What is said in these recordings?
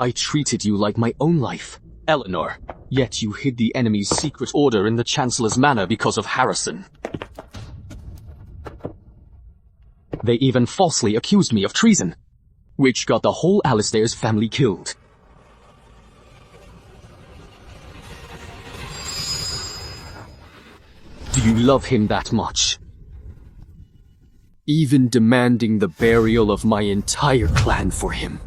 I treated you like my own life, Eleanor. Yet you hid the enemy's secret order in the Chancellor's manor because of Harrison. They even falsely accused me of treason, which got the whole Alistair's family killed. Do you love him that much? Even demanding the burial of my entire clan for him.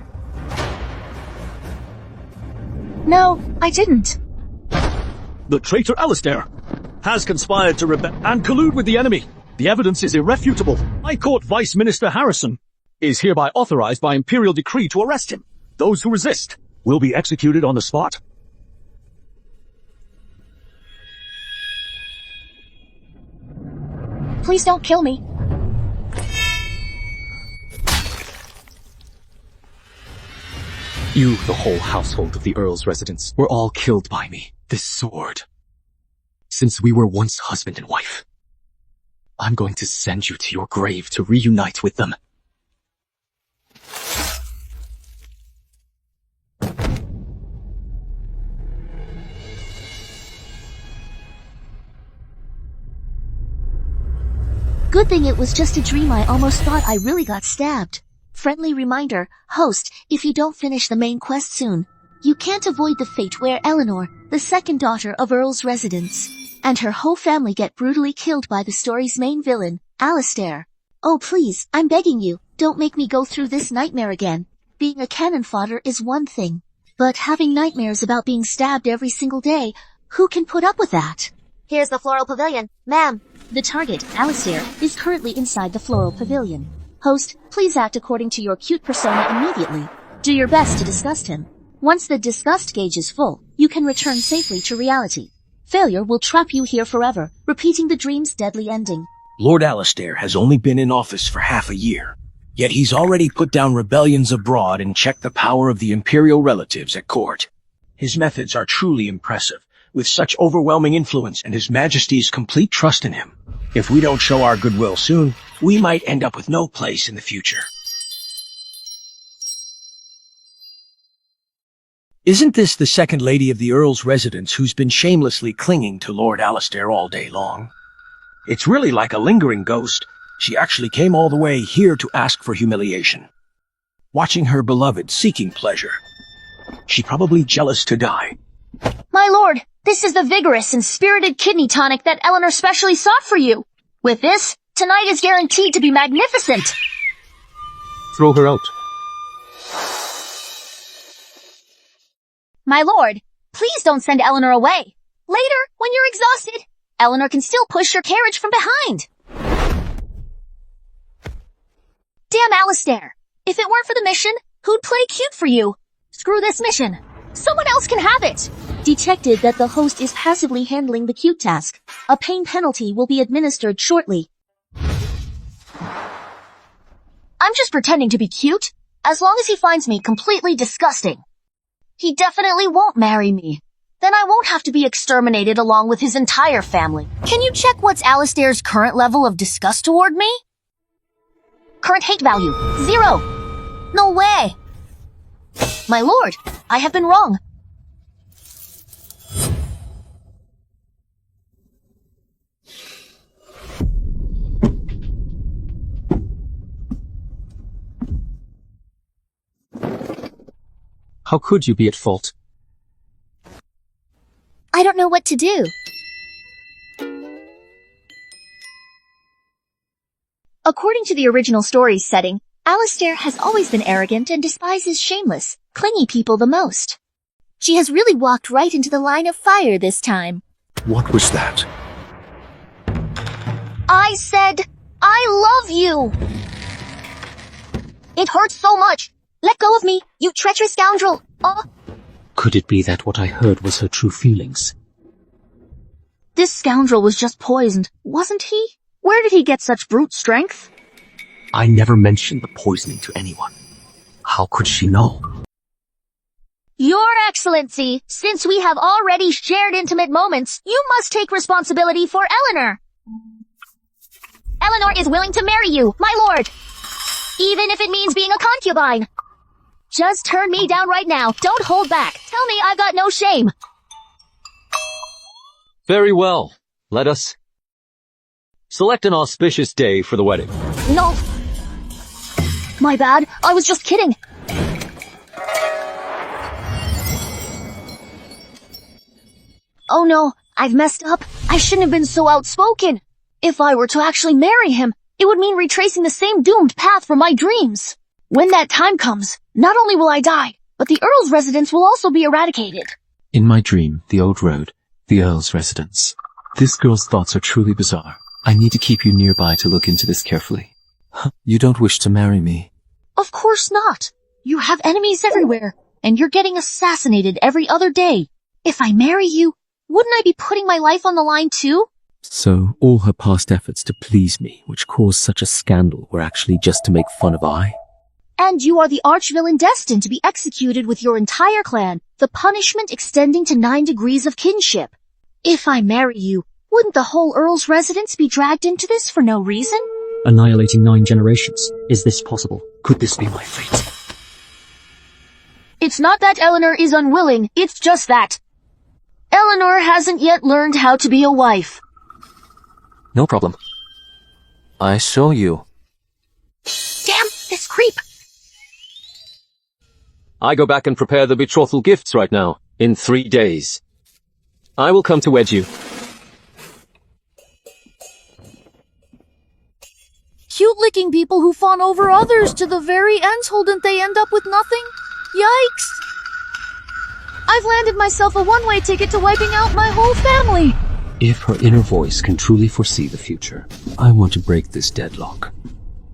No, I didn't. The traitor Alistair has conspired to rebel and collude with the enemy. The evidence is irrefutable. High Court Vice Minister Harrison is hereby authorized by imperial decree to arrest him. Those who resist will be executed on the spot. Please don't kill me. You, the whole household of the Earl's residence, were all killed by me. This sword. Since we were once husband and wife, I'm going to send you to your grave to reunite with them. Good thing it was just a dream. I almost thought I really got stabbed. Friendly reminder, host, if you don't finish the main quest soon, you can't avoid the fate where Eleanor, the second daughter of Earl's residence, and her whole family get brutally killed by the story's main villain, Alistair. Oh please, I'm begging you, don't make me go through this nightmare again. Being a cannon fodder is one thing, but having nightmares about being stabbed every single day, who can put up with that? Here's the floral pavilion, ma'am. The target, Alistair, is currently inside the floral pavilion. Host, please act according to your cute persona immediately. Do your best to disgust him. Once the disgust gauge is full, you can return safely to reality. Failure will trap you here forever, repeating the dream's deadly ending. Lord Alistair has only been in office for half a year, yet he's already put down rebellions abroad and checked the power of the imperial relatives at court. His methods are truly impressive, with such overwhelming influence and His Majesty's complete trust in him. If we don't show our goodwill soon, we might end up with no place in the future. Isn't this the second lady of the Earl's residence who's been shamelessly clinging to Lord Alistair all day long? It's really like a lingering ghost. She actually came all the way here to ask for humiliation. Watching her beloved seeking pleasure. She probably jealous to die. My lord, this is the vigorous and spirited kidney tonic that Eleanor specially sought for you. With this, tonight is guaranteed to be magnificent. Throw her out. My lord, please don't send Eleanor away. Later, when you're exhausted, Eleanor can still push your carriage from behind. Damn Alistair. If it weren't for the mission, who'd play cute for you? Screw this mission. Someone else can have it. Detected that the host is passively handling the cute task. A pain penalty will be administered shortly. I'm just pretending to be cute, as long as he finds me completely disgusting. He definitely won't marry me. Then I won't have to be exterminated along with his entire family. Can you check what's Alistair's current level of disgust toward me? Current hate value, 0. No way. My lord, I have been wrong. How could you be at fault? I don't know what to do. According to the original story's setting, Alistair has always been arrogant and despises shameless, clingy people the most. She has really walked right into the line of fire this time. What was that? I said, I love you! It hurts so much. Let go of me, you treacherous scoundrel! Could it be that what I heard was her true feelings? This scoundrel was just poisoned, wasn't he? Where did he get such brute strength? I never mentioned the poisoning to anyone. How could she know? Your Excellency, since we have already shared intimate moments, you must take responsibility for Eleanor. Eleanor is willing to marry you, my lord. Even if it means being a concubine. Just turn me down right now. Don't hold back. Tell me I've got no shame. Very well. Let us select an auspicious day for the wedding. No. My bad. I was just kidding. Oh no, I've messed up. I shouldn't have been so outspoken. If I were to actually marry him, it would mean retracing the same doomed path from my dreams. When that time comes, not only will I die, but the Earl's residence will also be eradicated. In my dream, the old road, the Earl's residence. This girl's thoughts are truly bizarre. I need to keep you nearby to look into this carefully. You don't wish to marry me. Of course not. You have enemies everywhere, and you're getting assassinated every other day. If I marry you, wouldn't I be putting my life on the line too? So, all her past efforts to please me, which caused such a scandal, were actually just to make fun of I? And you are the arch-villain destined to be executed with your entire clan, the punishment extending to 9 degrees of kinship. If I marry you, wouldn't the whole Earl's residence be dragged into this for no reason? Annihilating 9 generations. Is this possible? Could this be my fate? It's not that Eleanor is unwilling, it's just that Eleanor hasn't yet learned how to be a wife. No problem. I saw you. Damn, this creep! I go back and prepare the betrothal gifts right now, in 3 days. I will come to wed you. Cute-looking people who fawn over others to the very ends, wouldn't they end up with nothing? Yikes! I've landed myself a one-way ticket to wiping out my whole family! If her inner voice can truly foresee the future, I want to break this deadlock.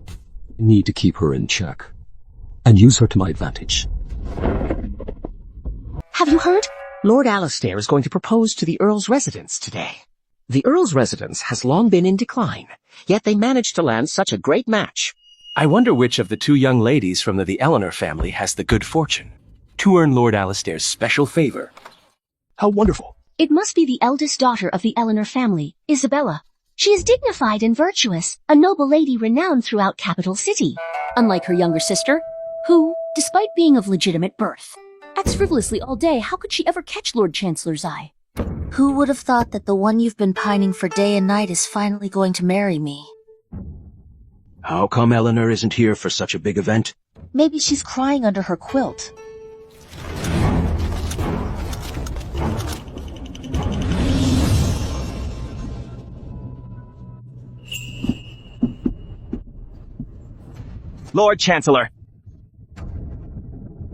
I need to keep her in check, and use her to my advantage. Have you heard? Lord Alistair is going to propose to the Earl's residence today. The Earl's residence has long been in decline, yet they managed to land such a great match. I wonder which of the 2 young ladies from the Eleanor family has the good fortune to earn Lord Alistair's special favor. How wonderful. It must be the eldest daughter of the Eleanor family, Isabella. She is dignified and virtuous, a noble lady renowned throughout Capital City. Unlike her younger sister, who, despite being of legitimate birth, acts frivolously all day. How could she ever catch Lord Chancellor's eye? Who would have thought that the one you've been pining for day and night is finally going to marry me? How come Eleanor isn't here for such a big event? Maybe she's crying under her quilt. Lord Chancellor.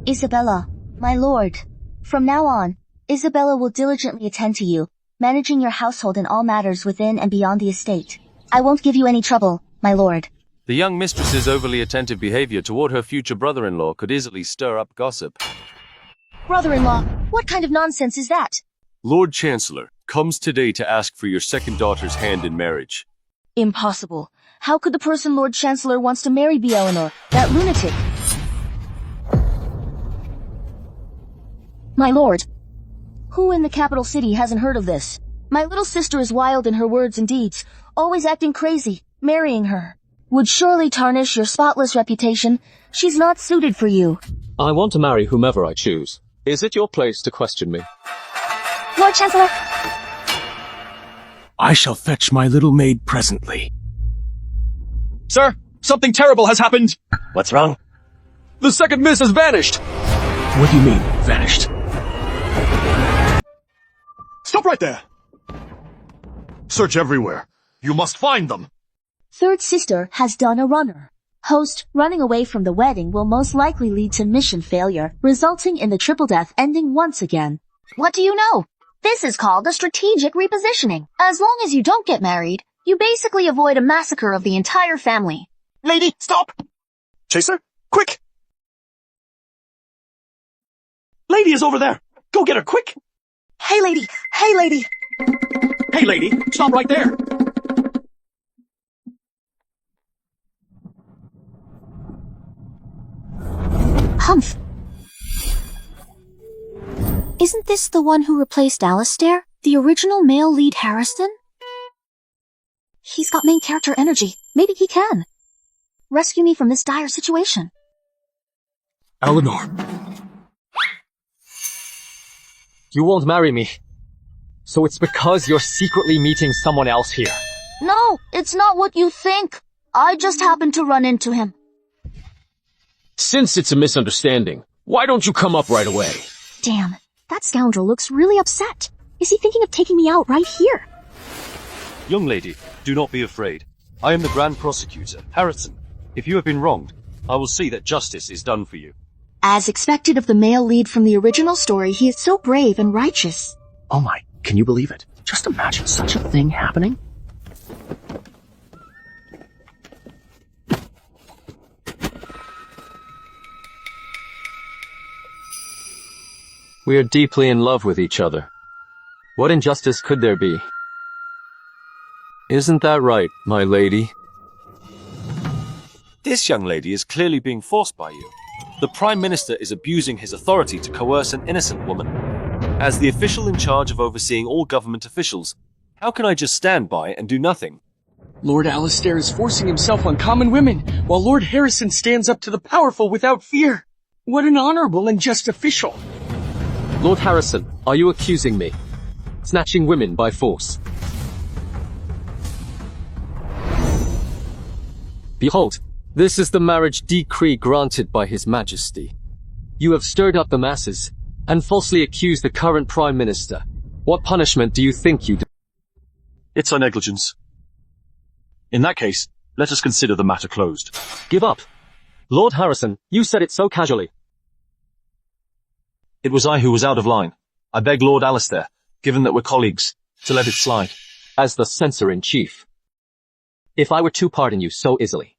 Isabella, my lord. From now on, Isabella will diligently attend to you, managing your household and all matters within and beyond the estate. I won't give you any trouble, my lord. The young mistress's overly attentive behavior toward her future brother-in-law could easily stir up gossip. Brother-in-law, what kind of nonsense is that? Lord Chancellor comes today to ask for your second daughter's hand in marriage. Impossible. How could the person Lord Chancellor wants to marry be Eleanor, that lunatic? My lord, who in the capital city hasn't heard of this? My little sister is wild in her words and deeds, always acting crazy. Marrying her would surely tarnish your spotless reputation. She's not suited for you. I want to marry whomever I choose. Is it your place to question me? Lord Chancellor! I shall fetch my little maid presently. Sir, something terrible has happened! What's wrong? The second miss has vanished! What do you mean, vanished? Stop right there! Search everywhere. You must find them! Third sister has done a runner. Host, running away from the wedding will most likely lead to mission failure, resulting in the triple death ending once again. What do you know? This is called a strategic repositioning. As long as you don't get married, you basically avoid a massacre of the entire family. Lady, stop! Chaser, quick! Lady is over there! Go get her, quick! Hey lady! Hey lady! Hey lady, stop right there! Humph! Isn't this the one who replaced Alistair? The original male lead Harrison? He's got main character energy. Maybe he can rescue me from this dire situation. Eleanor. You won't marry me. So it's because you're secretly meeting someone else here. No, it's not what you think. I just happened to run into him. Since it's a misunderstanding, why don't you come up right away? Damn, that scoundrel looks really upset. Is he thinking of taking me out right here? Young lady, do not be afraid. I am the Grand Prosecutor, Harrison. If you have been wronged, I will see that justice is done for you. As expected of the male lead from the original story, he is so brave and righteous. Oh my, can you believe it? Just imagine such a thing happening. We are deeply in love with each other. What injustice could there be? Isn't that right, my lady? This young lady is clearly being forced by you. The Prime Minister is abusing his authority to coerce an innocent woman. As the official in charge of overseeing all government officials, how can I just stand by and do nothing? Lord Alistair is forcing himself on common women, while Lord Harrison stands up to the powerful without fear. What an honorable and just official. Lord Harrison, are you accusing me? Snatching women by force. Behold, this is the marriage decree granted by His Majesty. You have stirred up the masses, and falsely accused the current Prime Minister. What punishment do you think you deserve? It's our negligence. In that case, let us consider the matter closed. Give up. Lord Harrison, you said it so casually. It was I who was out of line. I beg Lord Alistair, given that we're colleagues, to let it slide. As the censor-in-chief. If I were to pardon you so easily,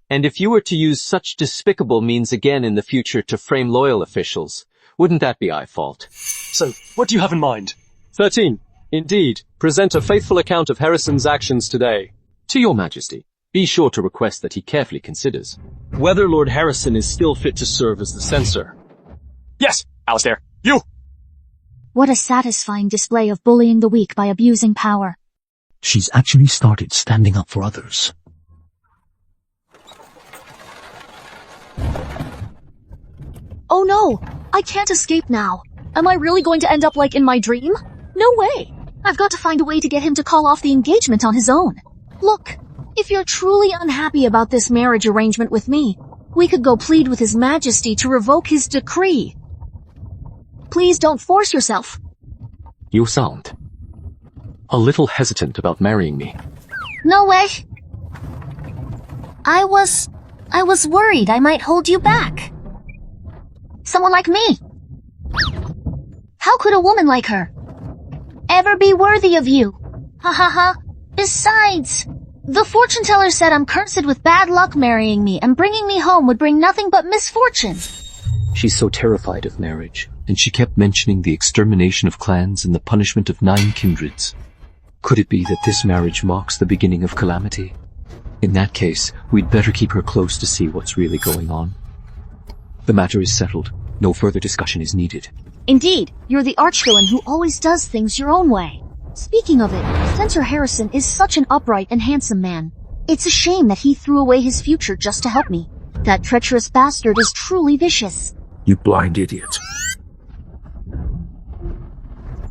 and if you were to use such despicable means again in the future to frame loyal officials, wouldn't that be my fault? So, what do you have in mind? 13. Indeed, present a faithful account of Harrison's actions today. To your Majesty, be sure to request that he carefully considers Whether Lord Harrison is still fit to serve as the censor. Yes, Alistair, you! What a satisfying display of bullying the weak by abusing power. She's actually started standing up for others. Oh no! I can't escape now. Am I really going to end up like in my dream? No way! I've got to find a way to get him to call off the engagement on his own. Look, if you're truly unhappy about this marriage arrangement with me, we could go plead with His Majesty to revoke his decree. Please don't force yourself. You sound a little hesitant about marrying me. No way. I was worried I might hold you back. Someone like me. How could a woman like her ever be worthy of you? Ha ha ha. Besides, the fortune teller said I'm cursed with bad luck marrying me, and bringing me home would bring nothing but misfortune. She's so terrified of marriage, and she kept mentioning the extermination of clans and the punishment of 9 kindreds. Could it be that this marriage marks the beginning of calamity? In that case, we'd better keep her close to see what's really going on. The matter is settled. No further discussion is needed. Indeed, you're the archvillain who always does things your own way. Speaking of it, Censor Harrison is such an upright and handsome man. It's a shame that he threw away his future just to help me. That treacherous bastard is truly vicious. You blind idiot.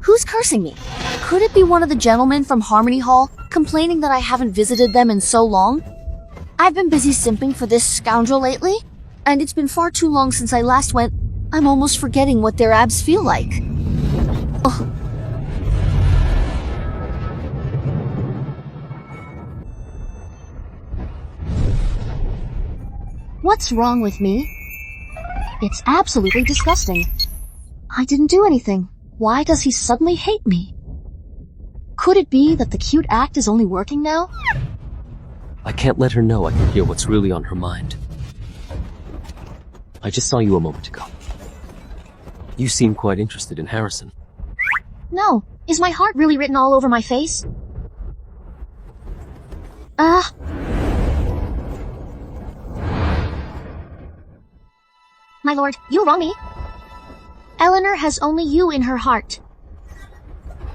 Who's cursing me? Could it be one of the gentlemen from Harmony Hall, complaining that I haven't visited them in so long? I've been busy simping for this scoundrel lately, and it's been far too long since I last went. I'm almost forgetting what their abs feel like. Ugh. What's wrong with me? It's absolutely disgusting. I didn't do anything. Why does he suddenly hate me? Could it be that the cute act is only working now? I can't let her know I can hear what's really on her mind. I just saw you a moment ago. You seem quite interested in Harrison. No. Is my heart really written all over my face? My lord, you wrong me. Eleanor has only you in her heart.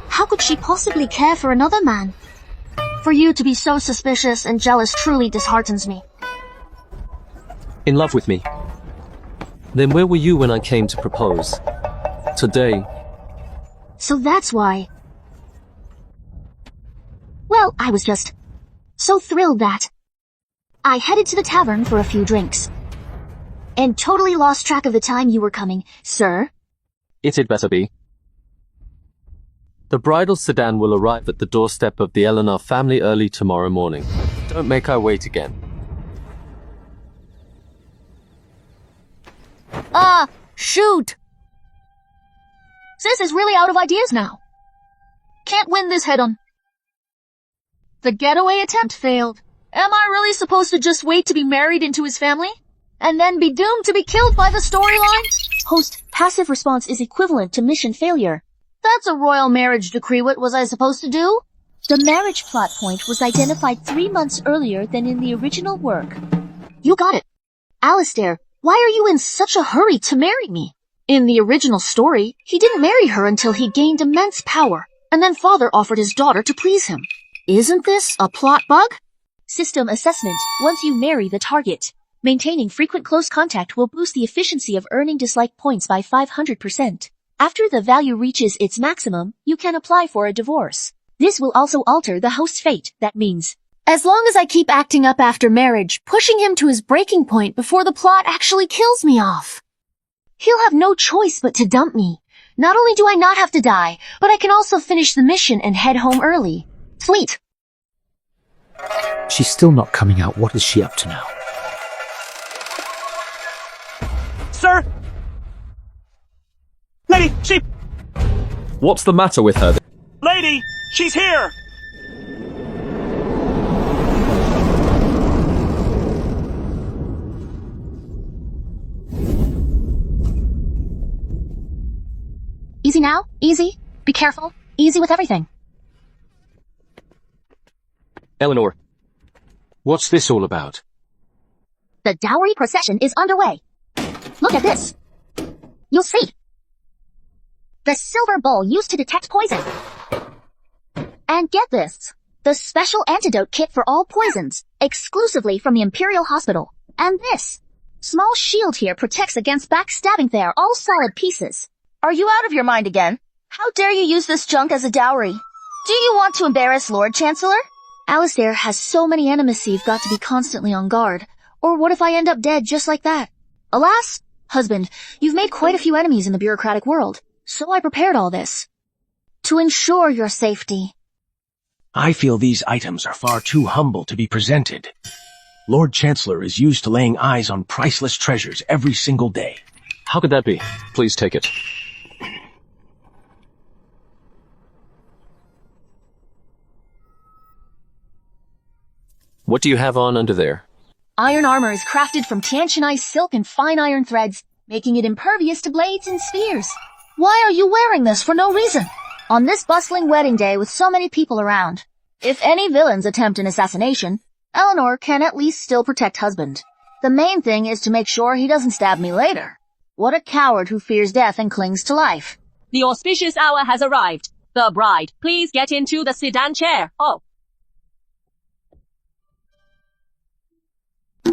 How could she possibly care for another man? For you to be so suspicious and jealous truly disheartens me. In love with me. Then where were you when I came to propose? Today. So that's why. Well, I was just so thrilled that I headed to the tavern for a few drinks. And totally lost track of the time you were coming, sir. It'd better be. The bridal sedan will arrive at the doorstep of the Eleanor family early tomorrow morning. Don't make her wait again. Shoot! Sis is really out of ideas now. Can't win this head-on. The getaway attempt failed. Am I really supposed to just wait to be married into his family? And then be doomed to be killed by the storyline? Host, passive response is equivalent to mission failure. That's a royal marriage decree. What was I supposed to do? The marriage plot point was identified 3 months earlier than in the original work. You got it. Alistair, why are you in such a hurry to marry me? In the original story, he didn't marry her until he gained immense power, and then father offered his daughter to please him. Isn't this a plot bug? System assessment. Once you marry the target, maintaining frequent close contact will boost the efficiency of earning dislike points by 500%. After the value reaches its maximum, you can apply for a divorce. This will also alter the host's fate. That means, As long as I keep acting up after marriage, pushing him to his breaking point before the plot actually kills me off. He'll have no choice but to dump me. Not only do I not have to die, but I can also finish the mission and head home early. Sweet. She's still not coming out. What is she up to now? Sir! Lady, she... What's the matter with her? Lady, she's here! Easy now, easy. Be careful, easy with everything. Eleanor, what's this all about? The dowry procession is underway. Look at this. You'll see. The silver bowl used to detect poison. And get this. The special antidote kit for all poisons, exclusively from the Imperial Hospital. And this. Small shield here protects against backstabbing. They are all solid pieces. Are you out of your mind again? How dare you use this junk as a dowry? Do you want to embarrass Lord Chancellor? Alistair has so many enemies you've got to be constantly on guard. Or what if I end up dead just like that? Alas, husband, you've made quite a few enemies in the bureaucratic world, so I prepared all this. To ensure your safety. I feel these items are far too humble to be presented. Lord Chancellor is used to laying eyes on priceless treasures every single day. How could that be? Please take it. What do you have on under there? Iron armor is crafted from Tianqinai silk and fine iron threads, making it impervious to blades and spears. Why are you wearing this for no reason? On this bustling wedding day with so many people around. If any villains attempt an assassination, Eleanor can at least still protect husband. The main thing is to make sure he doesn't stab me later. What a coward who fears death and clings to life. The auspicious hour has arrived. The bride, please get into the sedan chair.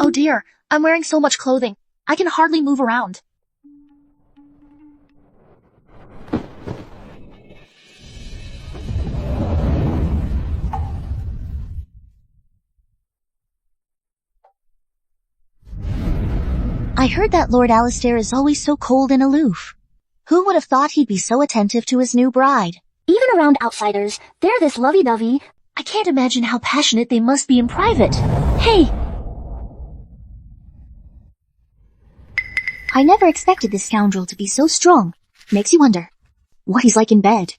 Oh dear, I'm wearing so much clothing. I can hardly move around. I heard that Lord Alistair is always so cold and aloof. Who would have thought he'd be so attentive to his new bride? Even around outsiders, they're this lovey-dovey. I can't imagine how passionate they must be in private. Hey! I never expected this scoundrel to be so strong. Makes you wonder what he's like in bed.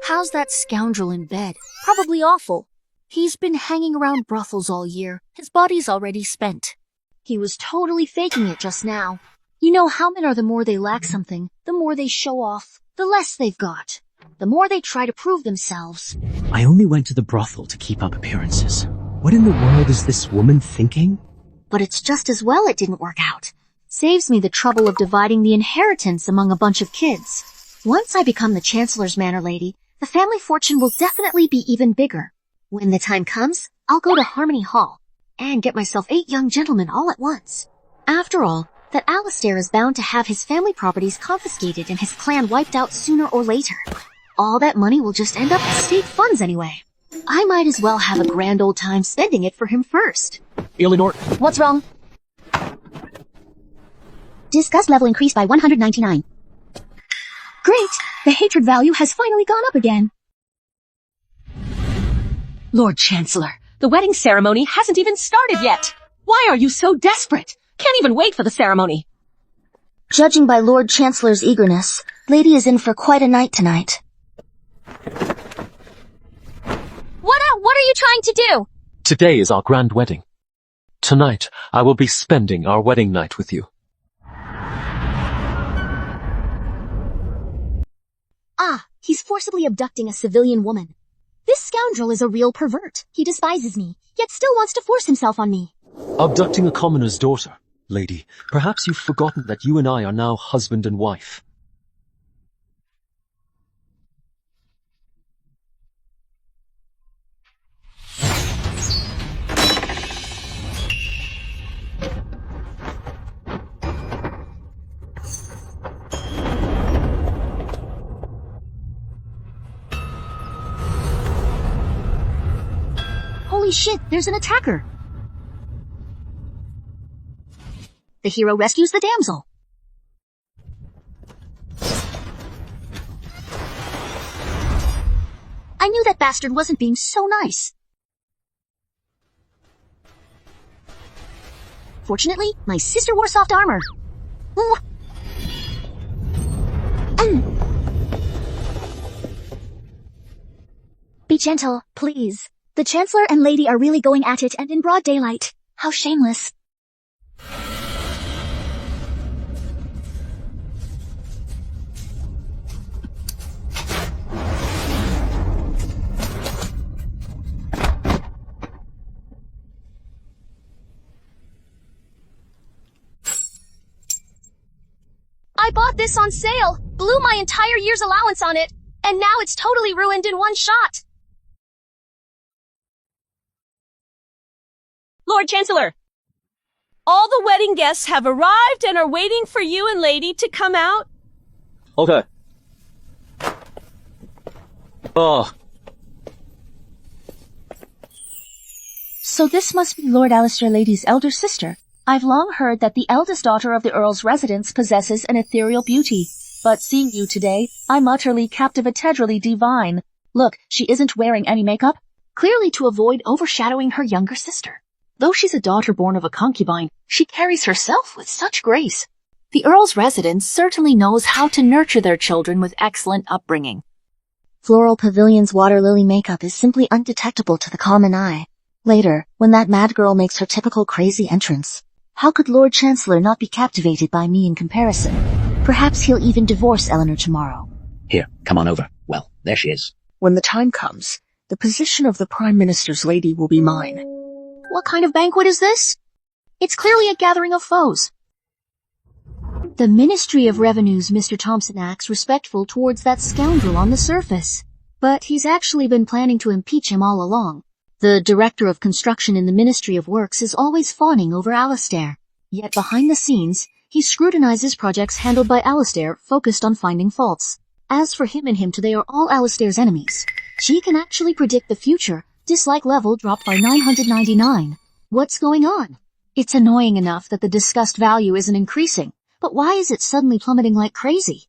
How's that scoundrel in bed? Probably awful. He's been hanging around brothels all year. His body's already spent. He was totally faking it just now. You know how men are the more they lack something, the more they show off, the less they've got. The more they try to prove themselves. I only went to the brothel to keep up appearances. What in the world is this woman thinking? But it's just as well it didn't work out. Saves me the trouble of dividing the inheritance among a bunch of kids. Once I become the Chancellor's Manor Lady, the family fortune will definitely be even bigger. When the time comes, I'll go to Harmony Hall and get myself 8 young gentlemen all at once. After all, that Alistair is bound to have his family properties confiscated and his clan wiped out sooner or later. All that money will just end up as state funds anyway. I might as well have a grand old time spending it for him first. Eleanor, What's wrong? Disgust level increased by 199. Great! The hatred value has finally gone up again. Lord Chancellor, the wedding ceremony hasn't even started yet. Why are you so desperate? Can't even wait for the ceremony. Judging by Lord Chancellor's eagerness, Lady is in for quite a night tonight. What are you trying to do? Today is our grand wedding. Tonight, I will be spending our wedding night with you. Ah, he's forcibly abducting a civilian woman. This scoundrel is a real pervert. He despises me, yet still wants to force himself on me. Abducting a commoner's daughter. Lady, perhaps you've forgotten that you and I are now husband and wife. Holy shit, there's an attacker! The hero rescues the damsel. I knew that bastard wasn't being so nice. Fortunately, my sister wore soft armor. Be gentle, please. The Chancellor and Lady are really going at it and in broad daylight. How shameless. I bought this on sale, blew my entire year's allowance on it, and now it's totally ruined in one shot. Lord Chancellor, all the wedding guests have arrived and are waiting for you and Lady to come out. okay. So this must be Lord Alistair Lady's elder sister. I've long heard that the eldest daughter of the Earl's residence possesses an ethereal beauty. But seeing you today, I'm utterly captivatorily divine. Look, she isn't wearing any makeup, clearly to avoid overshadowing her younger sister. Though she's a daughter born of a concubine, she carries herself with such grace. The Earl's residence certainly knows how to nurture their children with excellent upbringing. Floral Pavilion's water lily makeup is simply undetectable to the common eye. Later, when that mad girl makes her typical crazy entrance, how could Lord Chancellor not be captivated by me in comparison? Perhaps he'll even divorce Eleanor tomorrow. Here, come on over. Well, there she is. When the time comes, the position of the Prime Minister's lady will be mine. What kind of banquet is this? It's clearly a gathering of foes. The Ministry of Revenue's Mr. Thompson acts respectful towards that scoundrel on the surface. But he's actually been planning to impeach him all along. The Director of Construction in the Ministry of Works is always fawning over Alistair. Yet behind the scenes, he scrutinizes projects handled by Alistair focused on finding faults. As for him and him, they are all Alistair's enemies. She can actually predict the future. Dislike level dropped by 999. What's going on? It's annoying enough that the disgust value isn't increasing, but why is it suddenly plummeting like crazy?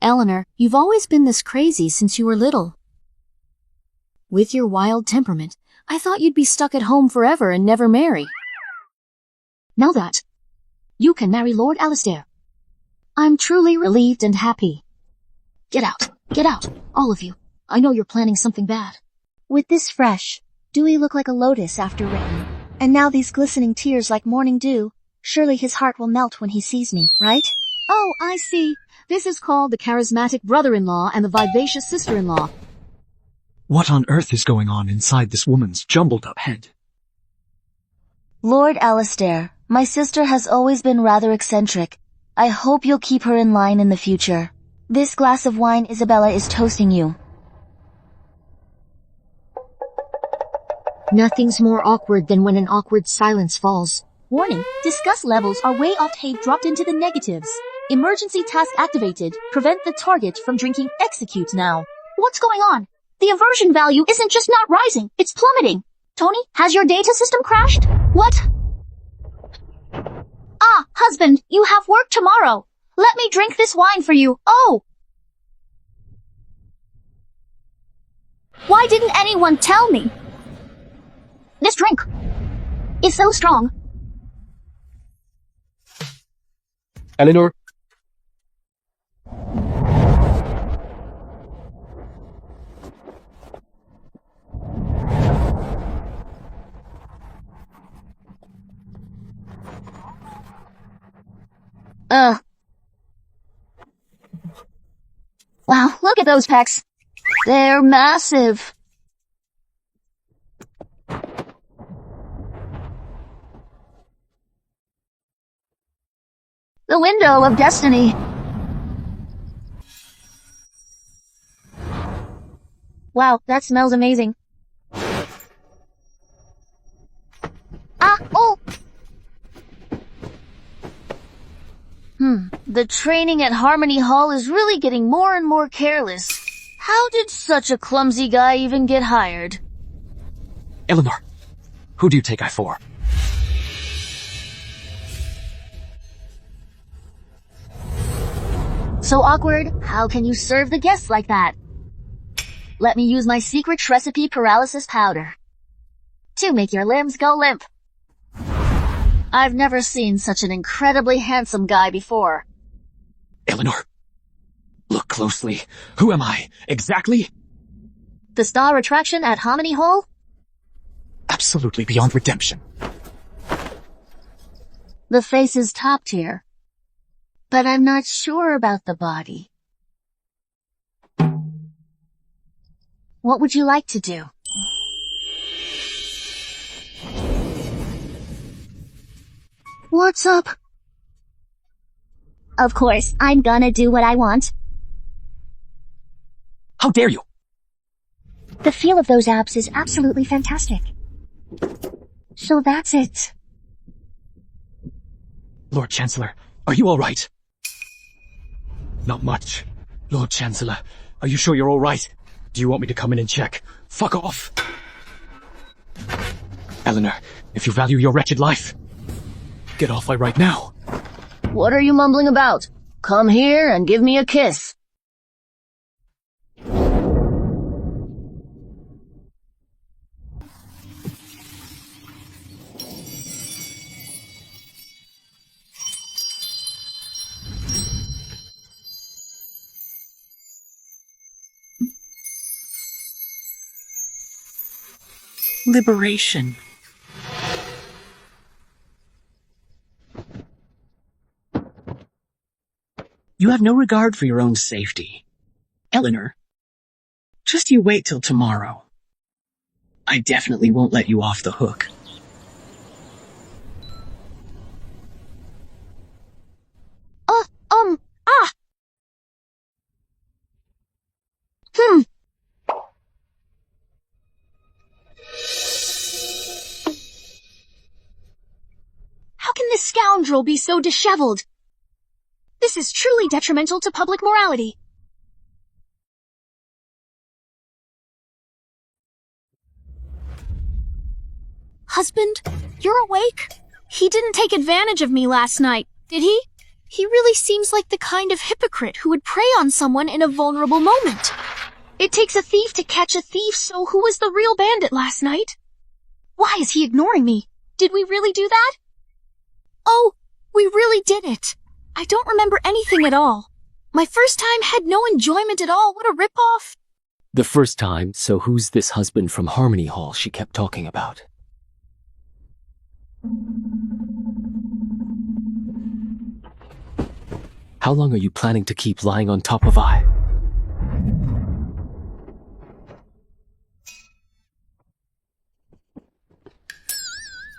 Eleanor, you've always been this crazy since you were little. With your wild temperament, I thought you'd be stuck at home forever and never marry. Now that you can marry Lord Alistair, I'm truly relieved and happy. Get out, all of you. I know you're planning something bad. With this fresh, dewy look like a lotus after rain, and now these glistening tears like morning dew, surely his heart will melt when he sees me, right? Oh, I see. This is called the charismatic brother-in-law and the vivacious sister-in-law. What on earth is going on inside this woman's jumbled-up head? Lord Alistair, my sister has always been rather eccentric. I hope you'll keep her in line in the future. This glass of wine Isabella is toasting you. Nothing's more awkward than when an awkward silence falls. Warning, disgust levels are way off. Hate dropped into the negatives. Emergency task activated. Prevent the target from drinking. Execute now. What's going on? The aversion value isn't just not rising, it's plummeting. Tony, has your data system crashed? What? Ah, husband, you have work tomorrow. Let me drink this wine for you. Oh! Why didn't anyone tell me? This drink is so strong. Eleanor? Wow, look at those pecs. They're massive. The window of destiny. Wow, that smells amazing. Oh! The training at Harmony Hall is really getting more and more careless. How did such a clumsy guy even get hired? Eleanor, who do you take I for? So awkward, how can you serve the guests like that? Let me use my secret recipe paralysis powder to make your limbs go limp. I've never seen such an incredibly handsome guy before. Eleanor, look closely. Who am I, exactly? The star attraction at Harmony Hall? Absolutely beyond redemption. The face is top tier, but I'm not sure about the body. What would you like to do? What's up? Of course, I'm gonna do what I want. How dare you? The feel of those abs is absolutely fantastic. So that's it. Lord Chancellor, are you all right? Not much. Lord Chancellor, are you sure you're all right? Do you want me to come in and check? Fuck off! Eleanor, if you value your wretched life, get off right now. What are you mumbling about? Come here and give me a kiss. Liberation. You have no regard for your own safety. Eleanor, just you wait till tomorrow. I definitely won't let you off the hook. How can this scoundrel be so disheveled? This is truly detrimental to public morality. Husband, you're awake? He didn't take advantage of me last night, did he? He really seems like the kind of hypocrite who would prey on someone in a vulnerable moment. It takes a thief to catch a thief, so who was the real bandit last night? Why is he ignoring me? Did we really do that? Oh, we really did it. I don't remember anything at all. My first time had no enjoyment at all. What a ripoff. The first time, so who's this husband from Harmony Hall she kept talking about? How long are you planning to keep lying on top of I?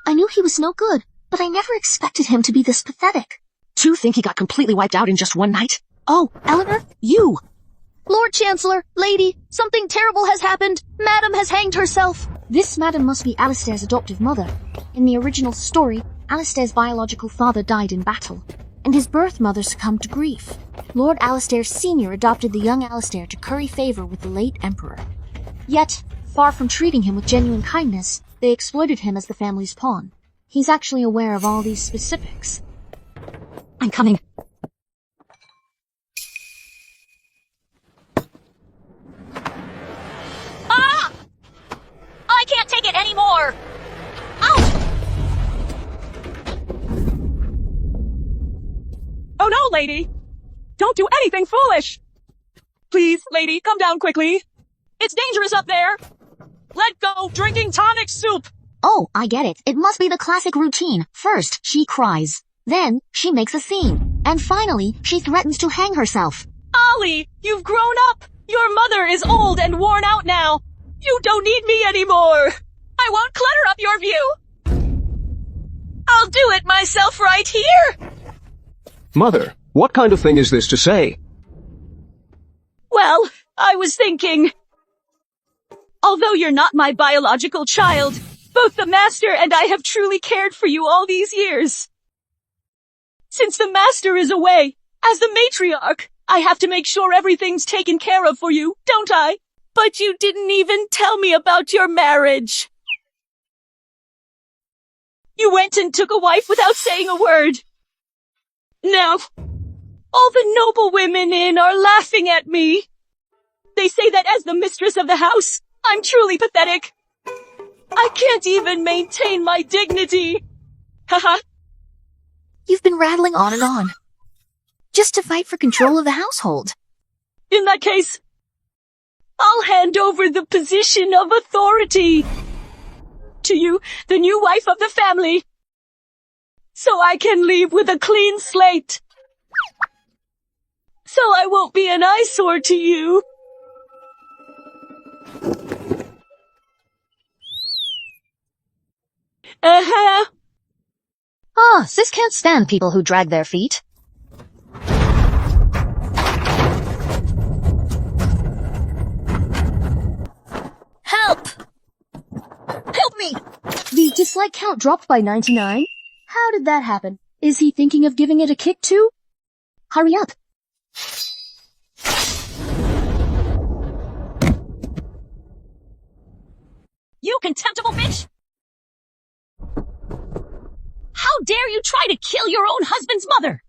I knew he was no good, but I never expected him to be this pathetic. To think he got completely wiped out in just one night? Oh, Eleanor, you! Lord Chancellor, lady, something terrible has happened. Madam has hanged herself. This madam must be Alistair's adoptive mother. In the original story, Alistair's biological father died in battle, and his birth mother succumbed to grief. Lord Alistair Sr. adopted the young Alistair to curry favor with the late Emperor. Yet, far from treating him with genuine kindness, they exploited him as the family's pawn. He's actually aware of all these specifics. I'm coming. Ah! I can't take it anymore! Ouch! Oh no, lady! Don't do anything foolish! Please, lady, come down quickly. It's dangerous up there! Let go drinking tonic soup! Oh, I get it. It must be the classic routine. First, she cries. Then, she makes a scene. And finally, she threatens to hang herself. Ollie, you've grown up! Your mother is old and worn out now! You don't need me anymore! I won't clutter up your view! I'll do it myself right here! Mother, what kind of thing is this to say? Well, I was thinking... Although you're not my biological child, both the Master and I have truly cared for you all these years. Since the Master is away, as the matriarch, I have to make sure everything's taken care of for you, don't I? But you didn't even tell me about your marriage. You went and took a wife without saying a word. Now, all the noble women in are laughing at me. They say that as the mistress of the house, I'm truly pathetic. I can't even maintain my dignity. Haha. You've been rattling on and on, just to fight for control of the household. In that case, I'll hand over the position of authority to you, the new wife of the family, so I can leave with a clean slate. So I won't be an eyesore to you. Sis can't stand people who drag their feet. Help! Help me! The dislike count dropped by 99? How did that happen? Is he thinking of giving it a kick too? Hurry up! You contemptible bitch! How dare you try to kill your own husband's mother?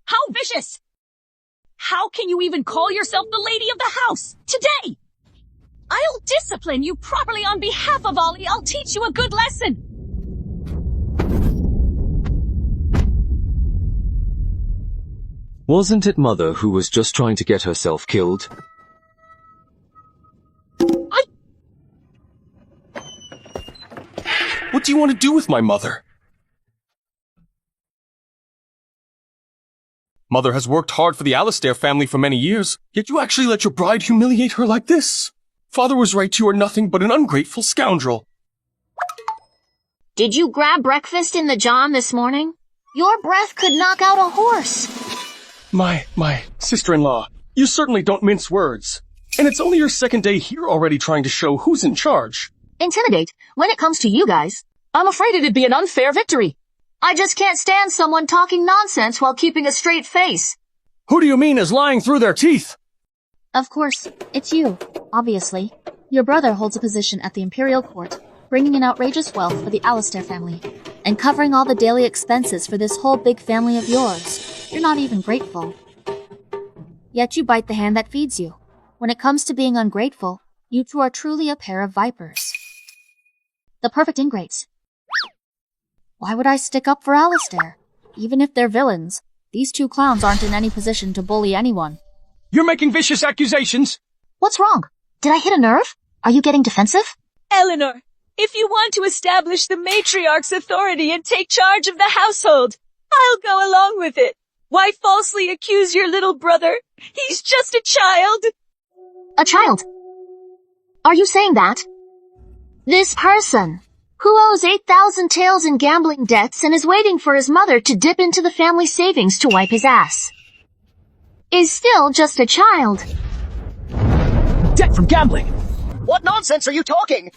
How vicious! How can you even call yourself the lady of the house today? I'll discipline you properly on behalf of Ollie. I'll teach you a good lesson. Wasn't it Mother who was just trying to get herself killed? What do you want to do with my mother? Mother has worked hard for the Alistair family for many years, yet you actually let your bride humiliate her like this? Father was right, you are nothing but an ungrateful scoundrel. Did you grab breakfast in the John this morning? Your breath could knock out a horse. My sister-in-law, you certainly don't mince words. And it's only your second day here already trying to show who's in charge. Intimidate? When it comes to you guys, I'm afraid it'd be an unfair victory. I just can't stand someone talking nonsense while keeping a straight face. Who do you mean is lying through their teeth? Of course, it's you, obviously. Your brother holds a position at the Imperial Court, bringing in outrageous wealth for the Alistair family, and covering all the daily expenses for this whole big family of yours. You're not even grateful. Yet you bite the hand that feeds you. When it comes to being ungrateful, you two are truly a pair of vipers. The perfect ingrates. Why would I stick up for Alistair? Even if they're villains, these two clowns aren't in any position to bully anyone. You're making vicious accusations! What's wrong? Did I hit a nerve? Are you getting defensive? Eleanor, if you want to establish the matriarch's authority and take charge of the household, I'll go along with it. Why falsely accuse your little brother? He's just a child. A child? Are you saying that? This person, who owes 8,000 taels in gambling debts and is waiting for his mother to dip into the family savings to wipe his ass, is still just a child. Debt from gambling! What nonsense are you talking?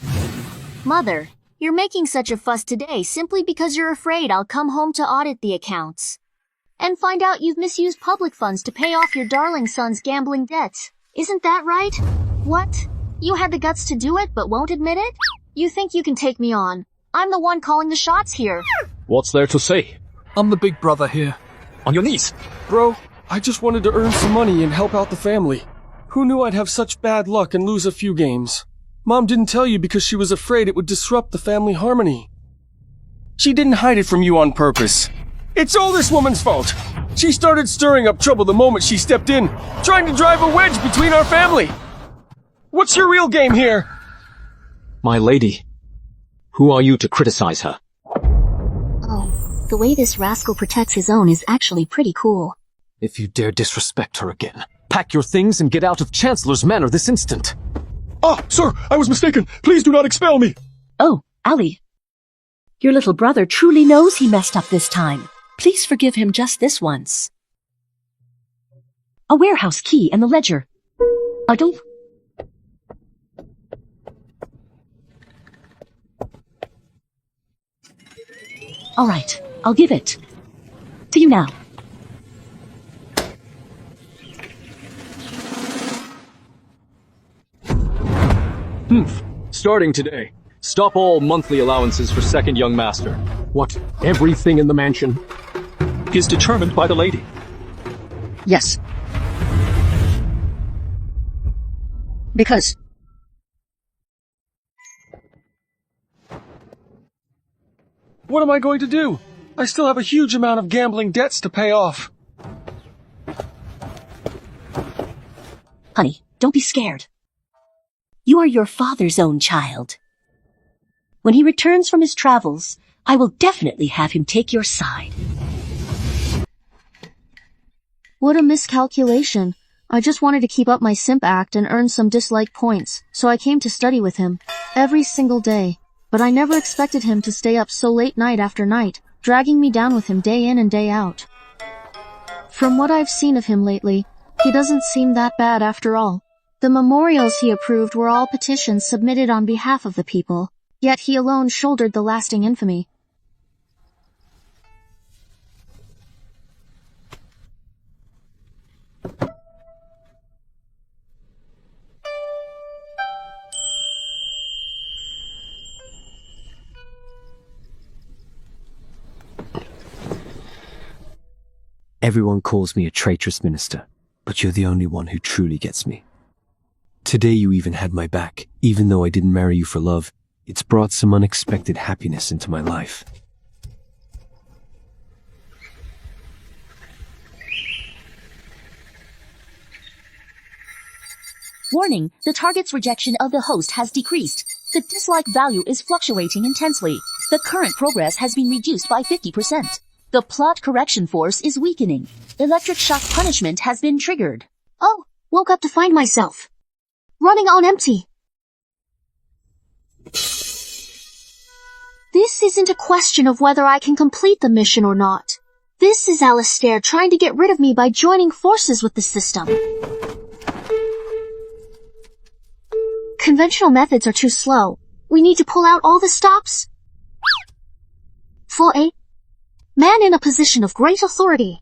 Mother, You're making such a fuss today simply because you're afraid I'll come home to audit the accounts and find out you've misused public funds to pay off your darling son's gambling debts. Isn't that right? What? You had the guts to do it but won't admit it? You think you can take me on? I'm the one calling the shots here. What's there to say? I'm the big brother here. On your knees. Bro, I just wanted to earn some money and help out the family. Who knew I'd have such bad luck and lose a few games? Mom didn't tell you because she was afraid it would disrupt the family harmony. She didn't hide it from you on purpose. It's all this woman's fault. She started stirring up trouble the moment she stepped in, trying to drive a wedge between our family. What's your real game here? My lady, who are you to criticize her? Oh, the way this rascal protects his own is actually pretty cool. If you dare disrespect her again, pack your things and get out of Chancellor's Manor this instant. Ah, sir, I was mistaken. Please do not expel me. Oh, Ali. Your little brother truly knows he messed up this time. Please forgive him just this once. A warehouse key and the ledger. I don't... All right, I'll give it to you now. Starting today, stop all monthly allowances for second young master. What, everything in the mansion is determined by the lady? Yes. Because What am I going to do? I still have a huge amount of gambling debts to pay off. Honey, don't be scared. You are your father's own child. When he returns from his travels, I will definitely have him take your side. What a miscalculation. I just wanted to keep up my simp act and earn some dislike points, so I came to study with him every single day. But I never expected him to stay up so late night after night, dragging me down with him day in and day out. From what I've seen of him lately, he doesn't seem that bad after all. The memorials he approved were all petitions submitted on behalf of the people, yet he alone shouldered the lasting infamy. Everyone calls me a traitorous minister, but you're the only one who truly gets me. Today you even had my back. Even though I didn't marry you for love, it's brought some unexpected happiness into my life. Warning, the target's rejection of the host has decreased. The dislike value is fluctuating intensely. The current progress has been reduced by 50%. The plot correction force is weakening. Electric shock punishment has been triggered. Oh, woke up to find myself running on empty. This isn't a question of whether I can complete the mission or not. This is Alistair trying to get rid of me by joining forces with the system. Conventional methods are too slow. We need to pull out all the stops for a man in a position of great authority.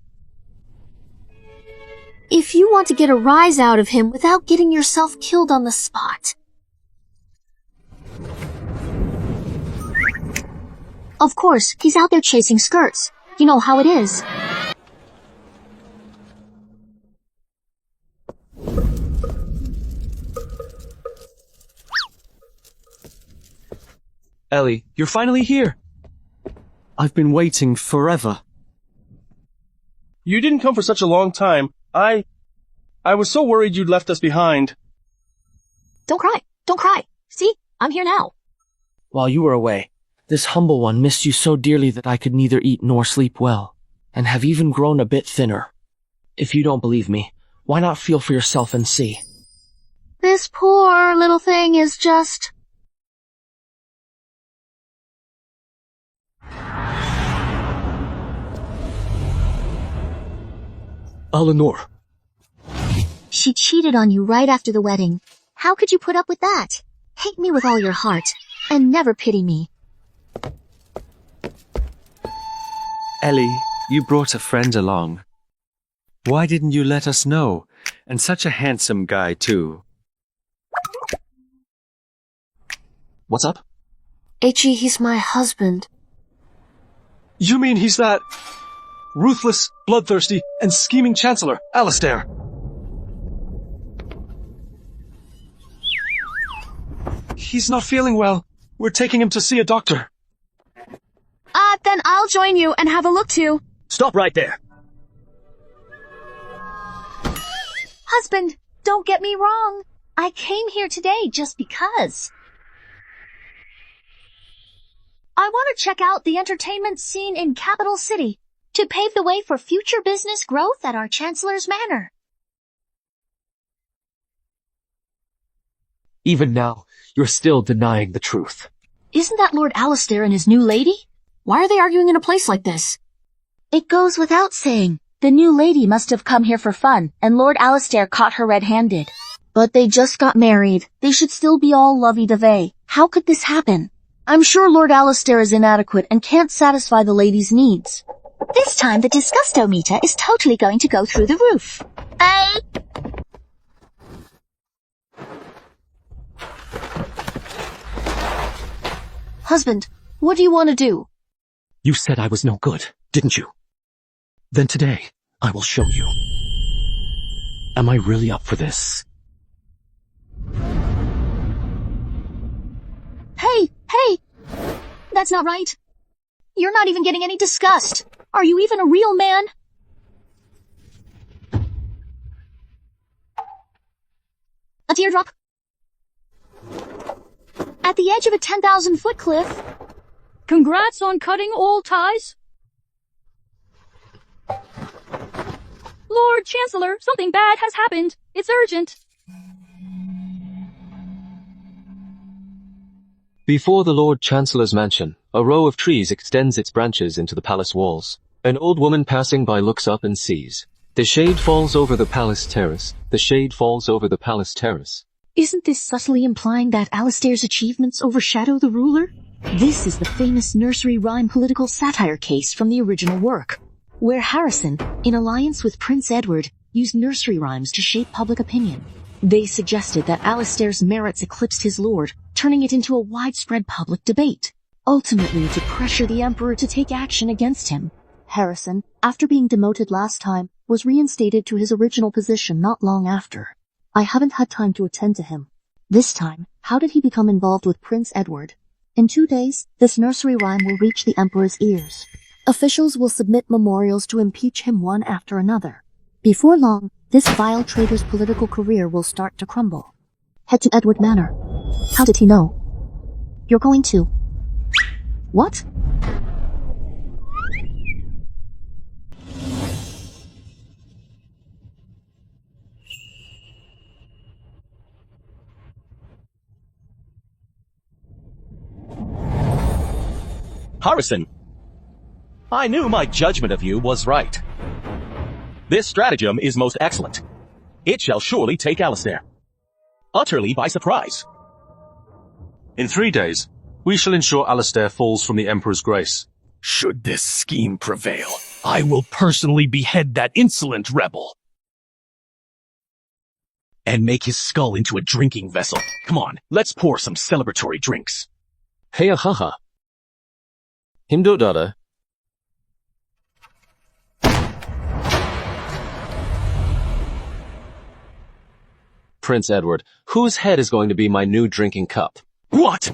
If you want to get a rise out of him without getting yourself killed on the spot. Of course, he's out there chasing skirts. You know how it is. Ellie, you're finally here. I've been waiting forever. You didn't come for such a long time. I was so worried you'd left us behind. Don't cry. Don't cry. See? I'm here now. While you were away, this humble one missed you so dearly that I could neither eat nor sleep well, and have even grown a bit thinner. If you don't believe me, why not feel for yourself and see? This poor little thing is just... Eleanor. She cheated on you right after the wedding. How could you put up with that? Hate me with all your heart, and never pity me. Ellie, you brought a friend along. Why didn't you let us know? And such a handsome guy, too. What's up? Ichi, he's my husband. You mean he's that ruthless, bloodthirsty, and scheming Chancellor, Alistair? He's not feeling well. We're taking him to see a doctor. Then I'll join you and have a look too. Stop right there. Husband, don't get me wrong. I came here today just because. I want to check out the entertainment scene in Capital City to pave the way for future business growth at our Chancellor's Manor. Even now, you're still denying the truth. Isn't that Lord Alistair and his new lady? Why are they arguing in a place like this? It goes without saying. The new lady must have come here for fun, and Lord Alistair caught her red-handed. But they just got married. They should still be all lovey-dovey. How could this happen? I'm sure Lord Alistair is inadequate and can't satisfy the lady's needs. This time the disgusto meter is totally going to go through the roof. Husband, what do you want to do? You said I was no good, didn't you? Then today, I will show you. Am I really up for this? Hey! That's not right. You're not even getting any disgust. Are you even a real man? A teardrop? At the edge of a 10,000-foot cliff? Congrats on cutting all ties. Lord Chancellor, something bad has happened. It's urgent. Before the Lord Chancellor's mansion, a row of trees extends its branches into the palace walls. An old woman passing by looks up and sees. The shade falls over the palace terrace. The shade falls over the palace terrace. Isn't this subtly implying that Alistair's achievements overshadow the ruler? This is the famous nursery rhyme political satire case from the original work, where Harrison, in alliance with Prince Edward, used nursery rhymes to shape public opinion. They suggested that Alistair's merits eclipsed his lord, turning it into a widespread public debate, ultimately to pressure the emperor to take action against him. Harrison, after being demoted last time, was reinstated to his original position not long after. I haven't had time to attend to him. This time, how did he become involved with Prince Edward? In 2 days, this nursery rhyme will reach the emperor's ears. Officials will submit memorials to impeach him one after another. Before long, this vile traitor's political career will start to crumble. Head to Edward Manor. How did he know? You're going to... What? Harrison, I knew my judgment of you was right. This stratagem is most excellent. It shall surely take Alistair utterly by surprise. In 3 days, we shall ensure Alistair falls from the Emperor's grace. Should this scheme prevail, I will personally behead that insolent rebel. And make his skull into a drinking vessel. Come on, let's pour some celebratory drinks. Hey haha. Himdo dada. Prince Edward, whose head is going to be my new drinking cup? What?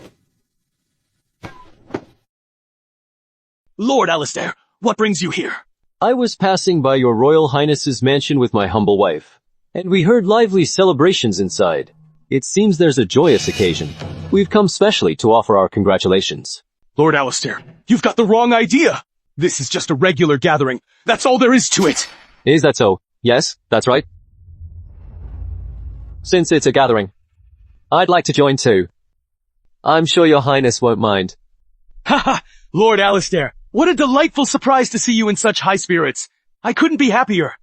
Lord Alistair, what brings you here? I was passing by your Royal Highness's mansion with my humble wife, and we heard lively celebrations inside. It seems there's a joyous occasion. We've come specially to offer our congratulations. Lord Alistair, you've got the wrong idea. This is just a regular gathering. That's all there is to it. Is that so? Yes, that's right. Since it's a gathering, I'd like to join too. I'm sure your highness won't mind. Haha, Lord Alistair, what a delightful surprise to see you in such high spirits. I couldn't be happier.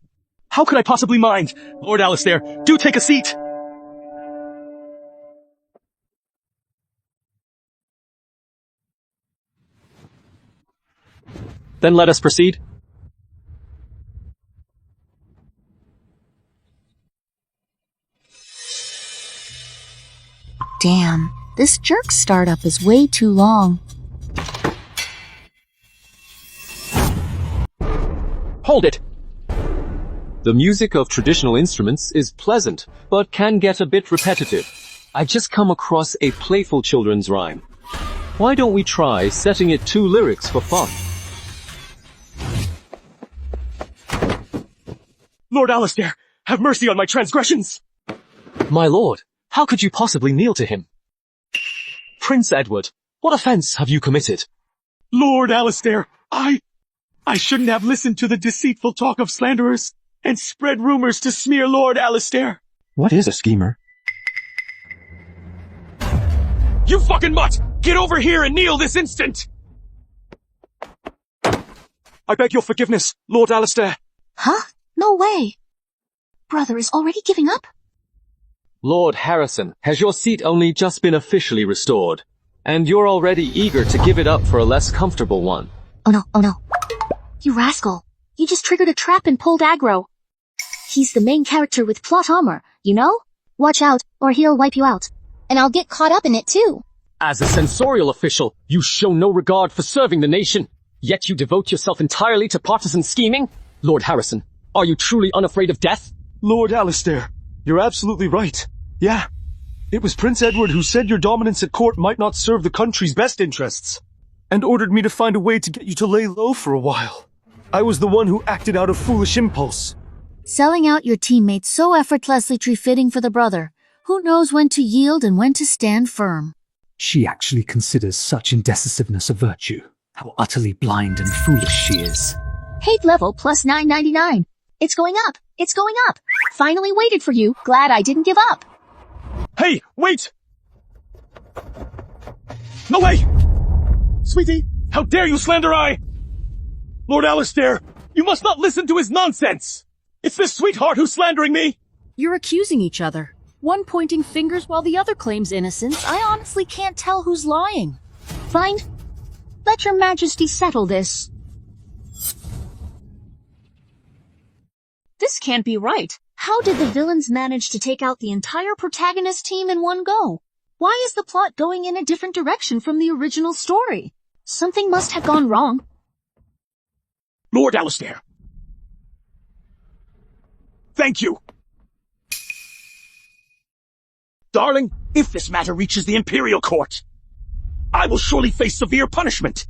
How could I possibly mind? Lord Alistair, do take a seat. Then let us proceed. Damn, this jerk startup is way too long. Hold it! The music of traditional instruments is pleasant, but can get a bit repetitive. I've just come across a playful children's rhyme. Why don't we try setting it 2 lyrics for fun? Lord Alistair, have mercy on my transgressions! My lord, how could you possibly kneel to him? Prince Edward, what offense have you committed? Lord Alistair, I shouldn't have listened to the deceitful talk of slanderers and spread rumors to smear Lord Alistair. What is a schemer? You fucking mutt! Get over here and kneel this instant! I beg your forgiveness, Lord Alistair. Huh? No way. Brother is already giving up? Lord Harrison, has your seat only just been officially restored? And you're already eager to give it up for a less comfortable one? Oh no. You rascal. You just triggered a trap and pulled aggro. He's the main character with plot armor, you know? Watch out, or he'll wipe you out. And I'll get caught up in it too. As a censorial official, you show no regard for serving the nation, yet you devote yourself entirely to partisan scheming? Lord Harrison, are you truly unafraid of death? Lord Alistair, you're absolutely right. Yeah. It was Prince Edward who said your dominance at court might not serve the country's best interests, and ordered me to find a way to get you to lay low for a while. I was the one who acted out of foolish impulse. Selling out your teammates so effortlessly tree-fitting for the brother. Who knows when to yield and when to stand firm? She actually considers such indecisiveness a virtue. How utterly blind and foolish she is. Hate level plus 999. It's going up. It's going up. Finally waited for you. Glad I didn't give up. Hey, wait! No way! Sweetie, how dare you slander I? Lord Alistair, you must not listen to his nonsense! It's this sweetheart who's slandering me! You're accusing each other. One pointing fingers while the other claims innocence. I honestly can't tell who's lying. Fine. Let your majesty settle this. This can't be right. How did the villains manage to take out the entire protagonist team in one go? Why is the plot going in a different direction from the original story? Something must have gone wrong. Lord Alistair. Thank you. Darling, if this matter reaches the Imperial Court, I will surely face severe punishment.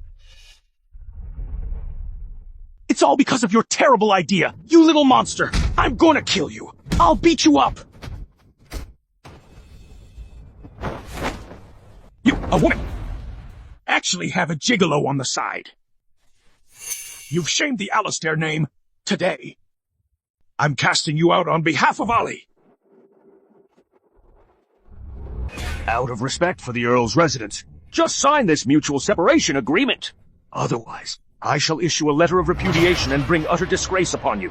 It's all because of your terrible idea, you little monster. I'm gonna kill you. I'll beat you up. You, a woman, actually have a gigolo on the side. You've shamed the Alistair name today. I'm casting you out on behalf of Ollie. Out of respect for the Earl's residence, just sign this mutual separation agreement. Otherwise, I shall issue a letter of repudiation and bring utter disgrace upon you.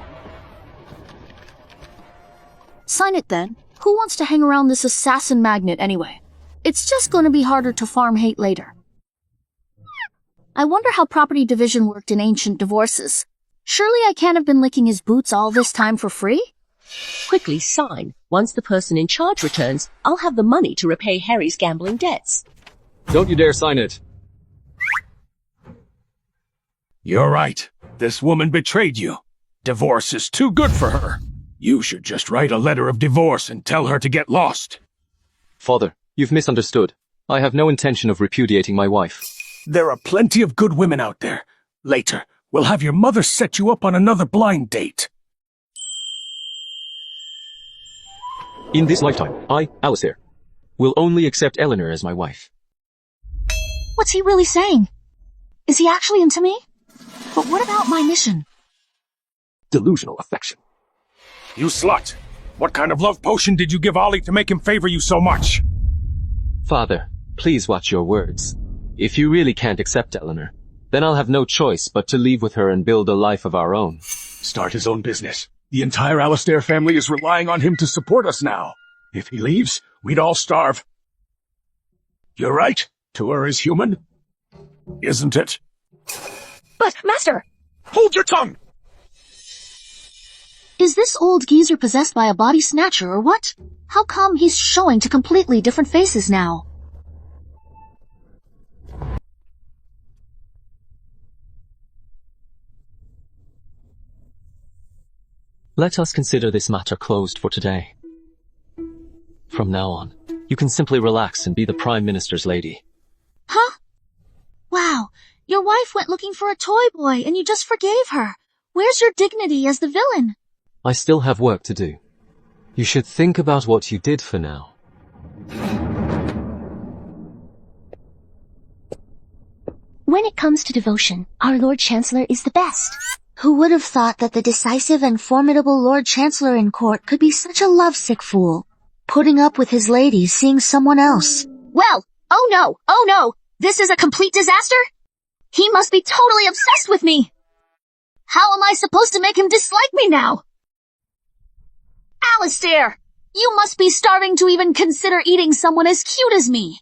Sign it then. Who wants to hang around this assassin magnet anyway? It's just going to be harder to farm hate later. I wonder how property division worked in ancient divorces. Surely I can't have been licking his boots all this time for free? Quickly sign. Once the person in charge returns, I'll have the money to repay Harry's gambling debts. Don't you dare sign it. You're right. This woman betrayed you. Divorce is too good for her. You should just write a letter of divorce and tell her to get lost. Father, you've misunderstood. I have no intention of repudiating my wife. There are plenty of good women out there. Later, we'll have your mother set you up on another blind date. In this lifetime, I, Alistair, will only accept Eleanor as my wife. What's he really saying? Is he actually into me? But what about my mission? Delusional affection. You slut! What kind of love potion did you give Ollie to make him favor you so much? Father, please watch your words. If you really can't accept Eleanor, then I'll have no choice but to leave with her and build a life of our own. Start his own business. The entire Alistair family is relying on him to support us now. If he leaves, we'd all starve. You're right. Tour is human. Isn't it? But, Master, Hold your tongue! Is this old geezer possessed by a body snatcher or what? How come he's showing to completely different faces now? Let us consider this matter closed for today. From now on, you can simply relax and be the Prime Minister's lady. Huh? Wow, your wife went looking for a toy boy and you just forgave her. Where's your dignity as the villain? I still have work to do. You should think about what you did for now. When it comes to devotion, our Lord Chancellor is the best. Who would have thought that the decisive and formidable Lord Chancellor in court could be such a lovesick fool, putting up with his lady seeing someone else? Well, oh no, this is a complete disaster? He must be totally obsessed with me. How am I supposed to make him dislike me now? Alistair, you must be starving to even consider eating someone as cute as me.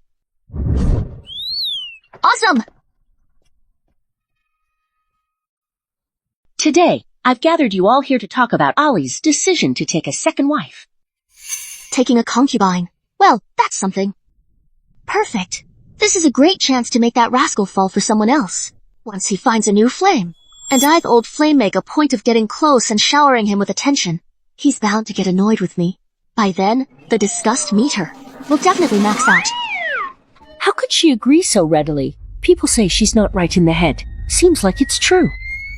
Awesome! Today, I've gathered you all here to talk about Ollie's decision to take a second wife. Taking a concubine. Well, that's something. Perfect. This is a great chance to make that rascal fall for someone else, once he finds a new flame. And I've old flame make a point of getting close and showering him with attention. He's bound to get annoyed with me. By then, the disgust meter will definitely max out. How could she agree so readily? People say she's not right in the head. Seems like it's true.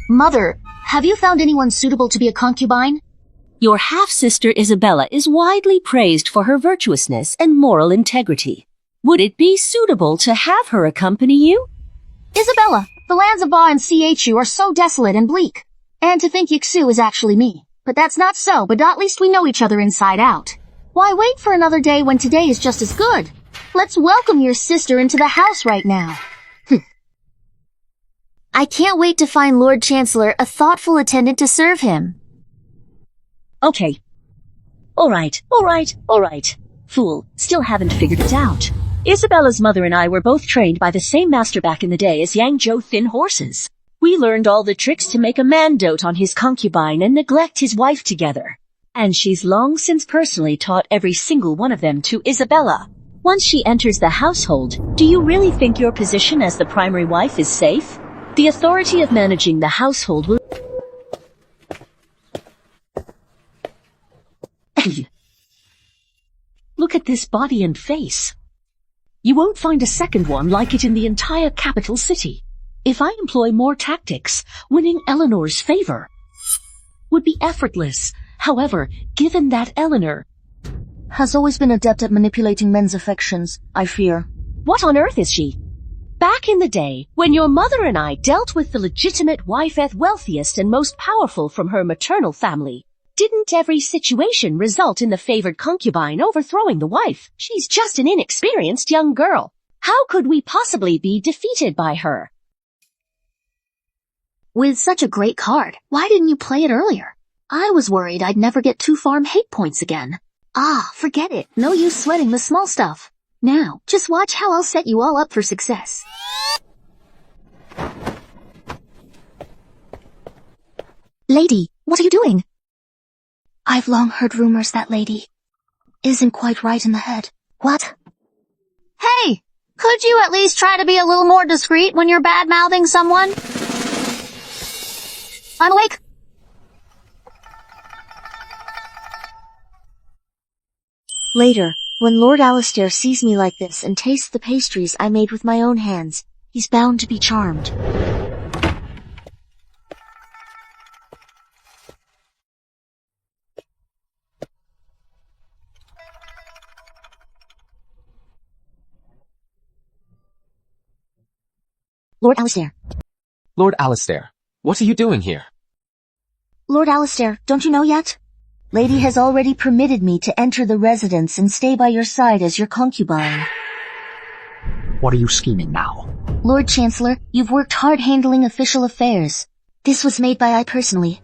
Mother, have you found anyone suitable to be a concubine? Your half-sister Isabella is widely praised for her virtuousness and moral integrity. Would it be suitable to have her accompany you? Isabella, the lands of Ba and Chu are so desolate and bleak. And to think Yixu is actually me. But that's not so, but at least we know each other inside out. Why wait for another day when today is just as good? Let's welcome your sister into the house right now. I can't wait to find Lord Chancellor a thoughtful attendant to serve him. Okay. All right. Fool, still haven't figured it out. Isabella's mother and I were both trained by the same master back in the day as Yangzhou Thin Horses. We learned all the tricks to make a man dote on his concubine and neglect his wife together. And she's long since personally taught every single one of them to Isabella. Once she enters the household, do you really think your position as the primary wife is safe? The authority of managing the household will... Look at this body and face. You won't find a second one like it in the entire capital city. If I employ more tactics, winning Eleanor's favor would be effortless. However, given that Eleanor has always been adept at manipulating men's affections, I fear. What on earth is she? Back in the day, when your mother and I dealt with the legitimate wifeth wealthiest and most powerful from her maternal family, didn't every situation result in the favored concubine overthrowing the wife? She's just an inexperienced young girl. How could we possibly be defeated by her? With such a great card, why didn't you play it earlier? I was worried I'd never get 2 farm hate points again. Ah, forget it. No use sweating the small stuff. Now, just watch how I'll set you all up for success. Lady, what are you doing? I've long heard rumors that lady isn't quite right in the head. What? Hey, could you at least try to be a little more discreet when you're bad-mouthing someone? I'm awake. Later, when Lord Alistair sees me like this and tastes the pastries I made with my own hands, he's bound to be charmed. Lord Alistair. Lord Alistair, what are you doing here? Lord Alistair, don't you know yet? Lady has already permitted me to enter the residence and stay by your side as your concubine. What are you scheming now? Lord Chancellor, you've worked hard handling official affairs. This was made by I personally.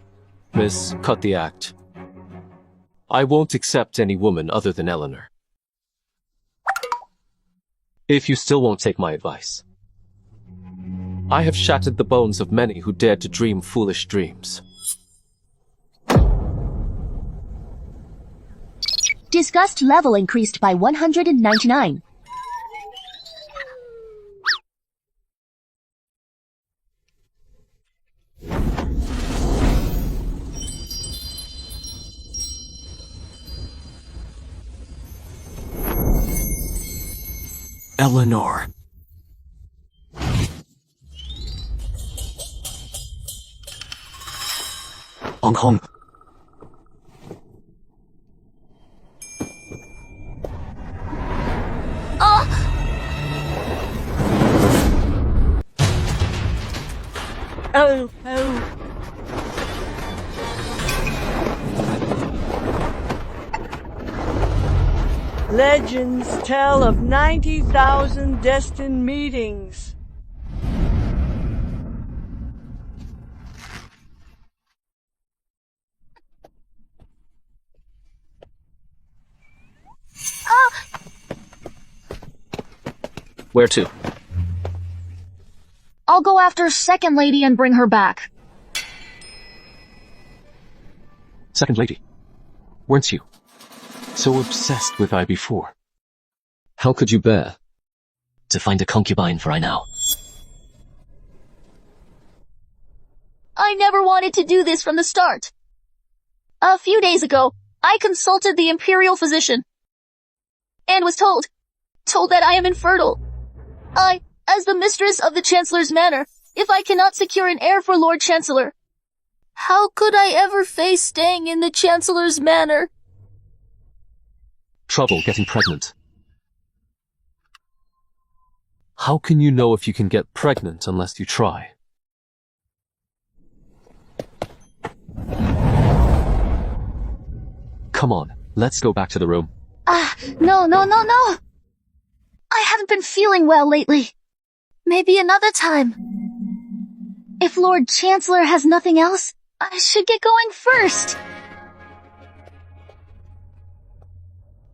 Miss, cut the act. I won't accept any woman other than Eleanor. If you still won't take my advice. I have shattered the bones of many who dared to dream foolish dreams. Disgust level increased by 199. Eleanor. Hong Hong. Oh, oh. Legends tell of 90,000 destined meetings. Where to? I'll go after Second Lady and bring her back. Second Lady, weren't you so obsessed with I before? How could you bear to find a concubine for I now? I never wanted to do this from the start. A few days ago, I consulted the imperial physician and was told that I am infertile. As the mistress of the Chancellor's manor, if I cannot secure an heir for Lord Chancellor, how could I ever face staying in the Chancellor's manor? Trouble getting pregnant. How can you know if you can get pregnant unless you try? Come on, let's go back to the room. No. I haven't been feeling well lately. Maybe another time. If Lord Chancellor has nothing else, I should get going first.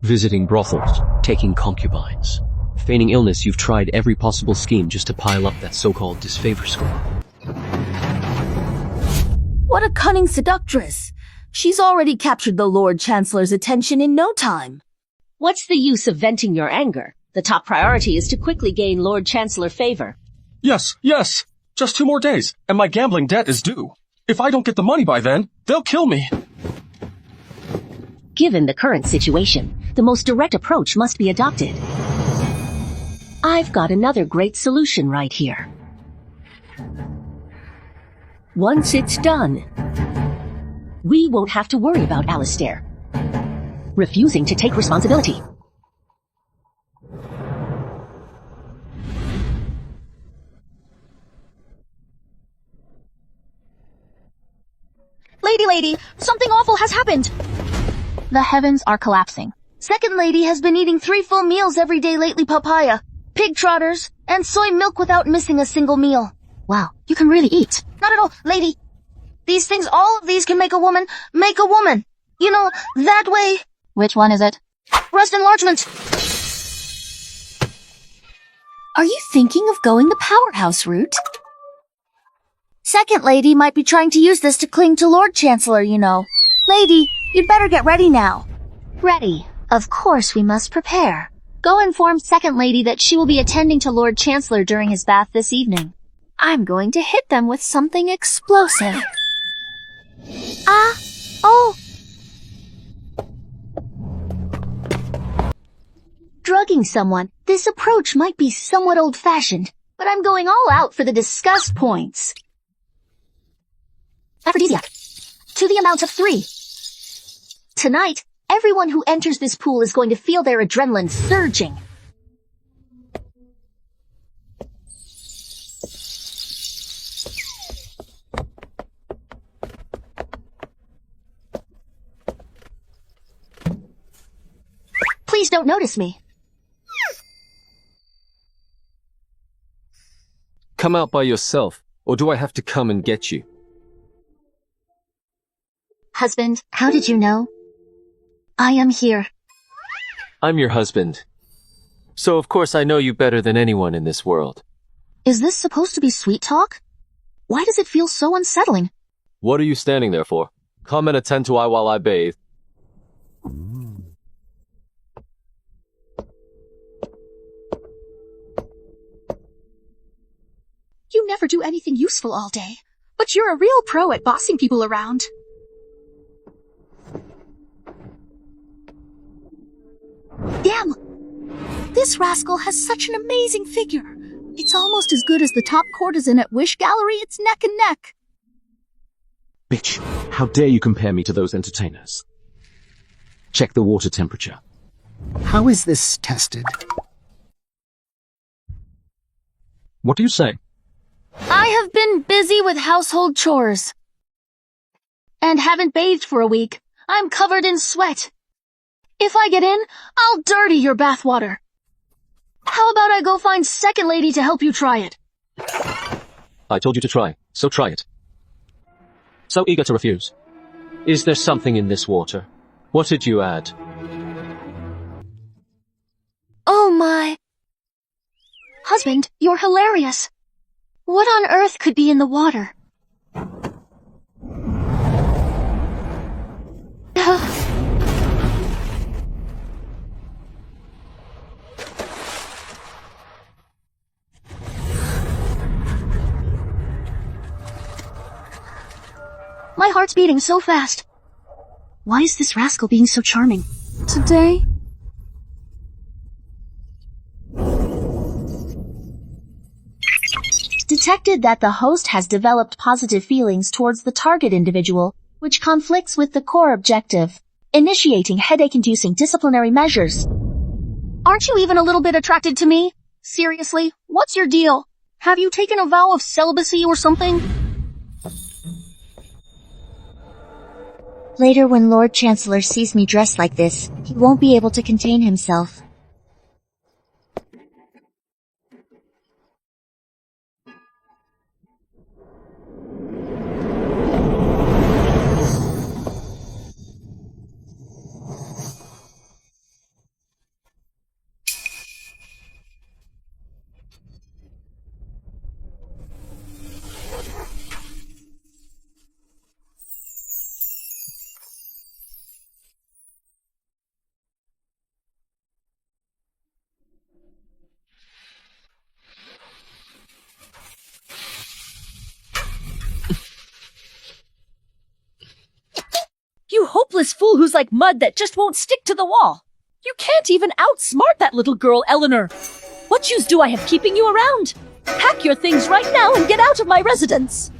Visiting brothels, taking concubines. Feigning illness, you've tried every possible scheme just to pile up that so-called disfavor score. What a cunning seductress. She's already captured the Lord Chancellor's attention in no time. What's the use of venting your anger? The top priority is to quickly gain Lord Chancellor favor. Yes. Just 2 more days, and my gambling debt is due. If I don't get the money by then, they'll kill me. Given the current situation, the most direct approach must be adopted. I've got another great solution right here. Once it's done, we won't have to worry about Alistair refusing to take responsibility. Lady, something awful has happened. The heavens are collapsing. Second Lady has been eating 3 full meals every day lately, papaya, pig trotters, and soy milk without missing a single meal. Wow, you can really eat. Not at all, Lady. These things, all of these can make a woman. You know, that way. Which one is it? Breast enlargement. Are you thinking of going the powerhouse route? Second Lady might be trying to use this to cling to Lord Chancellor, you know. Lady, you'd better get ready now. Ready. Of course we must prepare. Go inform Second Lady that she will be attending to Lord Chancellor during his bath this evening. I'm going to hit them with something explosive. Drugging someone, this approach might be somewhat old-fashioned, but I'm going all out for the disgust points. Aphrodisiac. To the amount of 3. Tonight, everyone who enters this pool is going to feel their adrenaline surging. Please don't notice me. Come out by yourself, or do I have to come and get you? Husband, how did you know? I am here. I'm your husband. So of course I know you better than anyone in this world. Is this supposed to be sweet talk? Why does it feel so unsettling? What are you standing there for? Come and attend to I while I bathe. You never do anything useful all day, but you're a real pro at bossing people around. Damn! This rascal has such an amazing figure. It's almost as good as the top courtesan at Wish Gallery. It's neck and neck. Bitch, how dare you compare me to those entertainers? Check the water temperature. How is this tested? What do you say? I have been busy with household chores. And haven't bathed for a week. I'm covered in sweat. If I get in, I'll dirty your bathwater. How about I go find second lady to help you try it? I told you to try, so try it. So eager to refuse. Is there something in this water? What did you add? Oh my. Husband, you're hilarious. What on earth could be in the water? My heart's beating so fast. Why is this rascal being so charming? Today? Detected that the host has developed positive feelings towards the target individual, which conflicts with the core objective, initiating headache-inducing disciplinary measures. Aren't you even a little bit attracted to me? Seriously, what's your deal? Have you taken a vow of celibacy or something? Later, when Lord Chancellor sees me dressed like this, he won't be able to contain himself. You hopeless fool who's like mud that just won't stick to the wall. You can't even outsmart that little girl, Eleanor. What use do I have keeping you around? Pack your things right now and get out of my residence.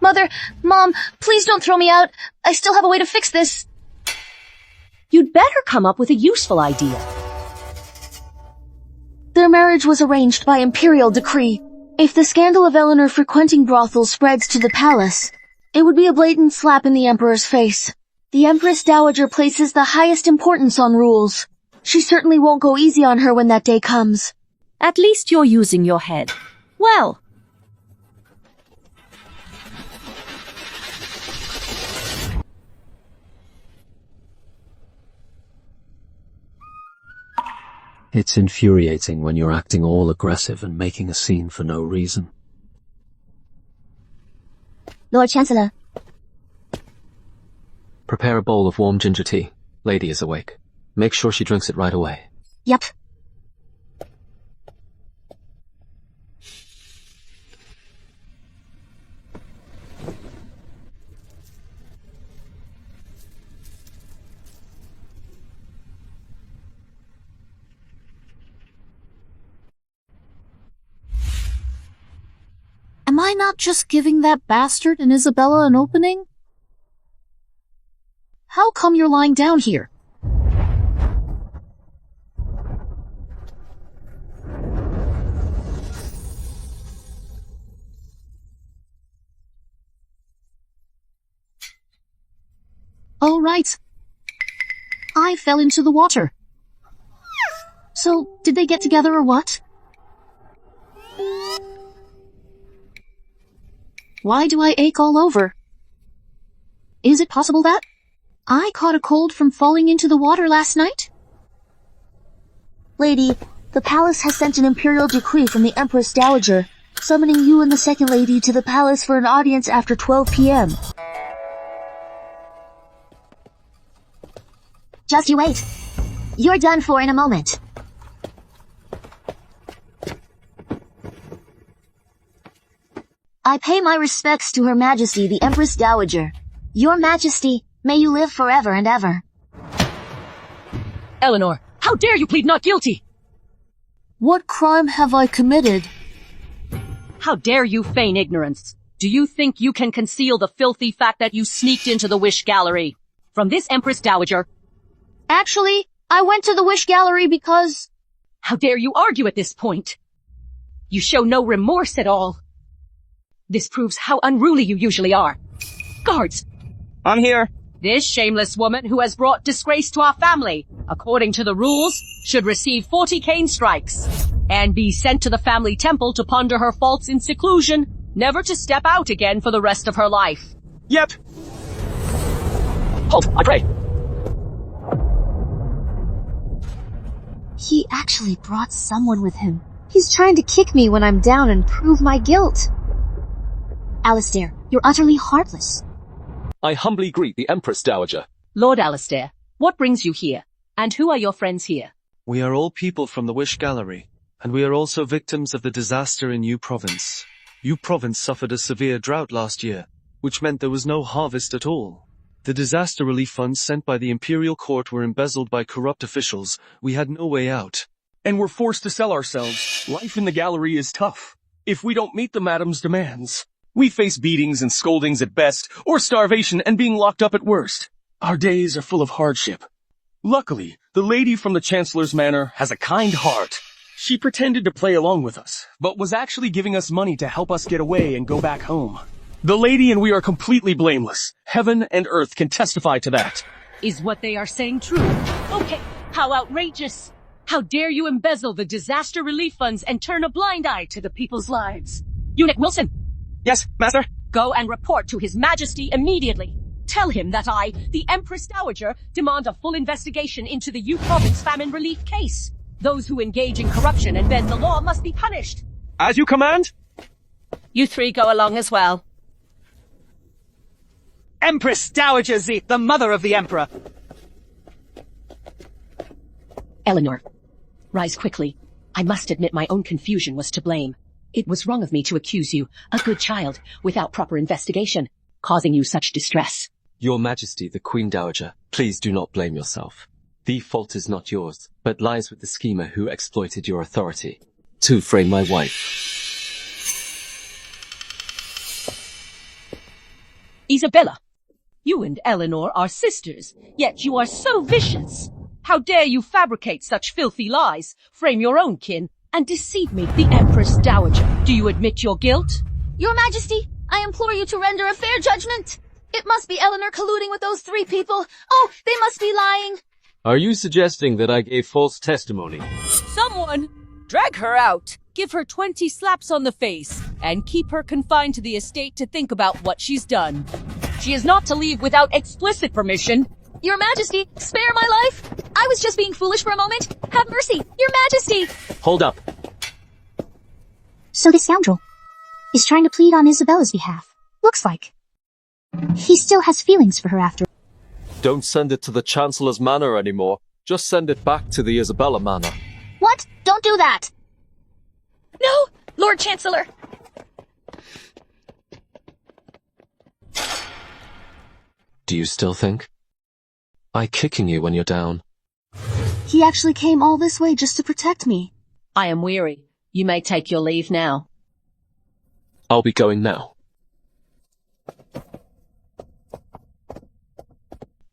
Mom, please don't throw me out. I still have a way to fix this. You'd better come up with a useful idea. Their marriage was arranged by imperial decree. If the scandal of Eleanor frequenting brothels spreads to the palace, it would be a blatant slap in the Emperor's face. The Empress Dowager places the highest importance on rules. She certainly won't go easy on her when that day comes. At least you're using your head. Well. It's infuriating when you're acting all aggressive and making a scene for no reason. Lord Chancellor. Prepare a bowl of warm ginger tea. Lady is awake. Make sure she drinks it right away. Yep. Am I not just giving that bastard and Isabella an opening? How come you're lying down here? Oh, right. I fell into the water. So, did they get together or what? Why do I ache all over? Is it possible that I caught a cold from falling into the water last night? Lady, the palace has sent an imperial decree from the Empress Dowager Summoning you and the second lady to the palace for an audience after 12 p.m. Just you wait. You're done for in a moment. I pay my respects to Her Majesty the Empress Dowager. Your Majesty, may you live forever and ever. Eleanor, how dare you plead not guilty? What crime have I committed? How dare you feign ignorance? Do you think you can conceal the filthy fact that you sneaked into the Wish Gallery? From this Empress Dowager. Actually, I went to the Wish Gallery because... How dare you argue at this point? You show no remorse at all. This proves how unruly you usually are. Guards! I'm here. This shameless woman who has brought disgrace to our family, according to the rules, should receive 40 cane strikes and be sent to the family temple to ponder her faults in seclusion, never to step out again for the rest of her life. Yep. Halt, I pray. He actually brought someone with him. He's trying to kick me when I'm down and prove my guilt. Alistair, you're utterly heartless. I humbly greet the Empress Dowager. Lord Alistair, what brings you here? And who are your friends here? We are all people from the Wish Gallery, and we are also victims of the disaster in Yu Province. Yu Province suffered a severe drought last year, which meant there was no harvest at all. The disaster relief funds sent by the Imperial Court were embezzled by corrupt officials. We had no way out. And we're forced to sell ourselves. Life in the gallery is tough. If we don't meet the madam's demands, we face beatings and scoldings at best, or starvation and being locked up at worst. Our days are full of hardship. Luckily, the lady from the Chancellor's Manor has a kind heart. She pretended to play along with us, but was actually giving us money to help us get away and go back home. The lady and we are completely blameless. Heaven and earth can testify to that. Is what they are saying true? Okay, how outrageous! How dare you embezzle the disaster relief funds and turn a blind eye to the people's lives? Eunuch Wilson! Yes, Master? Go and report to His Majesty immediately. Tell him that I, the Empress Dowager, demand a full investigation into the Yu Province famine relief case. Those who engage in corruption and bend the law must be punished. As you command. You three go along as well. Empress Dowager Z, the mother of the Emperor. Eleanor, rise quickly. I must admit my own confusion was to blame. It was wrong of me to accuse you, a good child, without proper investigation, causing you such distress. Your Majesty, the Queen Dowager, please do not blame yourself. The fault is not yours, but lies with the schemer who exploited your authority to frame my wife. Isabella, you and Eleanor are sisters, yet you are so vicious. How dare you fabricate such filthy lies, frame your own kin, and deceive me, the Empress Dowager? Do you admit your guilt? Your Majesty, I implore you to render a fair judgment. It must be Eleanor colluding with those three people. Oh, they must be lying. Are you suggesting that I gave false testimony? Someone, drag her out, give her 20 slaps on the face, and keep her confined to the estate to think about what she's done. She is not to leave without explicit permission. Your Majesty, spare my life. I was just being foolish for a moment. Have mercy, Your Majesty. Hold up. So this scoundrel is trying to plead on Isabella's behalf. Looks like he still has feelings for her after. Don't send it to the Chancellor's Manor anymore. Just send it back to the Isabella Manor. What? Don't do that. No, Lord Chancellor. Do you still think? By kicking you when you're down. He actually came all this way just to protect me. I am weary. You may take your leave now. I'll be going now.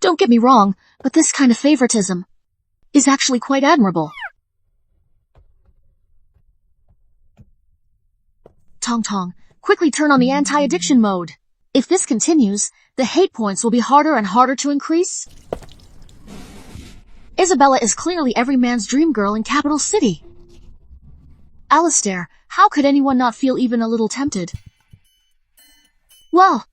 Don't get me wrong, but this kind of favoritism is actually quite admirable. Tong Tong, quickly turn on the anti-addiction mode. If this continues, the hate points will be harder and harder to increase. Isabella is clearly every man's dream girl in Capital City. Alistair, how could anyone not feel even a little tempted? Well,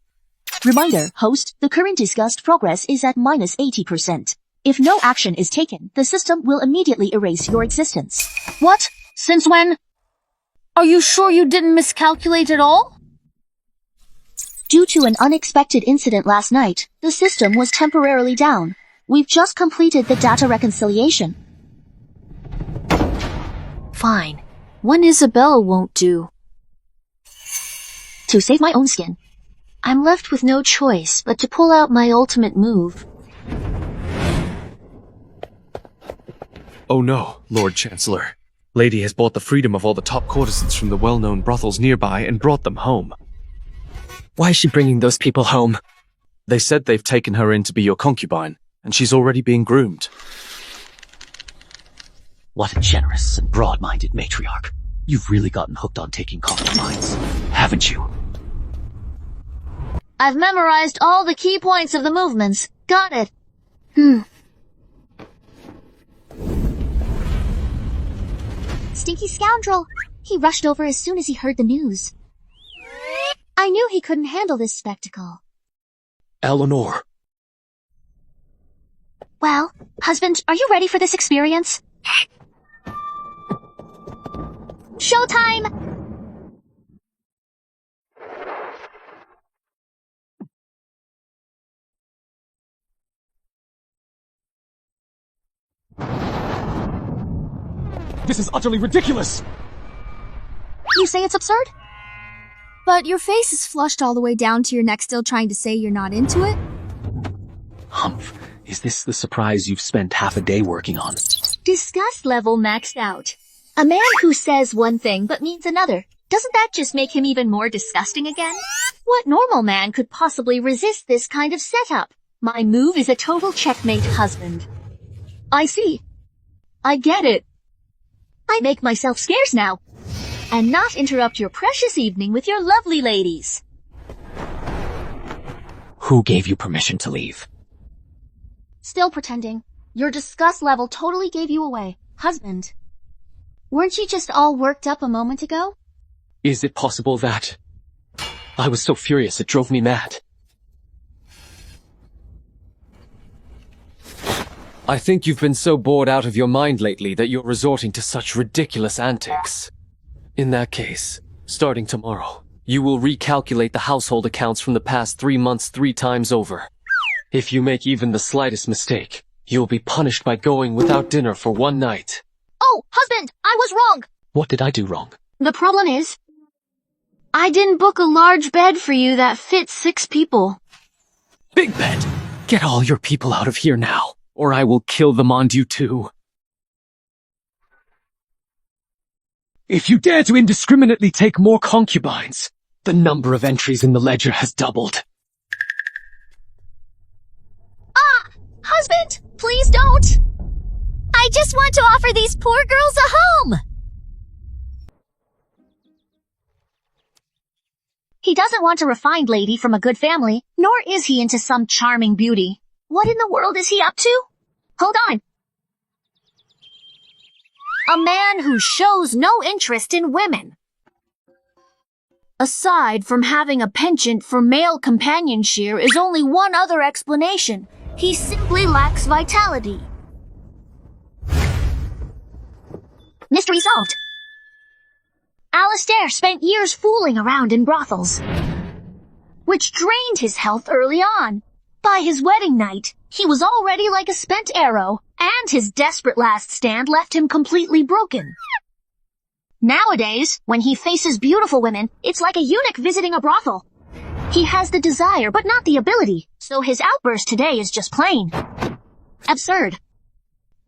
reminder, host, the current discussed progress is at minus 80%. If no action is taken, the system will immediately erase your existence. What? Since when? Are you sure you didn't miscalculate at all? Due to an unexpected incident last night, the system was temporarily down. We've just completed the data reconciliation. Fine. One Isabella won't do. To save my own skin, I'm left with no choice but to pull out my ultimate move. Oh no, Lord Chancellor. Lady has bought the freedom of all the top courtesans from the well-known brothels nearby and brought them home. Why is she bringing those people home? They said they've taken her in to be your concubine, and she's already being groomed. What a generous and broad-minded matriarch. You've really gotten hooked on taking concubines, haven't you? I've memorized all the key points of the movements. Got it. Stinky scoundrel. He rushed over as soon as he heard the news. I knew he couldn't handle this spectacle. Eleanor. Well, husband, are you ready for this experience? Showtime! This is utterly ridiculous! You say it's absurd? But your face is flushed all the way down to your neck, still trying to say you're not into it? Humph, is this the surprise you've spent half a day working on? Disgust level maxed out. A man who says one thing but means another. Doesn't that just make him even more disgusting again? What normal man could possibly resist this kind of setup? My move is a total checkmate, husband. I see. I get it. I make myself scarce now. And not interrupt your precious evening with your lovely ladies. Who gave you permission to leave? Still pretending. Your disgust level totally gave you away. Husband. Weren't you just all worked up a moment ago? Is it possible that... I was so furious it drove me mad. I think you've been so bored out of your mind lately that you're resorting to such ridiculous antics. In that case, starting tomorrow, you will recalculate the household accounts from the past 3 months 3 times over. If you make even the slightest mistake, you'll be punished by going without dinner for 1 night. Oh, husband, I was wrong. What did I do wrong? The problem is, I didn't book a large bed for you that fits 6 people. Big bed! Get all your people out of here now, or I will kill them on you too. If you dare to indiscriminately take more concubines, the number of entries in the ledger has doubled. Ah! Husband, please don't! I just want to offer these poor girls a home! He doesn't want a refined lady from a good family, nor is he into some charming beauty. What in the world is he up to? Hold on. A man who shows no interest in women. Aside from having a penchant for male companionship is only one other explanation. He simply lacks vitality. Mystery solved. Alistair spent years fooling around in brothels, which drained his health early on. By his wedding night, he was already like a spent arrow, and his desperate last stand left him completely broken. Nowadays, when he faces beautiful women, it's like a eunuch visiting a brothel. He has the desire, but not the ability, so his outburst today is just plain absurd.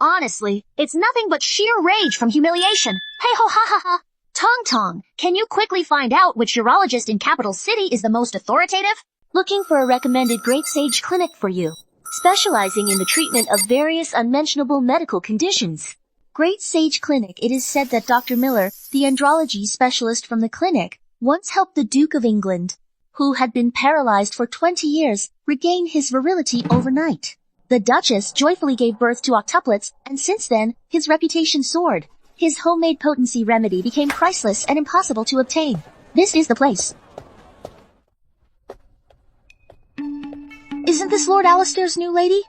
Honestly, it's nothing but sheer rage from humiliation. Hey ho ha ha ha! Tong Tong, can you quickly find out which urologist in Capital City is the most authoritative? Looking for a recommended Great Sage clinic for you, specializing in the treatment of various unmentionable medical conditions. Great Sage Clinic. It is said that Dr. Miller, the andrology specialist from the clinic, once helped the Duke of England, who had been paralyzed for 20 years, regain his virility overnight. The Duchess joyfully gave birth to octuplets, and since then, his reputation soared. His homemade potency remedy became priceless and impossible to obtain. This is the place. Isn't this Lord Alistair's new lady?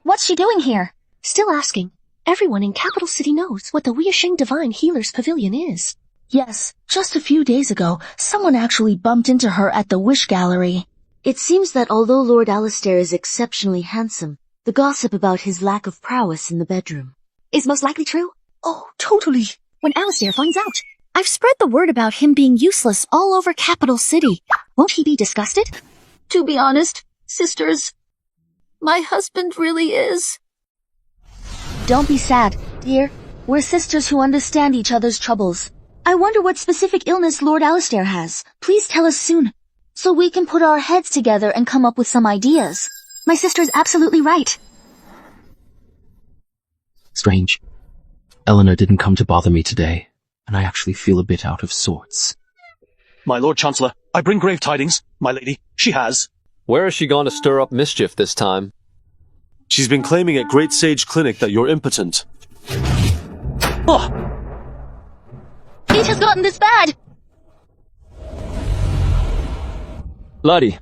What's she doing here? Still asking. Everyone in Capital City knows what the Weisheng Divine Healer's Pavilion is. Yes, just a few days ago, someone actually bumped into her at the Wish Gallery. It seems that although Lord Alistair is exceptionally handsome, the gossip about his lack of prowess in the bedroom is most likely true. Oh, totally. When Alistair finds out, I've spread the word about him being useless all over Capital City. Won't he be disgusted? To be honest, sisters, my husband really is. Don't be sad, dear. We're sisters who understand each other's troubles. I wonder what specific illness Lord Alistair has. Please tell us soon, so we can put our heads together and come up with some ideas. My sister's absolutely right. Strange. Eleanor didn't come to bother me today, and I actually feel a bit out of sorts. My Lord Chancellor, I bring grave tidings. My lady, she has. Where has she gone to stir up mischief this time? She's been claiming at Great Sage Clinic that you're impotent. Oh! It has gotten this bad! Laddie.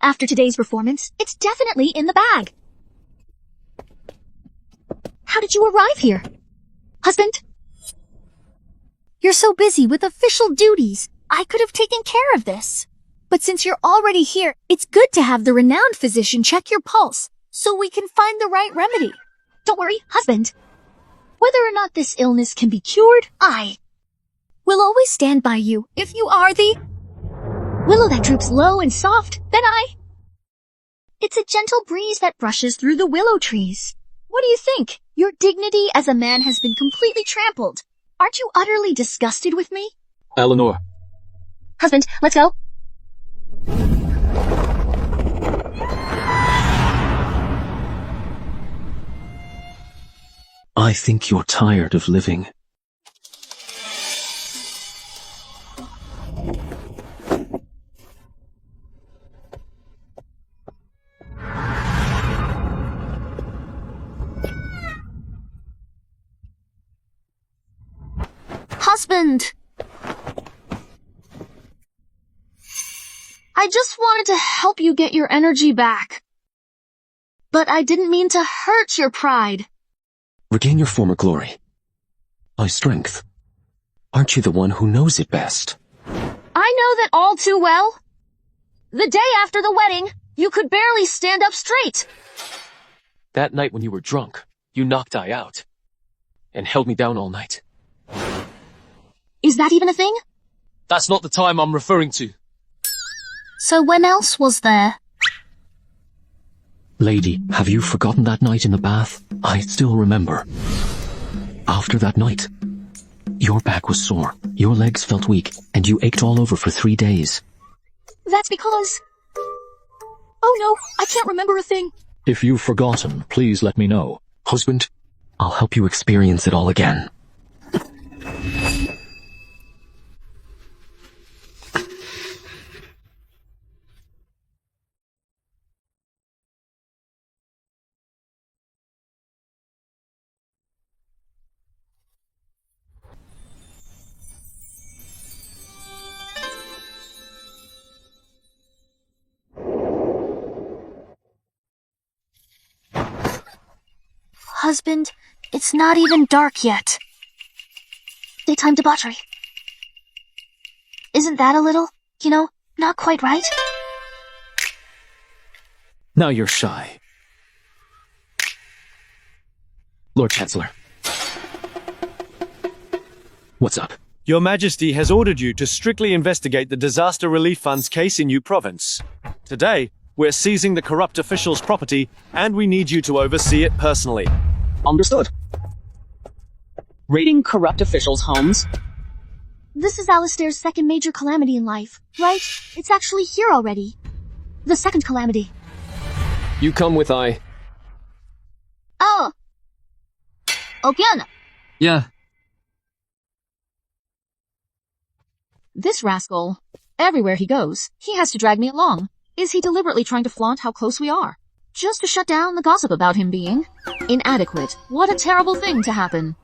After today's performance, it's definitely in the bag. How did you arrive here? Husband? You're so busy with official duties. I could have taken care of this. But since you're already here, it's good to have the renowned physician check your pulse, so we can find the right remedy. Don't worry, husband. Whether or not this illness can be cured, I will always stand by you. If you are the willow that droops low and soft, then it's a gentle breeze that brushes through the willow trees. What do you think? Your dignity as a man has been completely trampled. Aren't you utterly disgusted with me? Eleanor. Husband, let's go. I think you're tired of living. Husband! I just wanted to help you get your energy back. But I didn't mean to hurt your pride. Regain your former glory. My strength. Aren't you the one who knows it best? I know that all too well. The day after the wedding, you could barely stand up straight. That night when you were drunk, you knocked I out. And held me down all night. Is that even a thing? That's not the time I'm referring to. So when else was there? Lady, have you forgotten that night in the bath? I still remember. After that night, your back was sore, your legs felt weak, and you ached all over for 3 days. That's because... Oh no, I can't remember a thing. If you've forgotten, please let me know. Husband, I'll help you experience it all again. Husband, it's not even dark yet. Daytime debauchery. Isn't that a little, not quite right? Now you're shy. Lord Chancellor. What's up? Your Majesty has ordered you to strictly investigate the Disaster Relief Fund's case in New Province. Today, we're seizing the corrupt official's property, and we need you to oversee it personally. Understood. Raiding corrupt officials' homes? This is Alistair's second major calamity in life, right? It's actually here already. The second calamity. You come with I. Oh. Again. Yeah. This rascal. Everywhere he goes, he has to drag me along. Is he deliberately trying to flaunt how close we are? Just to shut down the gossip about him being inadequate. What a terrible thing to happen.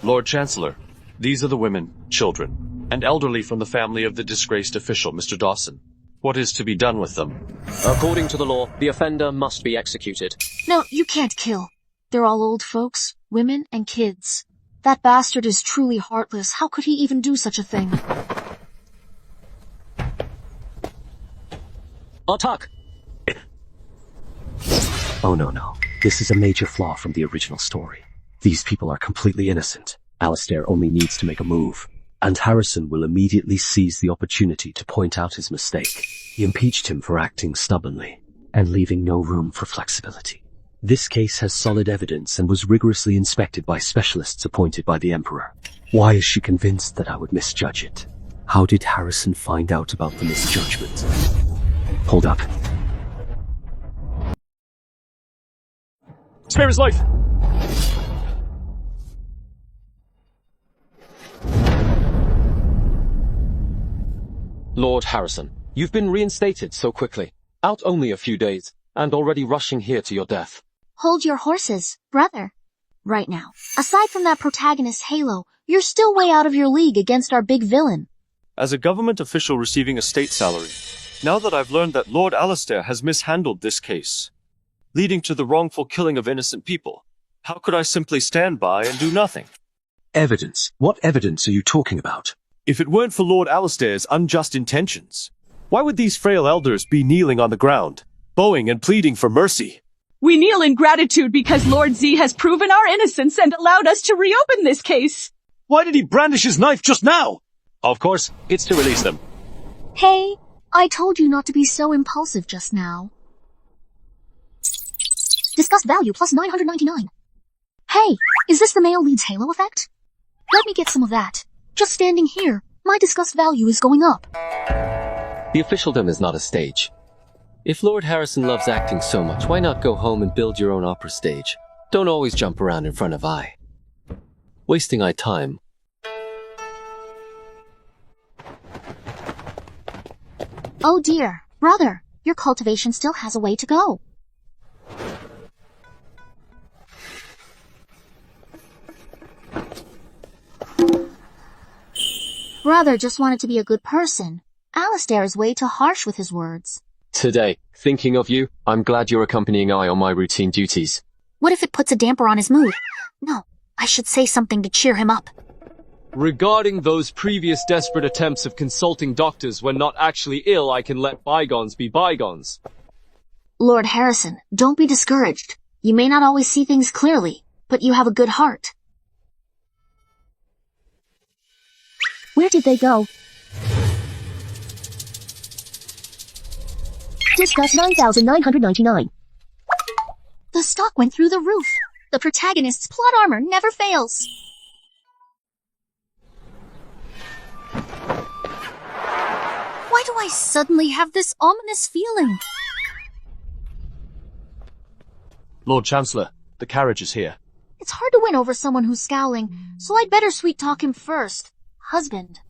Lord Chancellor, these are the women, children, and elderly from the family of the disgraced official, Mr. Dawson. What is to be done with them? According to the law, the offender must be executed. No, you can't kill. They're all old folks, women, and kids. That bastard is truly heartless. How could he even do such a thing? Attack! Oh no. This is a major flaw from the original story. These people are completely innocent. Alistair only needs to make a move, and Harrison will immediately seize the opportunity to point out his mistake. He impeached him for acting stubbornly and leaving no room for flexibility. This case has solid evidence and was rigorously inspected by specialists appointed by the Emperor. Why is she convinced that I would misjudge it? How did Harrison find out about the misjudgment? Hold up. Spare his life! Lord Harrison, you've been reinstated so quickly. Out only a few days, and already rushing here to your death. Hold your horses, brother. Right now, aside from that protagonist Halo, you're still way out of your league against our big villain. As a government official receiving a state salary, now that I've learned that Lord Alistair has mishandled this case, leading to the wrongful killing of innocent people, how could I simply stand by and do nothing? Evidence? What evidence are you talking about? If it weren't for Lord Alistair's unjust intentions, why would these frail elders be kneeling on the ground, bowing and pleading for mercy? We kneel in gratitude because Lord Z has proven our innocence and allowed us to reopen this case. Why did he brandish his knife just now? Of course, it's to release them. Hey, I told you not to be so impulsive just now. Discuss value plus 999. Hey, is this the male leads Halo effect? Let me get some of that. Just standing here, my disgust value is going up. The officialdom is not a stage. If Lord Harrison loves acting so much, why not go home and build your own opera stage? Don't always jump around in front of I. Wasting I time. Oh dear, brother, your cultivation still has a way to go. Brother just wanted to be a good person. Alistair is way too harsh with his words. Today, thinking of you, I'm glad you're accompanying I on my routine duties. What if it puts a damper on his mood? No, I should say something to cheer him up. Regarding those previous desperate attempts of consulting doctors when not actually ill, I can let bygones be bygones. Lord Harrison, don't be discouraged. You may not always see things clearly, but you have a good heart. Where did they go? Discuss 9,999. The stock went through the roof. The protagonist's plot armor never fails. Why do I suddenly have this ominous feeling? Lord Chancellor, the carriage is here. It's hard to win over someone who's scowling, so I'd better sweet talk him first. Husband.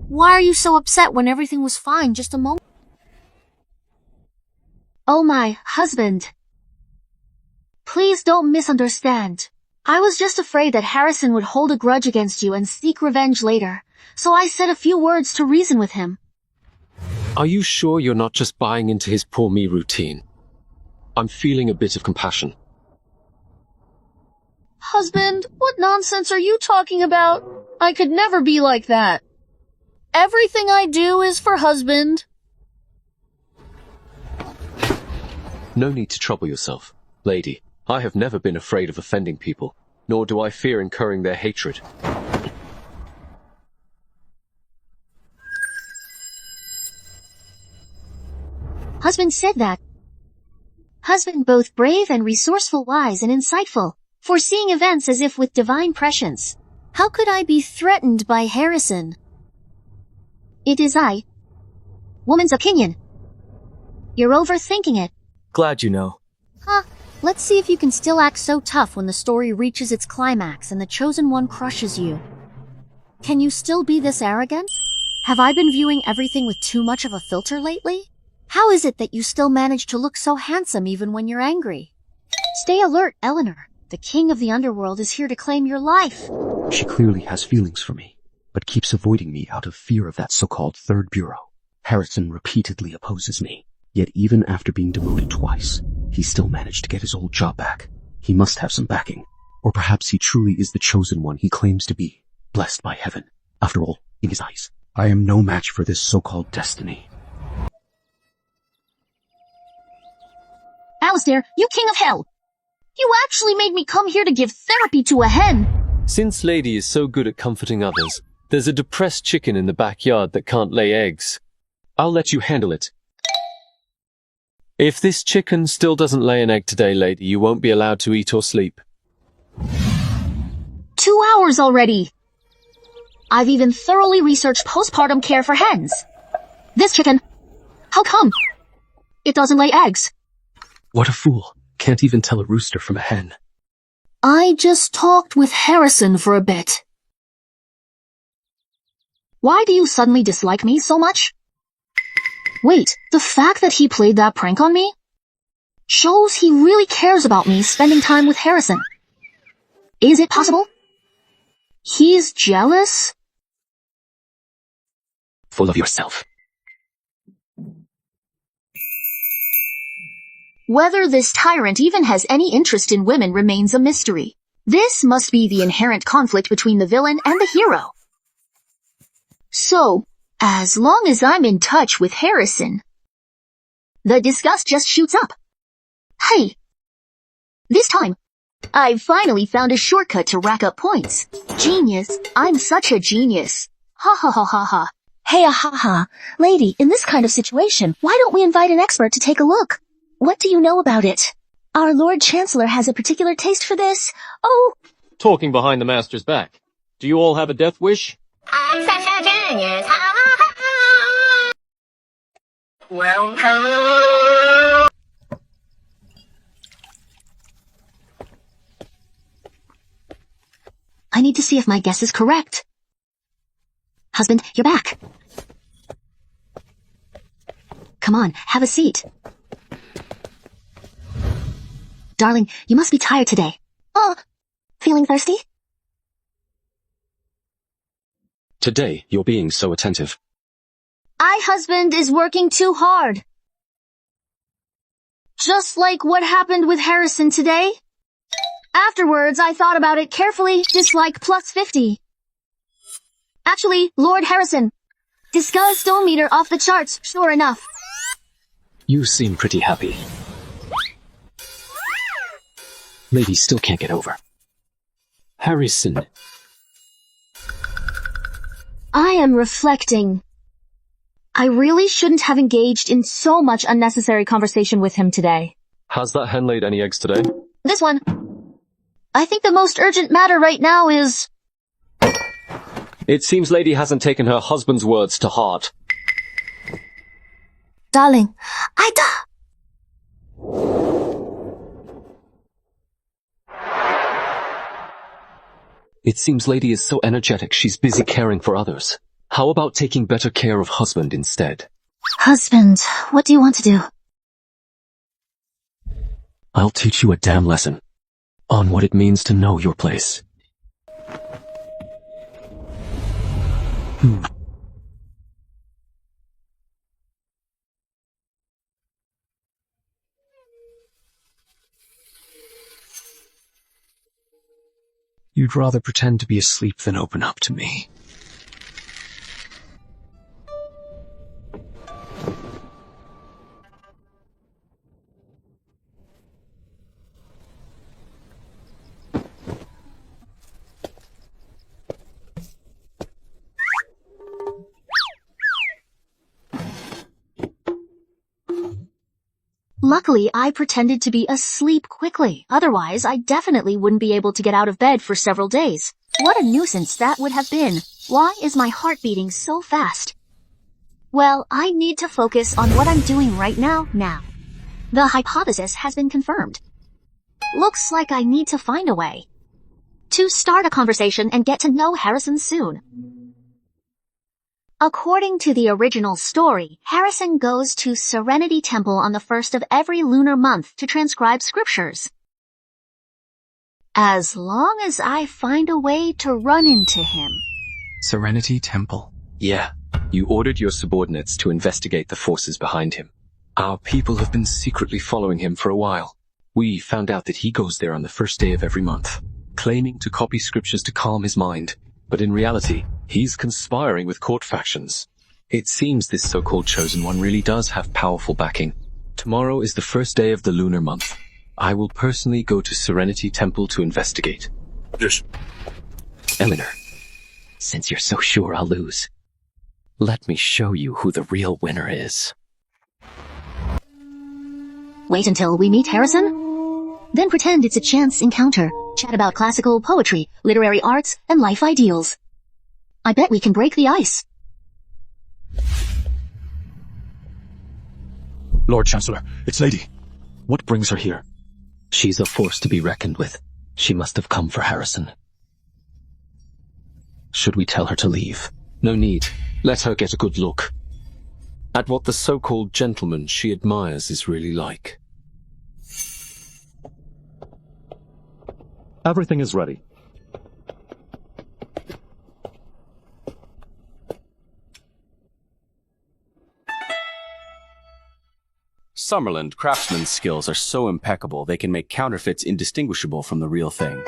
Why are you so upset when everything was fine just a moment? Oh my, husband. Please don't misunderstand. I was just afraid that Harrison would hold a grudge against you and seek revenge later, so I said a few words to reason with him. Are you sure you're not just buying into his poor me routine? I'm feeling a bit of compassion. Husband, what nonsense are you talking about? I could never be like that. Everything I do is for husband. No need to trouble yourself, lady. I have never been afraid of offending people, nor do I fear incurring their hatred. Husband said that. Husband both brave and resourceful, wise and insightful, foreseeing events as if with divine prescience. How could I be threatened by Harrison? It is I. Woman's opinion. You're overthinking it. Glad you know. Huh. Let's see if you can still act so tough when the story reaches its climax and the chosen one crushes you. Can you still be this arrogant? Have I been viewing everything with too much of a filter lately? How is it that you still manage to look so handsome even when you're angry? Stay alert, Eleanor. The king of the underworld is here to claim your life. She clearly has feelings for me, but keeps avoiding me out of fear of that so-called Third Bureau. Harrison repeatedly opposes me, Yet even after being demoted twice, he still managed to get his old job back. He must have some backing. Or perhaps he truly is the chosen one he claims to be, blessed by heaven. After all, in his eyes, I am no match for this so-called destiny. Alistair, you king of hell! You actually made me come here to give therapy to a hen! Since Lady is so good at comforting others, there's a depressed chicken in the backyard that can't lay eggs. I'll let you handle it. If this chicken still doesn't lay an egg today, Lady, you won't be allowed to eat or sleep. 2 hours already! I've even thoroughly researched postpartum care for hens. This chicken, how come? It doesn't lay eggs. What a fool. Can't even tell a rooster from a hen. I just talked with Harrison for a bit. Why do you suddenly dislike me so much? Wait, the fact that he played that prank on me shows he really cares about me spending time with Harrison. Is it possible? He's jealous? Full of yourself. Whether this tyrant even has any interest in women remains a mystery. This must be the inherent conflict between the villain and the hero. So, as long as I'm in touch with Harrison, the disgust just shoots up. Hey! This time, I've finally found a shortcut to rack up points. Genius. I'm such a genius. Ha ha ha ha ha. Hey ha ha. Lady, in this kind of situation, why don't we invite an expert to take a look? What do you know about it? Our Lord Chancellor has a particular taste for this. Oh! Talking behind the master's back. Do you all have a death wish? I'm such a genius. Ha ha ha. Welcome. I need to see if my guess is correct. Husband, you're back. Come on, have a seat. Darling, you must be tired today. Oh, feeling thirsty? Today, you're being so attentive. Husband is working too hard. Just like what happened with Harrison today. Afterwards, I thought about it carefully, dislike plus 50. Actually, Lord Harrison, disgustometer off the charts, sure enough. You seem pretty happy. Lady still can't get over. Harrison. I am reflecting. I really shouldn't have engaged in so much unnecessary conversation with him today. Has that hen laid any eggs today? This one. I think the most urgent matter right now is... It seems Lady hasn't taken her husband's words to heart. Darling, It seems Lady is so energetic she's busy caring for others. How about taking better care of husband instead? Husband, what do you want to do? I'll teach you a damn lesson on what it means to know your place. You'd rather pretend to be asleep than open up to me. Luckily, I pretended to be asleep quickly. Otherwise, I definitely wouldn't be able to get out of bed for several days. What a nuisance that would have been. Why is my heart beating so fast? Well, I need to focus on what I'm doing right now. The hypothesis has been confirmed. Looks like I need to find a way to start a conversation and get to know Harrison soon. According to the original story, Harrison goes to Serenity Temple on the 1st of every lunar month to transcribe scriptures. As long as I find a way to run into him. Serenity Temple. Yeah, you ordered your subordinates to investigate the forces behind him. Our people have been secretly following him for a while. We found out that he goes there on the first day of every month, claiming to copy scriptures to calm his mind. But in reality, he's conspiring with court factions. It seems this so-called chosen one really does have powerful backing. Tomorrow is the first day of the lunar month. I will personally go to Serenity Temple to investigate. Yes. Eleanor, since you're so sure I'll lose, let me show you who the real winner is. Wait until we meet Harrison? Then pretend it's a chance encounter. Chat about classical poetry, literary arts, and life ideals. I bet we can break the ice. Lord Chancellor, it's Lady. What brings her here? She's a force to be reckoned with. She must have come for Harrison. Should we tell her to leave? No need. Let her get a good look at what the so-called gentleman she admires is really like. Everything is ready. Summerland craftsmen's skills are so impeccable they can make counterfeits indistinguishable from the real thing.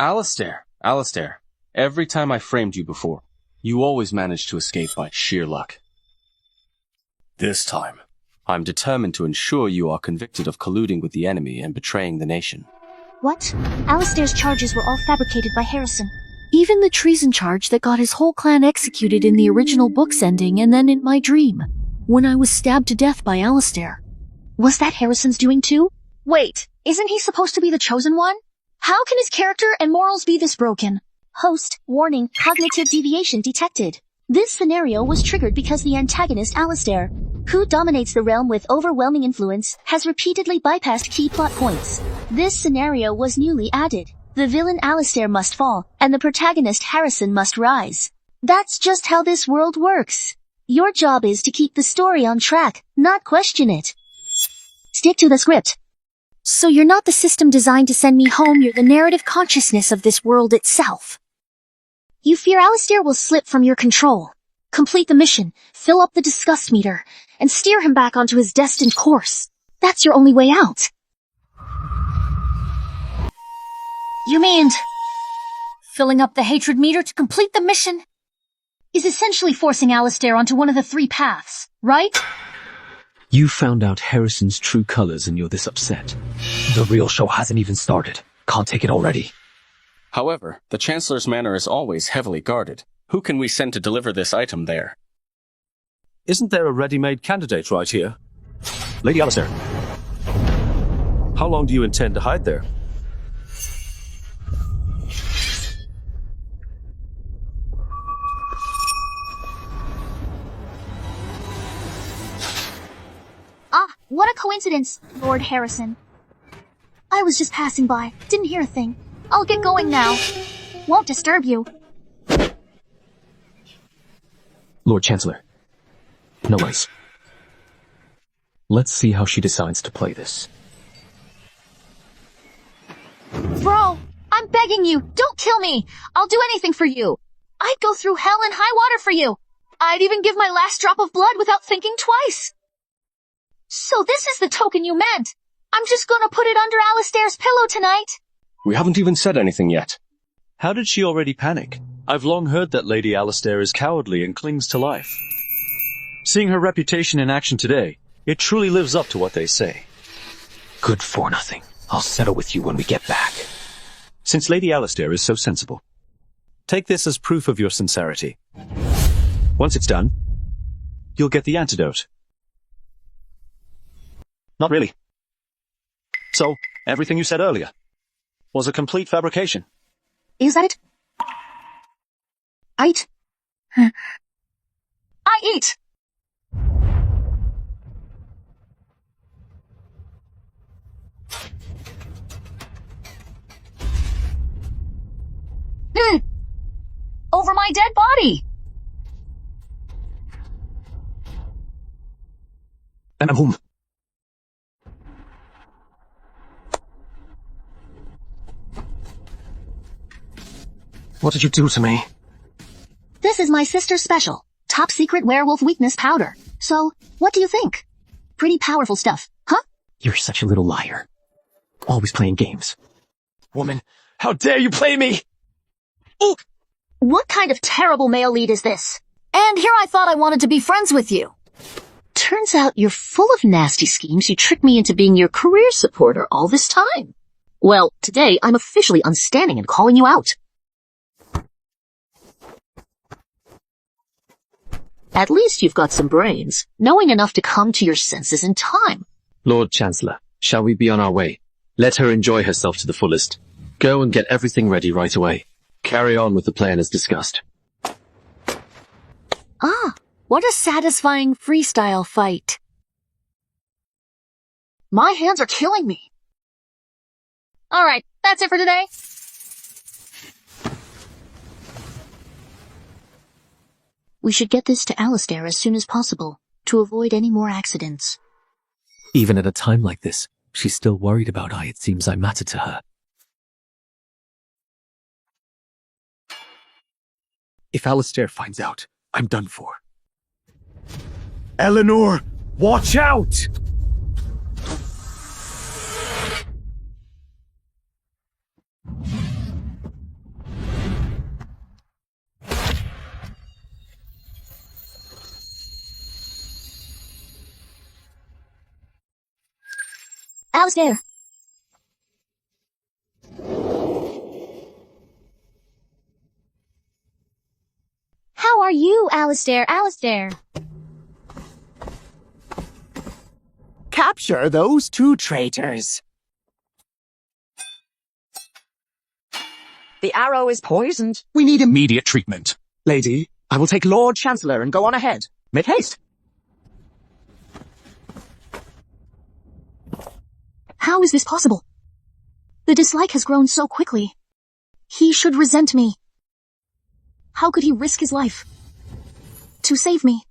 Alistair, every time I framed you before, you always managed to escape by sheer luck. This time, I'm determined to ensure you are convicted of colluding with the enemy and betraying the nation. What? Alistair's charges were all fabricated by Harrison. Even the treason charge that got his whole clan executed in the original book's ending and then in my dream, when I was stabbed to death by Alistair. Was that Harrison's doing too? Wait, isn't he supposed to be the chosen one? How can his character and morals be this broken? Host, warning, cognitive deviation detected. This scenario was triggered because the antagonist Alistair, who dominates the realm with overwhelming influence, has repeatedly bypassed key plot points. This scenario was newly added. The villain Alistair must fall, and the protagonist Harrison must rise. That's just how this world works. Your job is to keep the story on track, not question it. Stick to the script. So you're not the system designed to send me home, you're the narrative consciousness of this world itself. You fear Alistair will slip from your control. Complete the mission, fill up the disgust meter, and steer him back onto his destined course. That's your only way out. You mean filling up the hatred meter to complete the mission is essentially forcing Alistair onto one of the three paths, right? You found out Harrison's true colors and you're this upset. The real show hasn't even started. Can't take it already. However, the Chancellor's manor is always heavily guarded. Who can we send to deliver this item there? Isn't there a ready-made candidate right here? Lady Alistair. How long do you intend to hide there? What a coincidence, Lord Harrison. I was just passing by, didn't hear a thing. I'll get going now. Won't disturb you. Lord Chancellor. No worries. Let's see how she decides to play this. Bro, I'm begging you, don't kill me. I'll do anything for you. I'd go through hell and high water for you. I'd even give my last drop of blood without thinking twice. So this is the token you meant. I'm just gonna put it under Alistair's pillow tonight. We haven't even said anything yet. How did she already panic? I've long heard that Lady Alistair is cowardly and clings to life. Seeing her reputation in action today, it truly lives up to what they say. Good for nothing. I'll settle with you when we get back. Since Lady Alistair is so sensible, take this as proof of your sincerity. Once it's done, you'll get the antidote. Not really. So, everything you said earlier was a complete fabrication. Is that it? I eat. Over my dead body. And I'm home. What did you do to me? This is my sister's special, top secret werewolf weakness powder. So, what do you think? Pretty powerful stuff, huh? You're such a little liar. Always playing games. Woman, how dare you play me? Eek! What kind of terrible male lead is this? And here I thought I wanted to be friends with you. Turns out you're full of nasty schemes. You tricked me into being your career supporter all this time. Well, today I'm officially unstanding and calling you out. At least you've got some brains, knowing enough to come to your senses in time. Lord Chancellor, shall we be on our way? Let her enjoy herself to the fullest. Go and get everything ready right away. Carry on with the plan as discussed. Ah, what a satisfying freestyle fight. My hands are killing me. Alright, that's it for today. We should get this to Alistair as soon as possible, to avoid any more accidents. Even at a time like this, she's still worried about it seems I matter to her. If Alistair finds out, I'm done for. Eleanor, watch out! Alistair! How are you, Alistair? Alistair? Capture those two traitors. The arrow is poisoned. We need immediate treatment. Lady, I will take Lord Chancellor and go on ahead. Make haste. How is this possible? The dislike has grown so quickly. He should resent me. How could he risk his life to save me?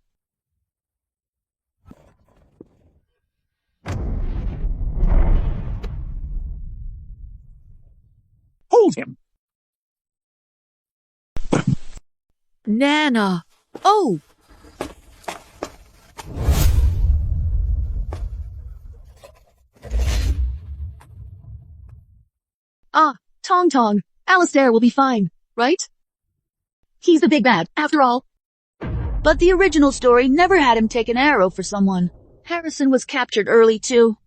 Hold him. Nana. Oh! Ah, Tong Tong. Alistair will be fine, right? He's the big bad, after all. But the original story never had him take an arrow for someone. Harrison was captured early, too.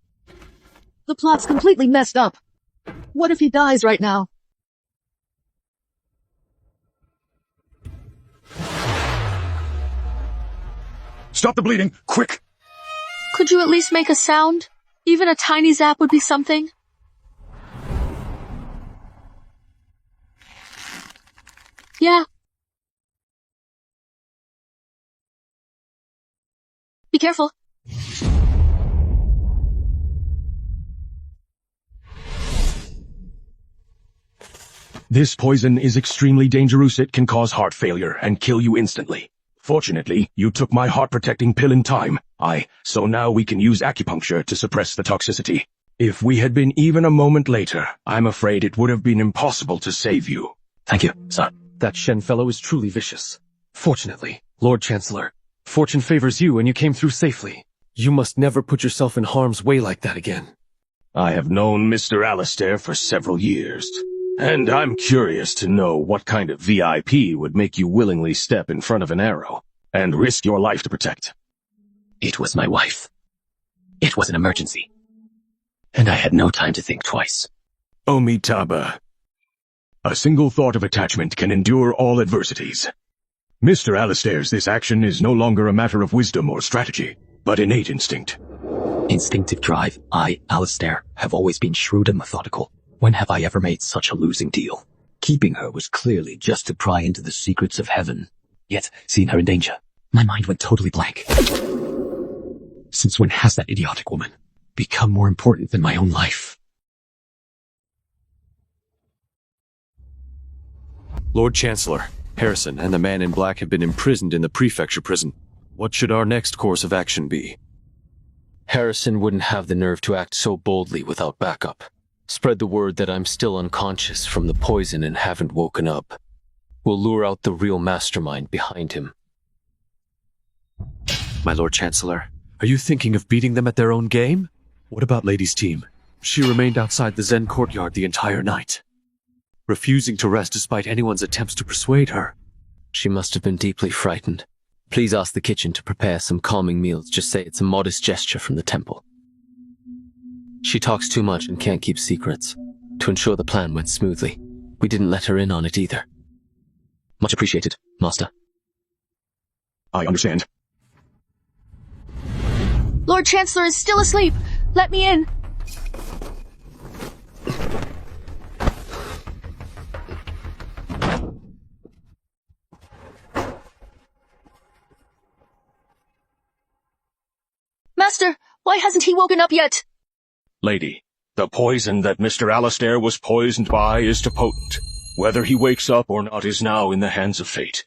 The plot's completely messed up. What if he dies right now? Stop the bleeding, quick! Could you at least make a sound? Even a tiny zap would be something. Yeah. Be careful. This poison is extremely dangerous. It can cause heart failure and kill you instantly. Fortunately, you took my heart-protecting pill in time. So now we can use acupuncture to suppress the toxicity. If we had been even a moment later, I'm afraid it would have been impossible to save you. Thank you, sir. That Shen fellow is truly vicious. Fortunately, Lord Chancellor, fortune favors you and you came through safely. You must never put yourself in harm's way like that again. I have known Mr. Alistair for several years, and I'm curious to know what kind of VIP would make you willingly step in front of an arrow and risk your life to protect. It was my wife. It was an emergency. And I had no time to think twice. Omitaba. A single thought of attachment can endure all adversities. Mr. Alistair's this action is no longer a matter of wisdom or strategy, but innate instinct. Instinctive drive. I, Alistair, have always been shrewd and methodical. When have I ever made such a losing deal? Keeping her was clearly just to pry into the secrets of heaven. Yet, seeing her in danger, my mind went totally blank. Since when has that idiotic woman become more important than my own life? Lord Chancellor, Harrison and the man in black have been imprisoned in the prefecture prison. What should our next course of action be? Harrison wouldn't have the nerve to act so boldly without backup. Spread the word that I'm still unconscious from the poison and haven't woken up. We'll lure out the real mastermind behind him. My Lord Chancellor, Are you thinking of beating them at their own game? What about Lady's team? She remained outside the Zen courtyard the entire night, refusing to rest despite anyone's attempts to persuade her. She must have been deeply frightened. Please ask the kitchen to prepare some calming meals. Just say it's a modest gesture from the temple. She talks too much and can't keep secrets. To ensure the plan went smoothly, we didn't let her in on it either. Much appreciated, Master. I understand. Lord Chancellor is still asleep. Let me in. Master, why hasn't he woken up yet? Lady, the poison that Mr. Alistair was poisoned by is too potent. Whether he wakes up or not is now in the hands of fate.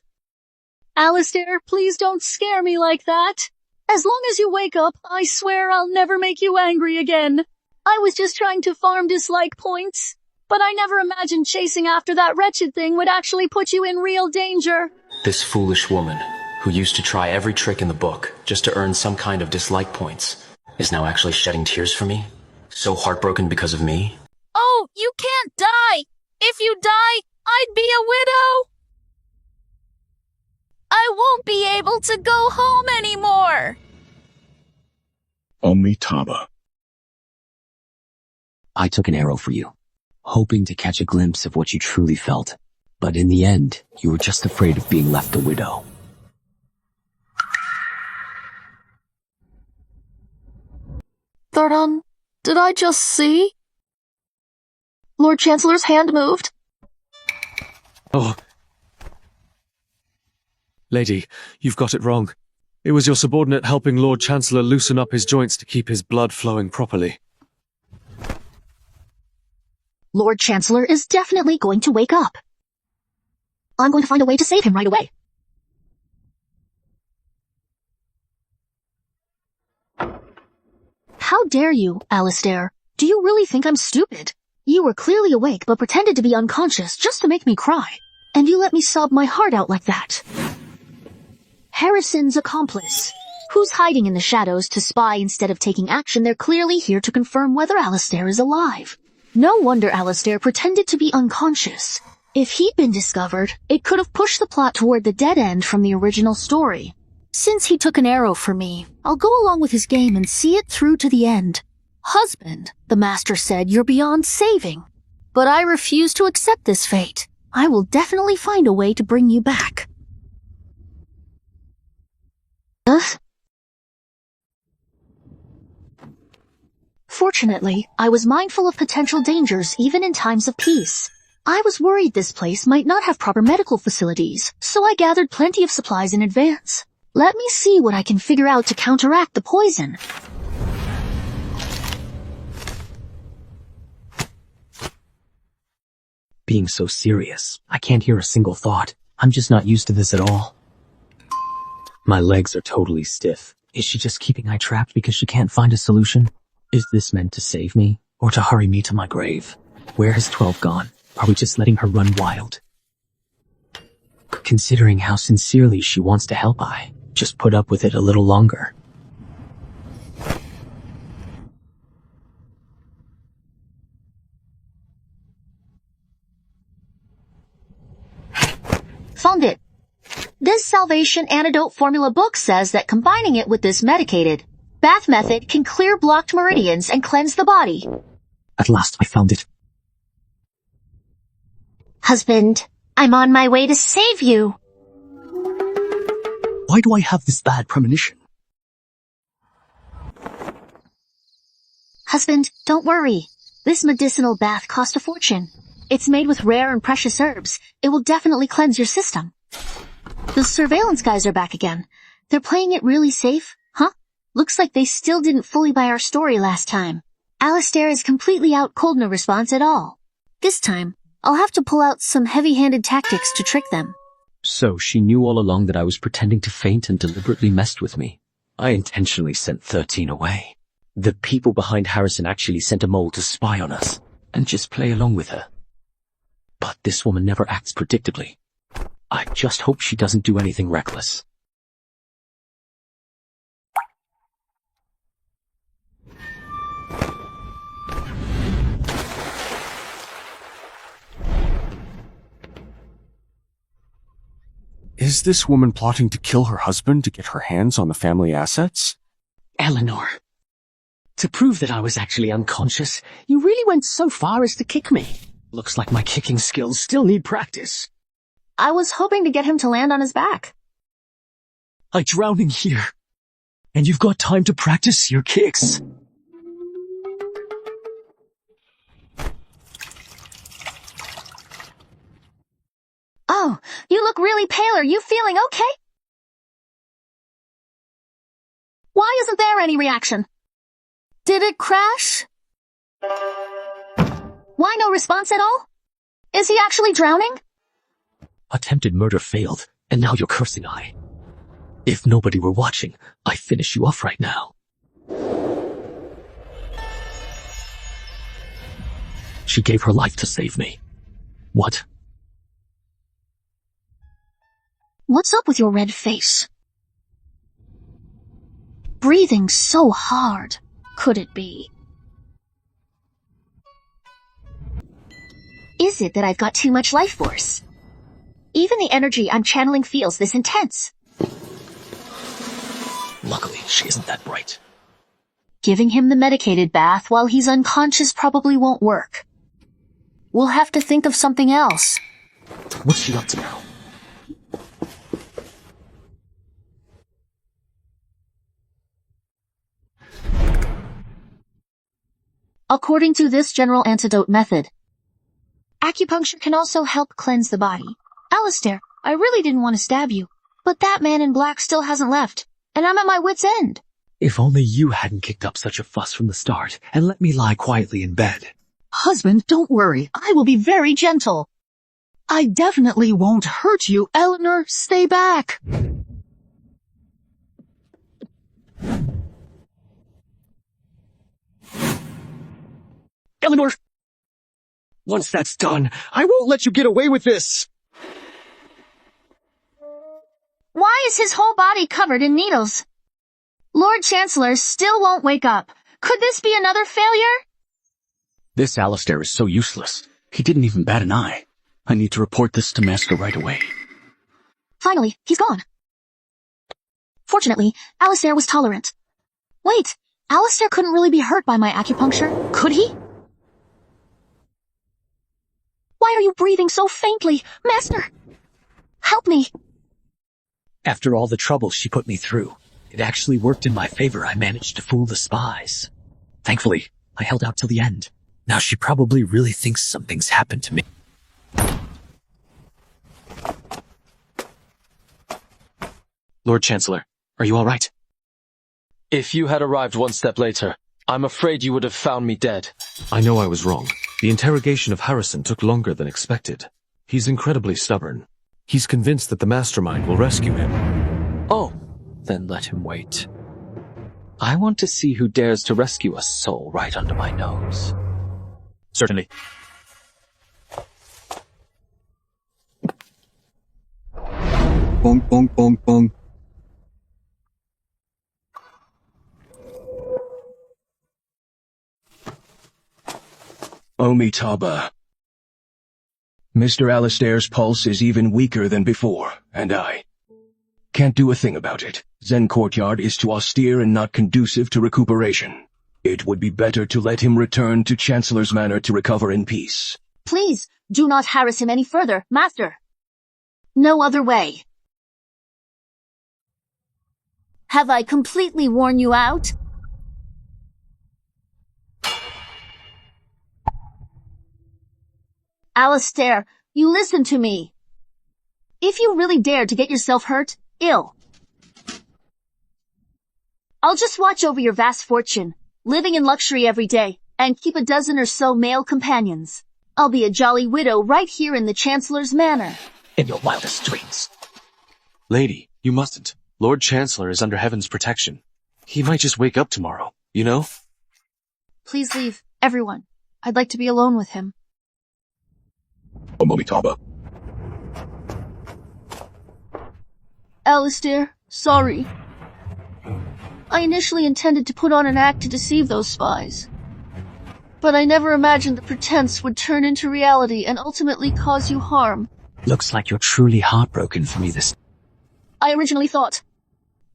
Alistair, please don't scare me like that. As long as you wake up, I swear I'll never make you angry again. I was just trying to farm dislike points, but I never imagined chasing after that wretched thing would actually put you in real danger. This foolish woman, who used to try every trick in the book just to earn some kind of dislike points, is now actually shedding tears for me? So heartbroken because of me? Oh, you can't die! If you die, I'd be a widow! I won't be able to go home anymore! Amitabha. I took an arrow for you, hoping to catch a glimpse of what you truly felt. But in the end, you were just afraid of being left a widow. Thordan, did I just see? Lord Chancellor's hand moved. Oh. Lady, you've got it wrong. It was your subordinate helping Lord Chancellor loosen up his joints to keep his blood flowing properly. Lord Chancellor is definitely going to wake up. I'm going to find a way to save him right away. How dare you, Alistair? Do you really think I'm stupid? You were clearly awake but pretended to be unconscious just to make me cry. And you let me sob my heart out like that. Harrison's accomplice. Who's hiding in the shadows to spy instead of taking action? They're clearly here to confirm whether Alistair is alive. No wonder Alistair pretended to be unconscious. If he'd been discovered, it could have pushed the plot toward the dead end from the original story. Since he took an arrow for me, I'll go along with his game and see it through to the end. Husband, the master said, you're beyond saving. But I refuse to accept this fate. I will definitely find a way to bring you back. Fortunately, I was mindful of potential dangers even in times of peace. I was worried this place might not have proper medical facilities, so I gathered plenty of supplies in advance. Let me see what I can figure out to counteract the poison. Being so serious, I can't hear a single thought. I'm just not used to this at all. My legs are totally stiff. Is she just keeping I trapped because she can't find a solution? Is this meant to save me, or to hurry me to my grave? Where has 12 gone? Are we just letting her run wild? Considering how sincerely she wants to help, I just put up with it a little longer. Found it. This Salvation Antidote Formula book says that combining it with this medicated bath method can clear blocked meridians and cleanse the body. At last I found it. Husband, I'm on my way to save you. Why do I have this bad premonition? Husband, don't worry. This medicinal bath cost a fortune. It's made with rare and precious herbs. It will definitely cleanse your system. The surveillance guys are back again. They're playing it really safe, huh? Looks like they still didn't fully buy our story last time. Alistair is completely out cold, no response at all. This time, I'll have to pull out some heavy-handed tactics to trick them. So she knew all along that I was pretending to faint and deliberately messed with me. I intentionally sent 13 away. The people behind Harrison actually sent a mole to spy on us and just play along with her. But this woman never acts predictably. I just hope she doesn't do anything reckless. Is this woman plotting to kill her husband to get her hands on the family assets? Eleanor, to prove that I was actually unconscious, you really went so far as to kick me. Looks like my kicking skills still need practice. I was hoping to get him to land on his back. I'm drowning here. And you've got time to practice your kicks. Oh, you look really pale. Are you feeling okay? Why isn't there any reaction? Did it crash? Why no response at all? Is he actually drowning? Attempted murder failed, and now you're cursing I. If nobody were watching, I'd finish you off right now. She gave her life to save me. What? What's up with your red face? Breathing so hard. Could it be? Is it that I've got too much life force? Even the energy I'm channeling feels this intense. Luckily, she isn't that bright. Giving him the medicated bath while he's unconscious probably won't work. We'll have to think of something else. What's she up to now? According to this general antidote method, acupuncture can also help cleanse the body. Alistair, I really didn't want to stab you, but that man in black still hasn't left, and I'm at my wit's end. If only you hadn't kicked up such a fuss from the start and let me lie quietly in bed. Husband, don't worry. I will be very gentle. I definitely won't hurt you. Eleanor, stay back. Eleanor! Once that's done, I won't let you get away with this! Why is his whole body covered in needles? Lord Chancellor still won't wake up. Could this be another failure? This Alistair is so useless. He didn't even bat an eye. I need to report this to Master right away. Finally, he's gone. Fortunately, Alistair was tolerant. Wait, Alistair couldn't really be hurt by my acupuncture, could he? Why are you breathing so faintly? Master! Help me! After all the trouble she put me through, it actually worked in my favor. I managed to fool the spies. Thankfully, I held out till the end. Now she probably really thinks something's happened to me. Lord Chancellor, are you all right? If you had arrived one step later, I'm afraid you would have found me dead. I know I was wrong. The interrogation of Harrison took longer than expected. He's incredibly stubborn. He's convinced that the mastermind will rescue him. Oh, then let him wait. I want to see who dares to rescue a soul right under my nose. Certainly. Bong, bong, bong, bong. Omitaba. Mr. Alistair's pulse is even weaker than before, and I can't do a thing about it. Zen Courtyard is too austere and not conducive to recuperation. It would be better to let him return to Chancellor's Manor to recover in peace. Please, do not harass him any further, Master. No other way. Have I completely worn you out? Alistair, you listen to me. If you really dare to get yourself hurt, ill, I'll just watch over your vast fortune, living in luxury every day, and keep a dozen or so male companions. I'll be a jolly widow right here in the Chancellor's Manor. In your wildest dreams. Lady, you mustn't. Lord Chancellor is under heaven's protection. He might just wake up tomorrow, you know? Please leave, everyone. I'd like to be alone with him. Omitaba. Alistair, sorry. I initially intended to put on an act to deceive those spies. But I never imagined the pretense would turn into reality and ultimately cause you harm. Looks like you're truly heartbroken for me this. I originally thought.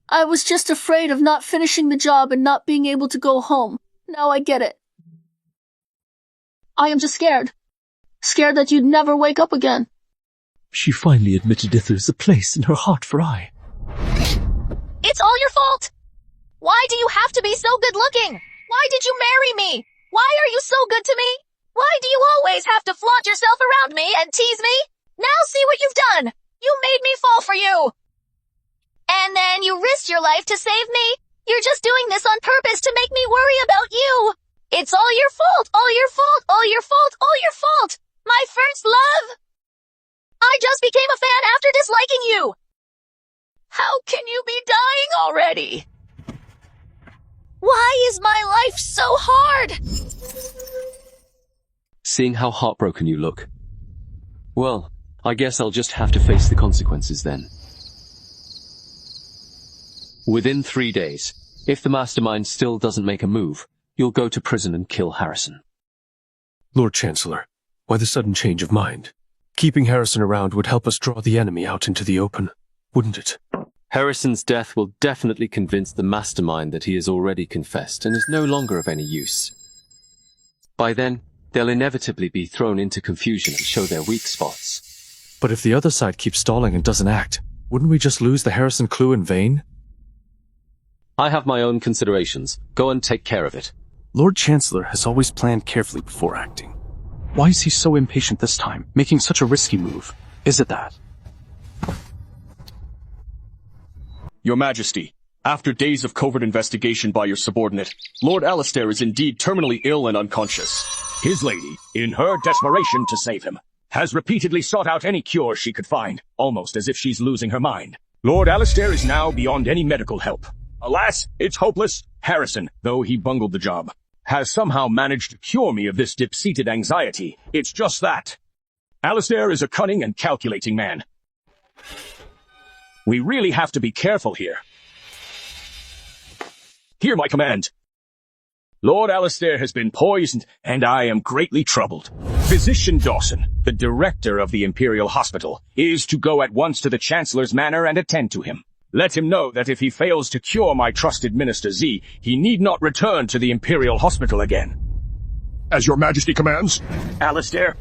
I was just afraid of not finishing the job and not being able to go home. Now I get it. I am just scared. Scared that you'd never wake up again. She finally admitted that there's a place in her heart for I. It's all your fault! Why do you have to be so good-looking? Why did you marry me? Why are you so good to me? Why do you always have to flaunt yourself around me and tease me? Now see what you've done! You made me fall for you! And then you risked your life to save me? You're just doing this on purpose to make me worry about you! It's all your fault! All your fault! All your fault! All your fault! My first love! I just became a fan after disliking you! How can you be dying already? Why is my life so hard? Seeing how heartbroken you look. Well, I guess I'll just have to face the consequences then. Within 3 days, if the mastermind still doesn't make a move, you'll go to prison and kill Harrison. Lord Chancellor, why the sudden change of mind? Keeping Harrison around would help us draw the enemy out into the open, wouldn't it? Harrison's death will definitely convince the mastermind that he has already confessed and is no longer of any use. By then, they'll inevitably be thrown into confusion and show their weak spots. But if the other side keeps stalling and doesn't act, wouldn't we just lose the Harrison clue in vain? I have my own considerations. Go and take care of it. Lord Chancellor has always planned carefully before acting. Why is he so impatient this time, making such a risky move? Is it that? Your Majesty, after days of covert investigation by your subordinate, Lord Alistair is indeed terminally ill and unconscious. His lady, in her desperation to save him, has repeatedly sought out any cure she could find, almost as if she's losing her mind. Lord Alistair is now beyond any medical help. Alas, it's hopeless. Harrison, though he bungled the job, has somehow managed to cure me of this deep-seated anxiety. It's just that. Alistair is a cunning and calculating man. We really have to be careful here. Hear my command. Lord Alistair has been poisoned, and I am greatly troubled. Physician Dawson, the director of the Imperial Hospital, is to go at once to the Chancellor's manor and attend to him. Let him know that if he fails to cure my trusted Minister Z, he need not return to the Imperial Hospital again. As your Majesty commands. Alistair,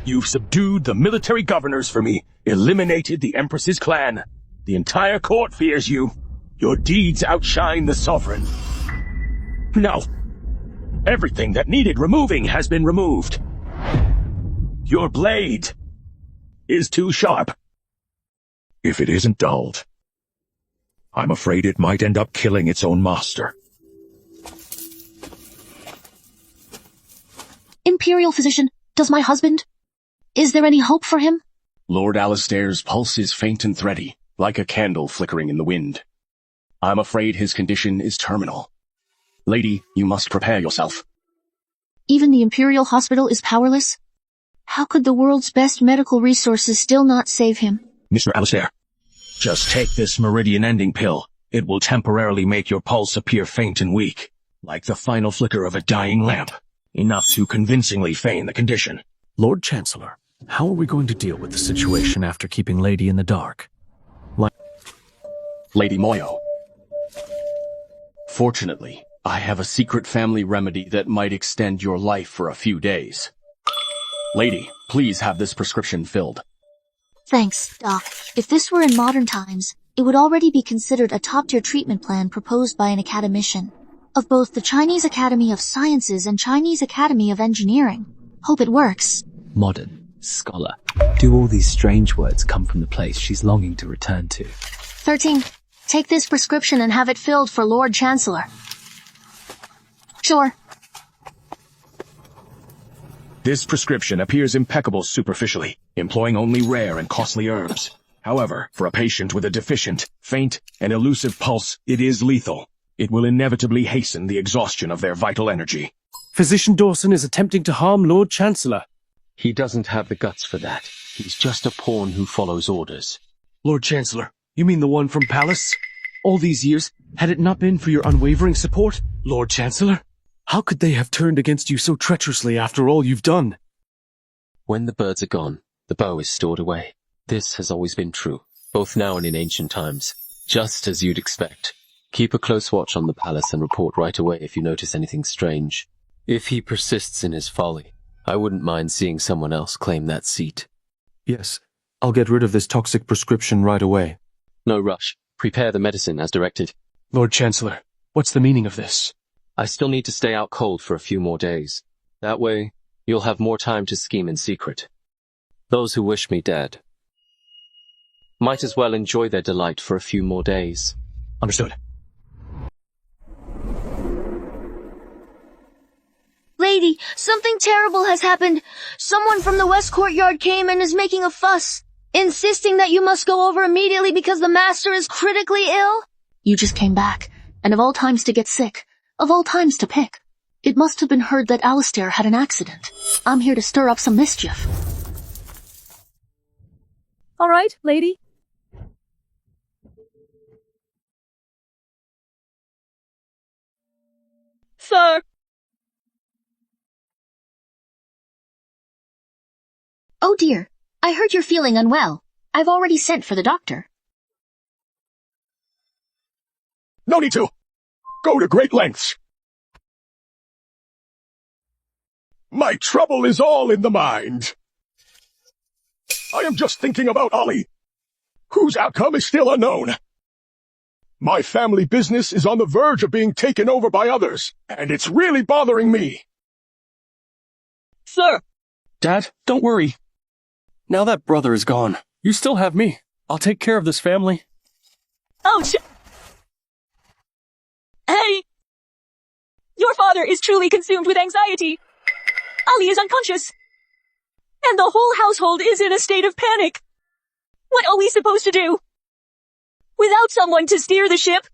you've subdued the military governors for me, eliminated the Empress's clan. The entire court fears you. Your deeds outshine the sovereign. No. Everything that needed removing has been removed. Your blade is too sharp. If it isn't dulled, I'm afraid it might end up killing its own master. Imperial physician, does my husband? Is there any hope for him? Lord Alistair's pulse is faint and thready, like a candle flickering in the wind. I'm afraid his condition is terminal. Lady, you must prepare yourself. Even the Imperial Hospital is powerless? How could the world's best medical resources still not save him? Mr. Alistair, just take this meridian-ending pill. It will temporarily make your pulse appear faint and weak, like the final flicker of a dying lamp, enough to convincingly feign the condition. Lord Chancellor, how are we going to deal with the situation after keeping Lady in the dark? Lady Moyo. Fortunately, I have a secret family remedy that might extend your life for a few days. Lady, please have this prescription filled. Thanks, Doc. If this were in modern times, it would already be considered a top-tier treatment plan proposed by an academician of both the Chinese Academy of Sciences and Chinese Academy of Engineering. Hope it works. Modern, scholar. Do all these strange words come from the place she's longing to return to? 13. Take this prescription and have it filled for Lord Chancellor. Sure. This prescription appears impeccable superficially, employing only rare and costly herbs. However, for a patient with a deficient, faint, and elusive pulse, it is lethal. It will inevitably hasten the exhaustion of their vital energy. Physician Dawson is attempting to harm Lord Chancellor. He doesn't have the guts for that. He's just a pawn who follows orders. Lord Chancellor, you mean the one from Palace? All these years, had it not been for your unwavering support, Lord Chancellor? How could they have turned against you so treacherously after all you've done? When the birds are gone, the bow is stored away. This has always been true. both now and in ancient times, just as you'd expect. Keep a close watch on the palace and report right away if you notice anything strange. If he persists in his folly, I wouldn't mind seeing someone else claim that seat. Yes, I'll get rid of this toxic prescription right away. No rush. Prepare the medicine as directed. Lord Chancellor, what's the meaning of this? I still need to stay out cold for a few more days. That way, you'll have more time to scheme in secret. Those who wish me dead might as well enjoy their delight for a few more days. Understood. Lady, something terrible has happened. Someone from the West Courtyard came and is making a fuss, insisting that you must go over immediately because the master is critically ill. You just came back, and of all times to get sick, of all times to pick, it must have been heard that Alistair had an accident. I'm here to stir up some mischief. All right, lady. Sir! Oh dear, I heard you're feeling unwell. I've already sent for the doctor. No need to. Go to great lengths. My trouble is all in the mind. I am just thinking about Ollie, whose outcome is still unknown. My family business is on the verge of being taken over by others, and it's really bothering me. Sir! Dad, don't worry. Now that brother is gone, you still have me. I'll take care of this family. Ouch! Hey! Your father is truly consumed with anxiety. Ali is unconscious. And the whole household is in a state of panic. What are we supposed to do? Without someone to steer the ship?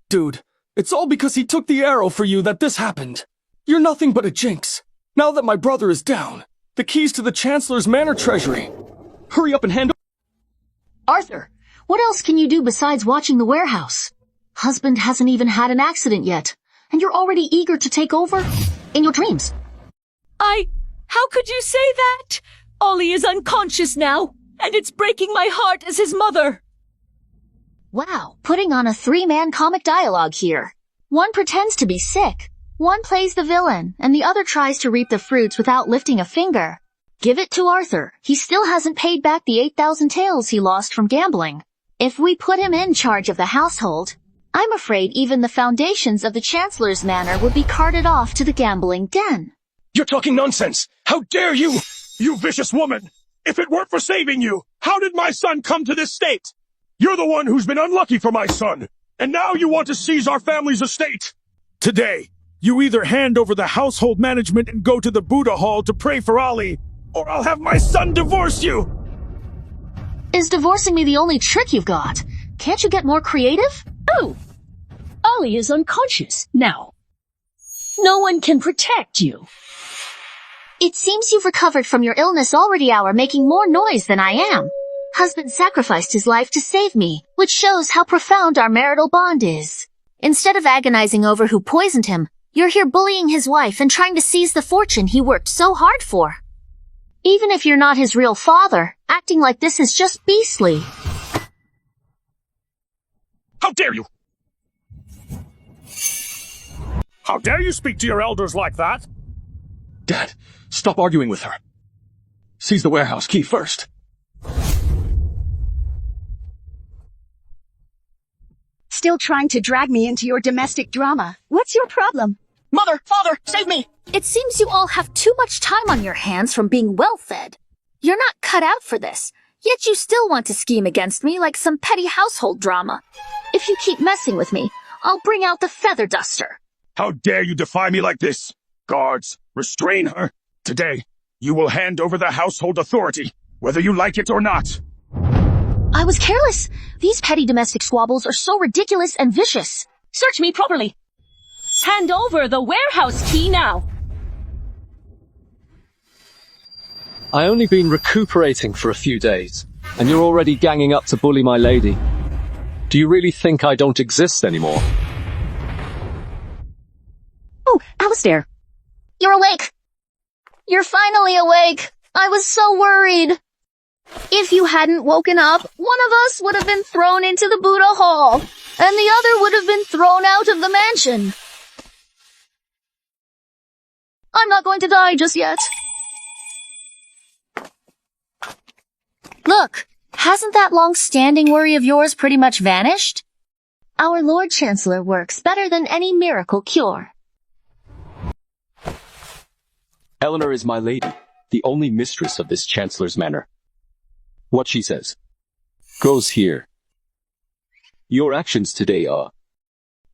Dude, it's all because he took the arrow for you that this happened. You're nothing but a jinx. Now that my brother is down, the keys to the Chancellor's Manor Treasury. Hurry up and hand Arthur, what else can you do besides watching the warehouse? Husband hasn't even had an accident yet, and you're already eager to take over? In your dreams. How could you say that? Ollie is unconscious now, and it's breaking my heart as his mother. Wow, putting on a three-man comic dialogue here. One pretends to be sick, one plays the villain, and the other tries to reap the fruits without lifting a finger. Give it to Arthur. He still hasn't paid back the 8,000 taels he lost from gambling. If we put him in charge of the household, I'm afraid even the foundations of the Chancellor's Manor would be carted off to the gambling den. You're talking nonsense! How dare you! You vicious woman! If it weren't for saving you, how did my son come to this state? You're the one who's been unlucky for my son, and now you want to seize our family's estate. Today, you either hand over the household management and go to the Buddha Hall to pray for Ali, or I'll have my son divorce you! Is divorcing me the only trick you've got? Can't you get more creative? Oh! Ollie is unconscious now. No one can protect you. It seems you've recovered from your illness already, making more noise than I am. Husband sacrificed his life to save me, which shows how profound our marital bond is. Instead of agonizing over who poisoned him, you're here bullying his wife and trying to seize the fortune he worked so hard for. Even if you're not his real father, acting like this is just beastly. How dare you! How dare you speak to your elders like that? Dad, stop arguing with her. Seize the warehouse key first. Still trying to drag me into your domestic drama. What's your problem? Mother, father, save me! It seems you all have too much time on your hands from being well-fed. You're not cut out for this, yet you still want to scheme against me like some petty household drama. If you keep messing with me, I'll bring out the feather duster. How dare you defy me like this? Guards, restrain her. Today, you will hand over the household authority, whether you like it or not. I was careless. These petty domestic squabbles are so ridiculous and vicious. Search me properly. Hand over the warehouse key now. I only been recuperating for a few days, and you're already ganging up to bully my lady. Do you really think I don't exist anymore? Oh, Alistair. You're awake. You're finally awake. I was so worried. If you hadn't woken up, one of us would have been thrown into the Buddha Hall, and the other would have been thrown out of the mansion. I'm not going to die just yet. Look, hasn't that long-standing worry of yours pretty much vanished? Our Lord Chancellor works better than any miracle cure. Eleanor is my lady, the only mistress of this Chancellor's manor. What she says goes here. Your actions today are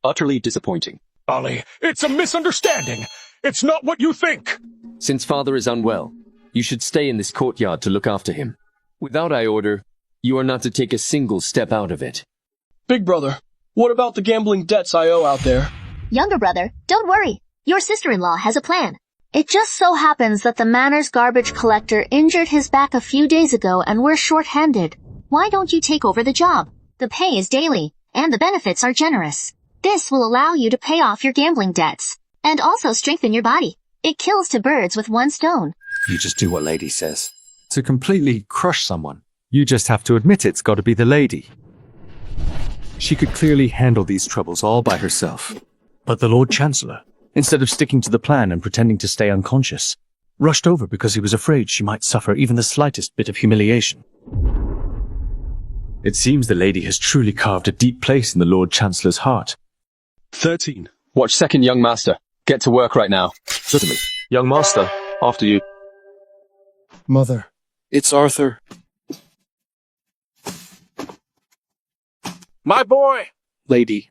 utterly disappointing. Ollie, it's a misunderstanding. It's not what you think. Since father is unwell, you should stay in this courtyard to look after him. Without I order, you are not to take a single step out of it. Big brother, what about the gambling debts I owe out there? Younger brother, don't worry. Your sister-in-law has a plan. It just so happens that the manor's garbage collector injured his back a few days ago and we're short-handed. Why don't you take over the job? The pay is daily, and the benefits are generous. This will allow you to pay off your gambling debts, and also strengthen your body. It kills two birds with one stone. You just do what lady says. To completely crush someone, you just have to admit it's got to be the lady. She could clearly handle these troubles all by herself. But the Lord Chancellor, instead of sticking to the plan and pretending to stay unconscious, rushed over because he was afraid she might suffer even the slightest bit of humiliation. It seems the lady has truly carved a deep place in the Lord Chancellor's heart. 13. Watch second, young master. Get to work right now. Certainly. Young master, after you. Mother, it's Arthur. My boy! Lady.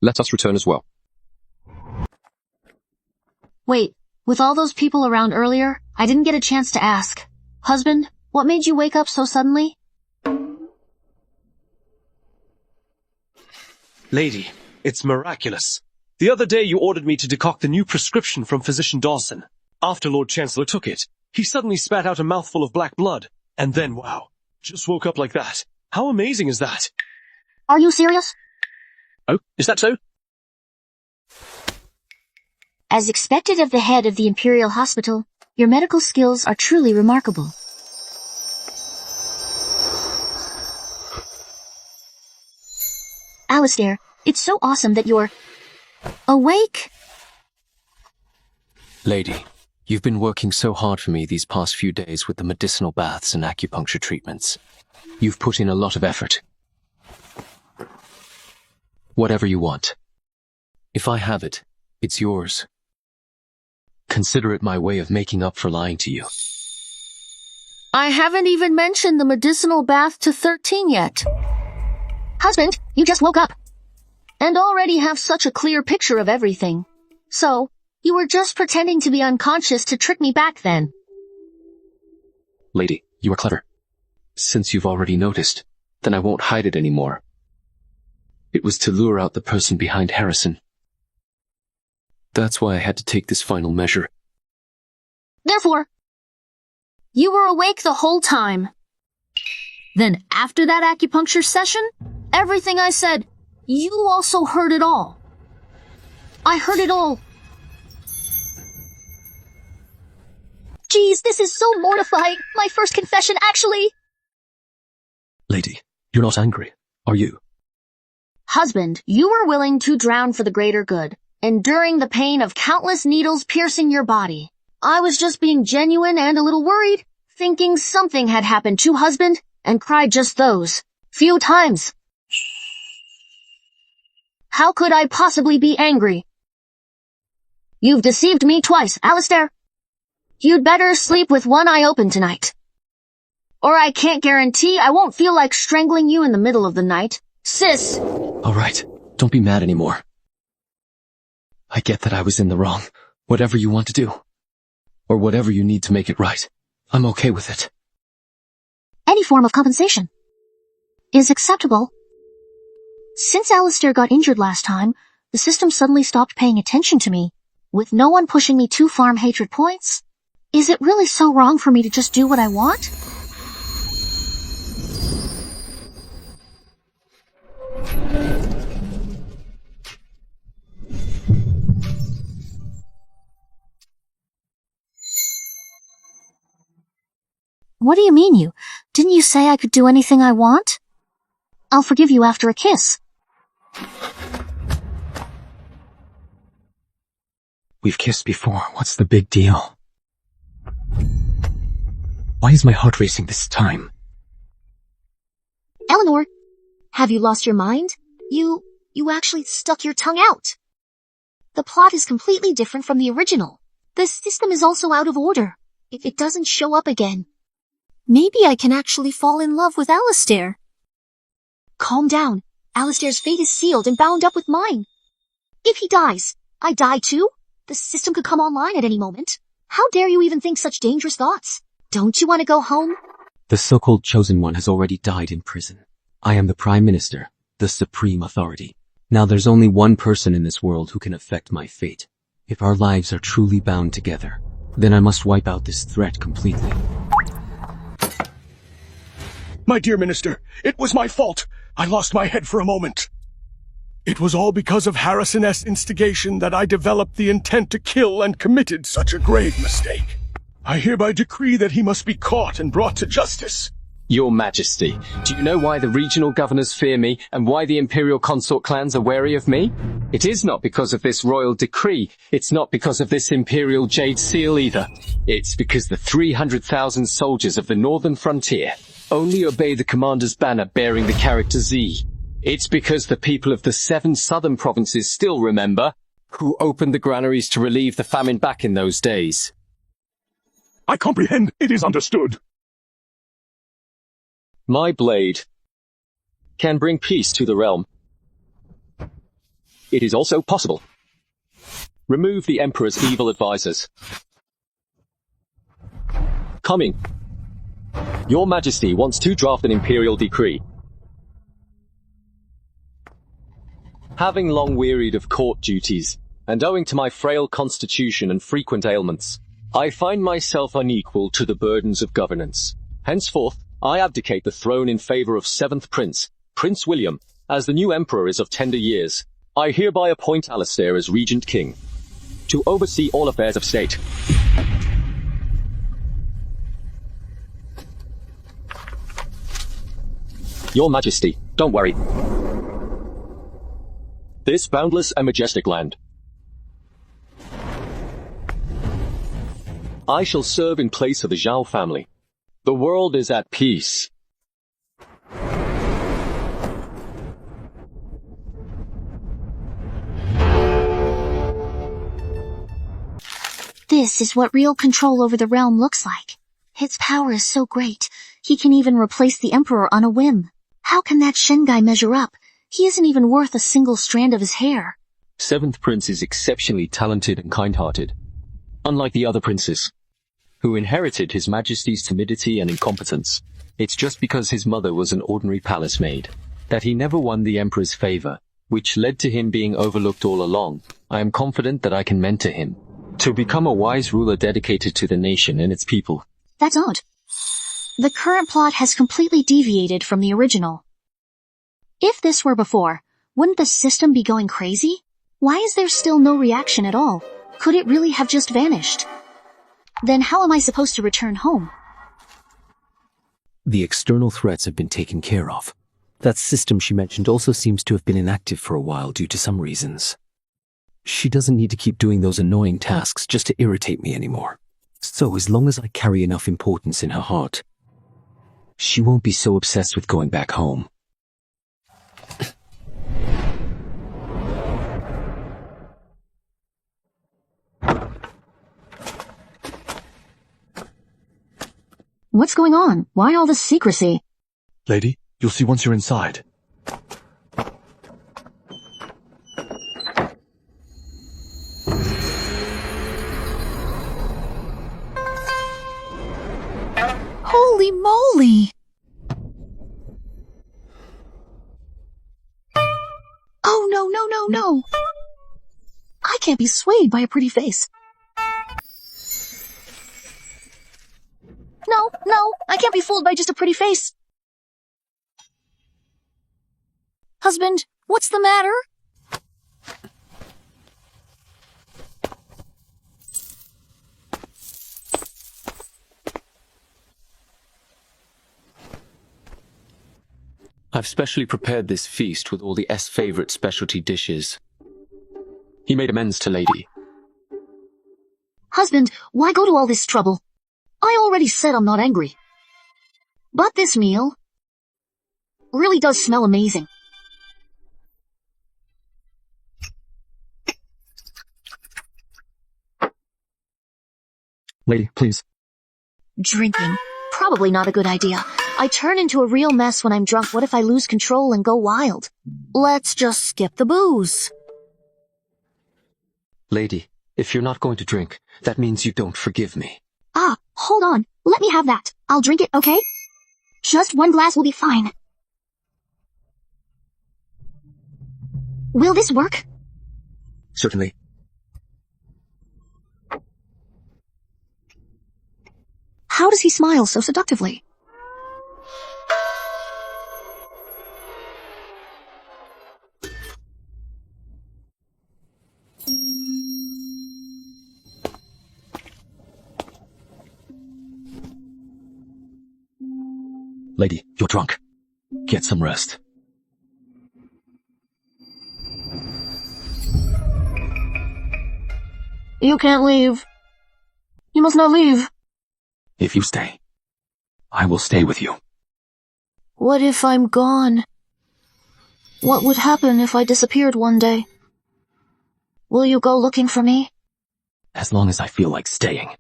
Let us return as well. Wait, with all those people around earlier, I didn't get a chance to ask. Husband, what made you wake up so suddenly? Lady, it's miraculous. The other day you ordered me to decoct the new prescription from Physician Dawson. After Lord Chancellor took it, he suddenly spat out a mouthful of black blood. And then, wow, just woke up like that. How amazing is that? Are you serious? Oh, is that so? As expected of the head of the Imperial Hospital, your medical skills are truly remarkable. Alistair, it's so awesome that you're awake. Lady, you've been working so hard for me these past few days with the medicinal baths and acupuncture treatments. You've put in a lot of effort. Whatever you want. If I have it, it's yours. Consider it my way of making up for lying to you. I haven't even mentioned the medicinal bath to 13 yet. Husband, you just woke up. And already have such a clear picture of everything. So, you were just pretending to be unconscious to trick me back then. Lady, you are clever. Since you've already noticed, then I won't hide it anymore. It was to lure out the person behind Harrison. That's why I had to take this final measure. Therefore, You were awake the whole time. Then after that acupuncture session, everything I said, you also heard it all. I heard it all. Geez, this is so mortifying. My first confession, actually. Lady, you're not angry, are you? Husband, you were willing to drown for the greater good, enduring the pain of countless needles piercing your body. I was just being genuine and a little worried, thinking something had happened to husband, and cried just those few times. How could I possibly be angry? You've deceived me twice, Alistair. You'd better sleep with one eye open tonight. Or I can't guarantee I won't feel like strangling you in the middle of the night. Sis! All right, don't be mad anymore. I get that I was in the wrong. Whatever you want to do. Or whatever you need to make it right. I'm okay with it. Any form of compensation is acceptable. Since Alistair got injured last time, the system suddenly stopped paying attention to me, with no one pushing me to farm hatred points. Is it really so wrong for me to just do what I want? What do you mean you? Didn't you say I could do anything I want? I'll forgive you after a kiss. We've kissed before. What's the big deal? Why is my heart racing this time? Eleanor, have you lost your mind? You actually stuck your tongue out. The plot is completely different from the original. The system is also out of order. If it doesn't show up again. Maybe I can actually fall in love with Alistair. Calm down. Alistair's fate is sealed and bound up with mine. If he dies, I die too. The system could come online at any moment. How dare you even think such dangerous thoughts? Don't you want to go home? The so-called chosen one has already died in prison. I am the Prime Minister, the supreme authority. Now there's only one person in this world who can affect my fate. If our lives are truly bound together, then I must wipe out this threat completely. My dear Minister, it was my fault. I lost my head for a moment. It was all because of Harrison S. instigation that I developed the intent to kill and committed such a grave mistake. I hereby decree that he must be caught and brought to justice. Your Majesty, do you know why the regional governors fear me and why the imperial consort clans are wary of me? It is not because of this royal decree. It's not because of this imperial jade seal either. It's because the 300,000 soldiers of the northern frontier only obey the commander's banner bearing the character Z. It's because the people of the 7 southern provinces still remember who opened the granaries to relieve the famine back in those days. I comprehend. It is understood. My blade can bring peace to the realm. It is also possible. Remove the Emperor's evil advisors. Coming. Your Majesty wants to draft an imperial decree. Having long wearied of court duties, and owing to my frail constitution and frequent ailments, I find myself unequal to the burdens of governance. Henceforth, I abdicate the throne in favor of 7th Prince, Prince William, as the new Emperor is of tender years. I hereby appoint Alistair as Regent King, to oversee all affairs of state. Your Majesty, don't worry. This boundless and majestic land, I shall serve in place of the Zhao family. The world is at peace. This is what real control over the realm looks like. His power is so great, he can even replace the Emperor on a whim. How can that Shen guy measure up? He isn't even worth a single strand of his hair. 7th Prince is exceptionally talented and kind-hearted, unlike the other princes, who inherited His Majesty's timidity and incompetence. It's just because his mother was an ordinary palace maid that he never won the Emperor's favor, which led to him being overlooked all along. I am confident that I can mentor him to become a wise ruler dedicated to the nation and its people. That's odd. The current plot has completely deviated from the original. If this were before, wouldn't the system be going crazy? Why is there still no reaction at all? Could it really have just vanished? Then how am I supposed to return home? The external threats have been taken care of. That system she mentioned also seems to have been inactive for a while due to some reasons. She doesn't need to keep doing those annoying tasks just to irritate me anymore. So as long as I carry enough importance in her heart, she won't be so obsessed with going back home. What's going on? Why all this secrecy? Lady, you'll see once you're inside. Holy moly! Oh, no, no, no, no! I can't be swayed by a pretty face. No, I can't be fooled by just a pretty face. Husband, what's the matter? I've specially prepared this feast with all the S favorite specialty dishes. He made amends to Lady. Husband, why go to all this trouble? I already said I'm not angry. But this meal really does smell amazing. Lady, please. Drinking. Probably not a good idea. I turn into a real mess when I'm drunk. What if I lose control and go wild? Let's just skip the booze. Lady, if you're not going to drink, that means you don't forgive me. Ah, hold on. Let me have that. I'll drink it, okay? Just one glass will be fine. Will this work? Certainly. How does he smile so seductively? Lady, you're drunk. Get some rest. You can't leave. You must not leave. If you stay, I will stay with you. What if I'm gone? What would happen if I disappeared one day? Will you go looking for me? As long as I feel like staying,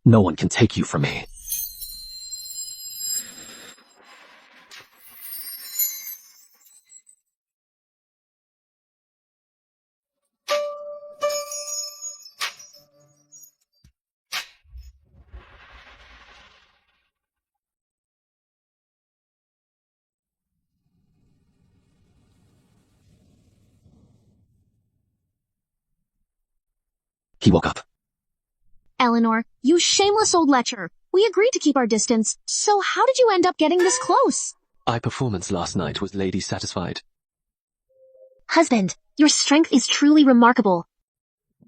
no one can take you from me. He woke up. Eleanor, you shameless old lecher. We agreed to keep our distance, so how did you end up getting this close? Our performance last night was Lady satisfied. Husband, your strength is truly remarkable.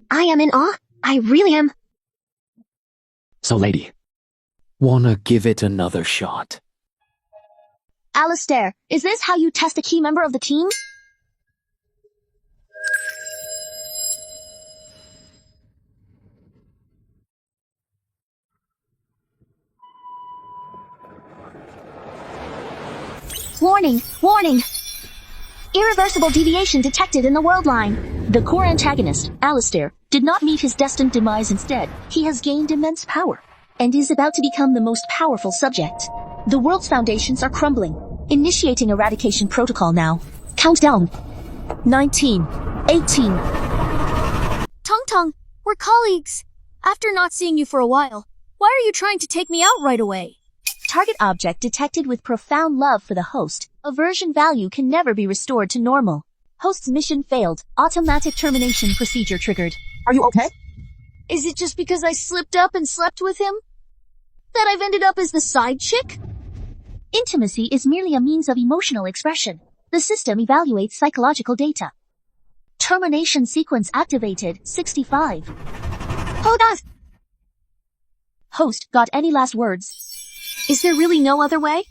I am in awe. I really am. So, lady, wanna give it another shot? Alistair, is this how you test a key member of the team? Warning! Warning! Irreversible deviation detected in the world line. The core antagonist, Alistair, did not meet his destined demise. Instead, he has gained immense power and is about to become the most powerful subject. The world's foundations are crumbling. Initiating eradication protocol now. Countdown. 19. 18. Tung, we're colleagues. After not seeing you for a while, why are you trying to take me out right away? Target object detected with profound love for the host. Aversion value can never be restored to normal. Host's mission failed. Automatic termination procedure triggered. Are you okay? Is it just because I slipped up and slept with him that I've ended up as the side chick? Intimacy is merely a means of emotional expression. The system evaluates psychological data. Termination sequence activated. 65. Hold on. Host, got any last words? Is there really no other way?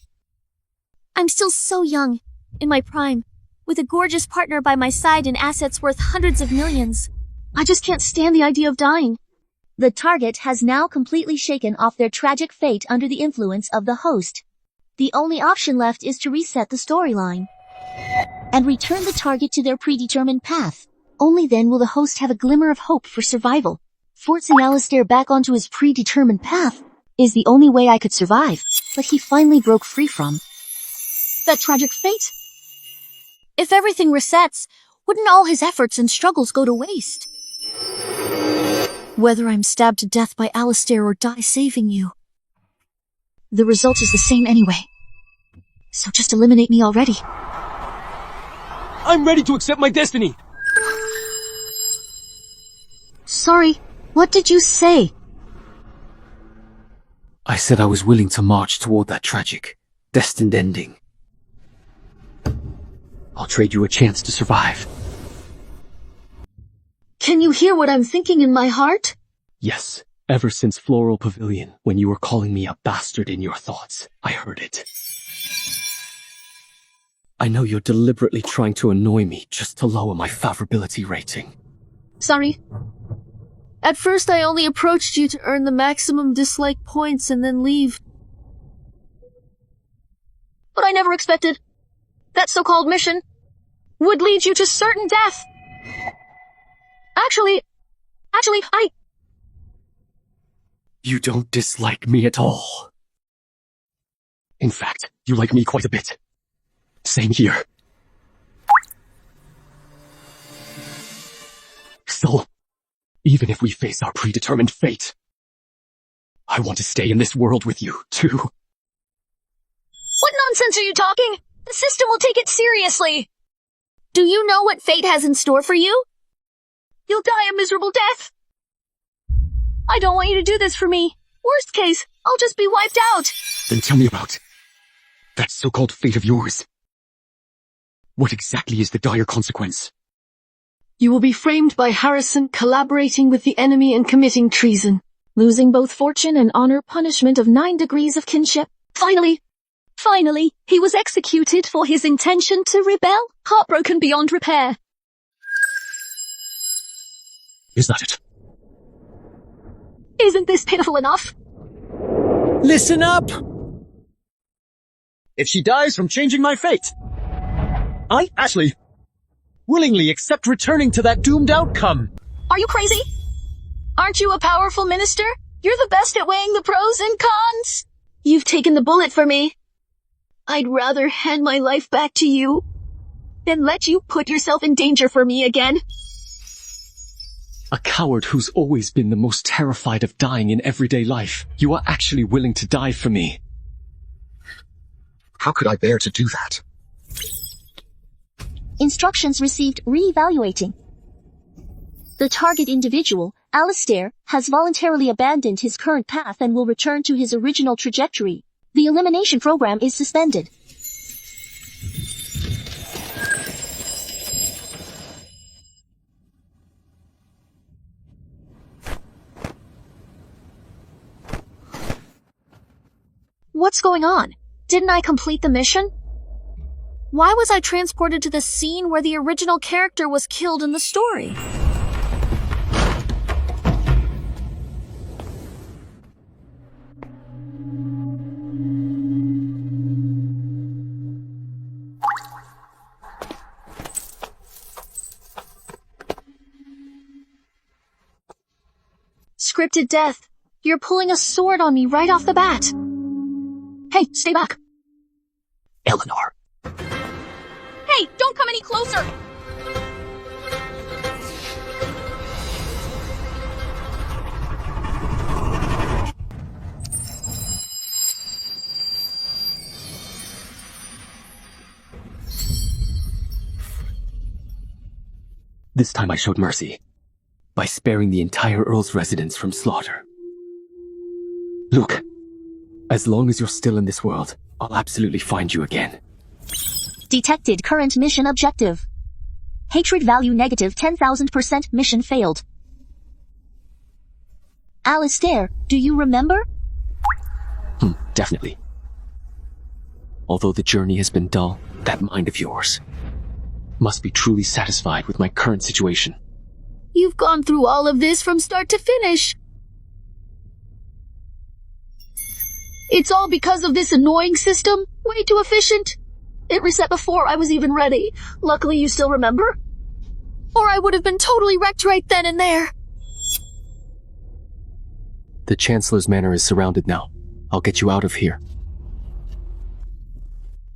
I'm still so young, in my prime, with a gorgeous partner by my side and assets worth hundreds of millions. I just can't stand the idea of dying. The target has now completely shaken off their tragic fate under the influence of the host. The only option left is to reset the storyline and return the target to their predetermined path. Only then will the host have a glimmer of hope for survival. Forcing Alistair back onto his predetermined path is the only way I could survive, but he finally broke free from that tragic fate. If everything resets, wouldn't all his efforts and struggles go to waste? Whether I'm stabbed to death by Alistair or die saving you, the result is the same anyway. So just eliminate me already. I'm ready to accept my destiny! Sorry, what did you say? I said I was willing to march toward that tragic, destined ending. I'll trade you a chance to survive. Can you hear what I'm thinking in my heart? Yes, ever since Floral Pavilion, when you were calling me a bastard in your thoughts, I heard it. I know you're deliberately trying to annoy me just to lower my favorability rating. Sorry. At first I only approached you to earn the maximum dislike points and then leave. But I never expected that so-called mission would lead you to certain death. Actually, I... You don't dislike me at all. In fact, you like me quite a bit. Same here. So, even if we face our predetermined fate, I want to stay in this world with you, too. What nonsense are you talking? The system will take it seriously. Do you know what fate has in store for you? You'll die a miserable death. I don't want you to do this for me. Worst case, I'll just be wiped out. Then tell me about that so-called fate of yours. What exactly is the dire consequence? You will be framed by Harrison collaborating with the enemy and committing treason, losing both fortune and honor, punishment of 9 degrees of kinship. Finally, he was executed for his intention to rebel, heartbroken beyond repair. Is that it? Isn't this pitiful enough? Listen up! If she dies from changing my fate, I, Ashley, willingly accept returning to that doomed outcome. Are you crazy? Aren't you a powerful minister? You're the best at weighing the pros and cons. You've taken the bullet for me. I'd rather hand my life back to you than let you put yourself in danger for me again. A coward who's always been the most terrified of dying in everyday life. You are actually willing to die for me. How could I bear to do that? Instructions received re-evaluating. The target individual, Alistair, has voluntarily abandoned his current path and will return to his original trajectory. The elimination program is suspended. What's going on? Didn't I complete the mission? Why was I transported to the scene where the original character was killed in the story? Scripted death. You're pulling a sword on me right off the bat. Hey, stay back. Eleanor. Hey, don't come any closer! This time I showed mercy by sparing the entire Earl's residence from slaughter. Look, as long as you're still in this world, I'll absolutely find you again. Detected current mission objective. Hatred value negative 10,000%. Mission failed. Alistair, do you remember? Definitely. Although the journey has been dull, that mind of yours must be truly satisfied with my current situation. You've gone through all of this from start to finish. It's all because of this annoying system. Way too efficient. It reset before I was even ready. Luckily you still remember. Or I would have been totally wrecked right then and there. The Chancellor's Manor is surrounded now. I'll get you out of here.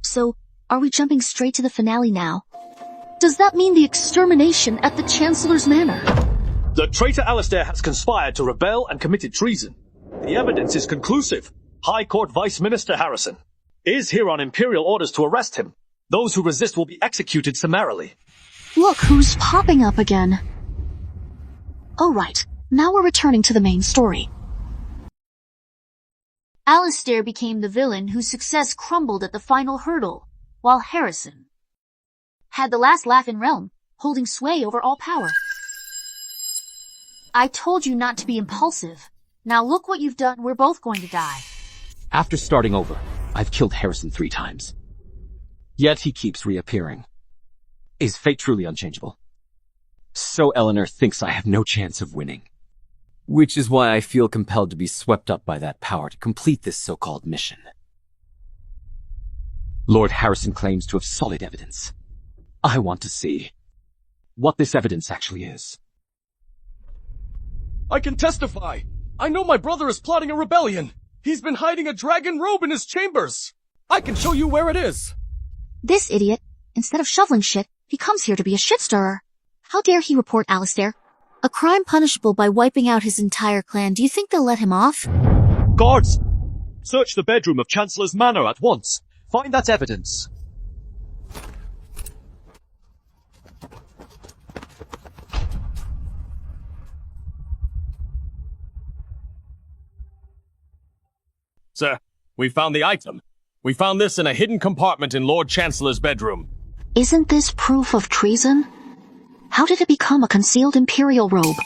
So, are we jumping straight to the finale now? Does that mean the extermination at the Chancellor's Manor? The traitor Alistair has conspired to rebel and committed treason. The evidence is conclusive. High Court Vice Minister Harrison is here on Imperial orders to arrest him. Those who resist will be executed summarily. Look who's popping up again. Oh right, now we're returning to the main story. Alistair became the villain whose success crumbled at the final hurdle, while Harrison had the last laugh in Realm, holding sway over all power. I told you not to be impulsive. Now look what you've done, we're both going to die. After starting over, I've killed Harrison 3 times. Yet he keeps reappearing. Is fate truly unchangeable? So Eleanor thinks I have no chance of winning. Which is why I feel compelled to be swept up by that power to complete this so-called mission. Lord Harrison claims to have solid evidence. I want to see what this evidence actually is. I can testify! I know my brother is plotting a rebellion! He's been hiding a dragon robe in his chambers! I can show you where it is! This idiot, instead of shoveling shit, he comes here to be a shit stirrer. How dare he report Alistair? A crime punishable by wiping out his entire clan. Do you think they'll let him off? Guards! Search the bedroom of Chancellor's Manor at once. Find that evidence. Sir, we found the item. We found this in a hidden compartment in Lord Chancellor's bedroom. Isn't this proof of treason? How did it become a concealed imperial robe?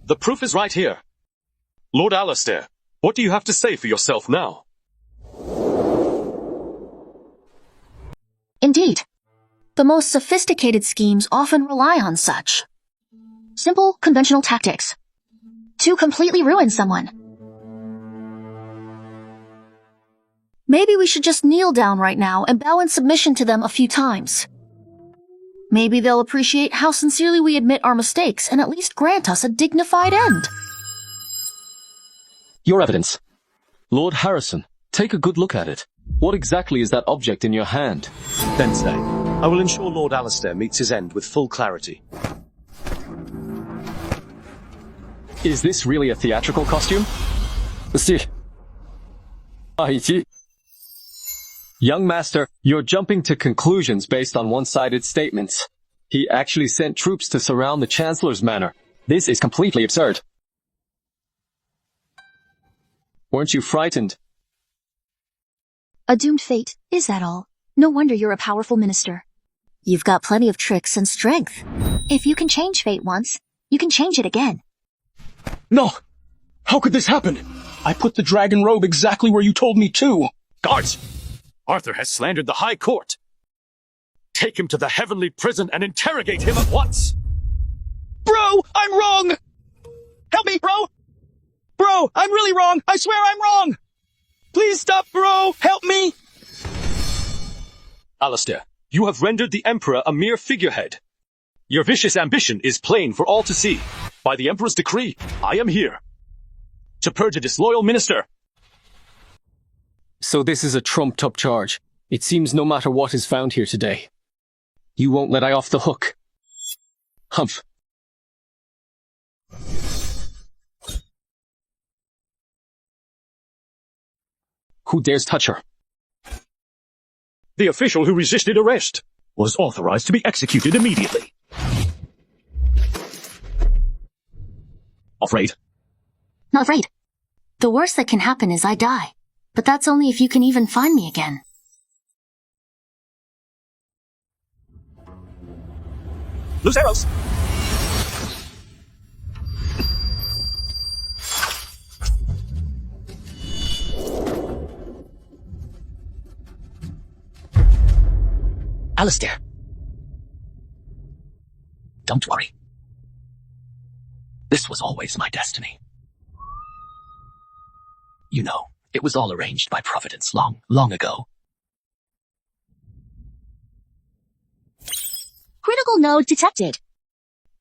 The proof is right here. Lord Alistair, what do you have to say for yourself now? Indeed. The most sophisticated schemes often rely on such simple, conventional tactics to completely ruin someone. Maybe we should just kneel down right now and bow in submission to them a few times. Maybe they'll appreciate how sincerely we admit our mistakes and at least grant us a dignified end. Your evidence. Lord Harrison, take a good look at it. What exactly is that object in your hand? Then say, I will ensure Lord Alistair meets his end with full clarity. Is this really a theatrical costume? See. Young master, you're jumping to conclusions based on one-sided statements. He actually sent troops to surround the Chancellor's Manor. This is completely absurd. Weren't you frightened? A doomed fate, is that all? No wonder you're a powerful minister. You've got plenty of tricks and strength. If you can change fate once, you can change it again. No! How could this happen? I put the dragon robe exactly where you told me to. Guards! Arthur has slandered the High Court. Take him to the heavenly prison and interrogate him at once. Bro, I'm wrong! Help me, bro! Bro, I'm really wrong! I swear I'm wrong! Please stop, bro! Help me! Alistair, you have rendered the Emperor a mere figurehead. Your vicious ambition is plain for all to see. By the Emperor's decree, I am here to purge a disloyal minister. So this is a trumped-up charge. It seems no matter what is found here today, you won't let I off the hook. Humph. Who dares touch her? The official who resisted arrest was authorized to be executed immediately. Afraid? Not afraid. The worst that can happen is I die. But that's only if you can even find me again. Loose arrows! Alistair. Don't worry. This was always my destiny. You know, it was all arranged by Providence long, long ago. Critical node detected.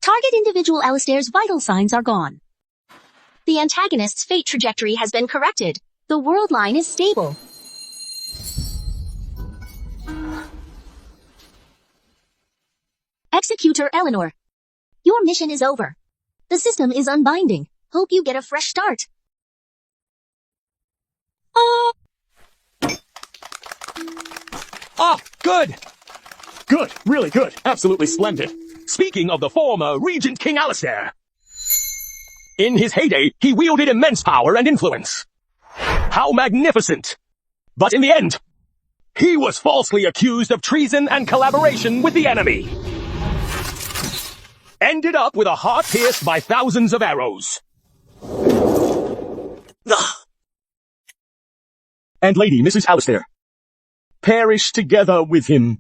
Target individual Alistair's vital signs are gone. The antagonist's fate trajectory has been corrected. The world line is stable. Executor Eleanor. Your mission is over. The system is unbinding. Hope you get a fresh start. Ah, good! Good, really good, absolutely splendid. Speaking of the former Regent King Alistair. In his heyday, he wielded immense power and influence. How magnificent! But in the end, he was falsely accused of treason and collaboration with the enemy. Ended up with a heart pierced by thousands of arrows. and Lady Mrs. Alistair. Perish together with him.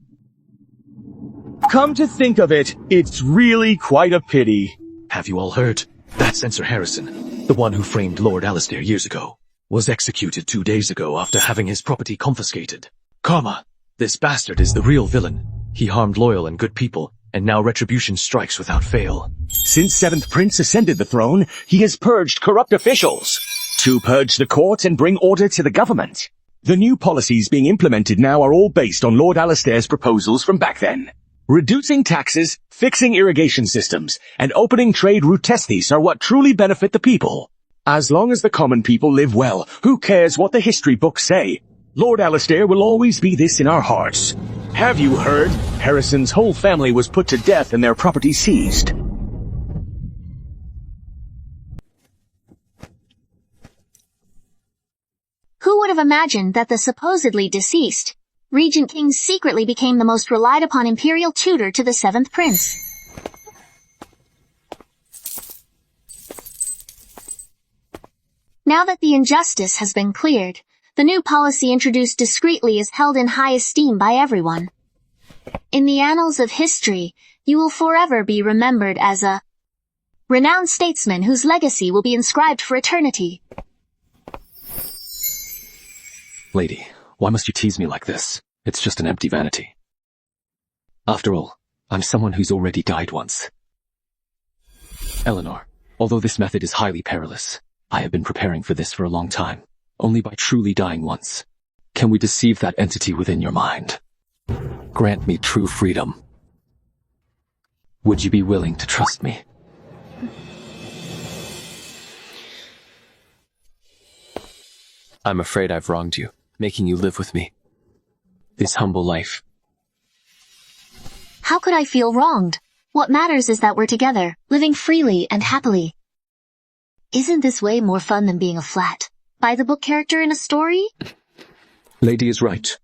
Come to think of it, it's really quite a pity. Have you all heard? That censor Harrison, the one who framed Lord Alistair years ago, was executed 2 days ago after having his property confiscated. Karma. This bastard is the real villain. He harmed loyal and good people, and now retribution strikes without fail. Since 7th Prince ascended the throne, he has purged corrupt officials to purge the court and bring order to the government. The new policies being implemented now are all based on Lord Alistair's proposals from back then. Reducing taxes, fixing irrigation systems, and opening trade routes are what truly benefit the people. As long as the common people live well, who cares what the history books say? Lord Alistair will always be this in our hearts. Have you heard? Harrison's whole family was put to death and their property seized. Who would have imagined that the supposedly deceased Regent King secretly became the most relied upon imperial tutor to the 7th Prince? Now that the injustice has been cleared, the new policy introduced discreetly is held in high esteem by everyone. In the annals of history, you will forever be remembered as a renowned statesman whose legacy will be inscribed for eternity. Lady, why must you tease me like this? It's just an empty vanity. After all, I'm someone who's already died once. Eleanor, although this method is highly perilous, I have been preparing for this for a long time. Only by truly dying once can we deceive that entity within your mind. Grant me true freedom. Would you be willing to trust me? I'm afraid I've wronged you, making you live with me. This humble life. How could I feel wronged? What matters is that we're together, living freely and happily. Isn't this way more fun than being a flat, by-the-book character in a story? Lady is right.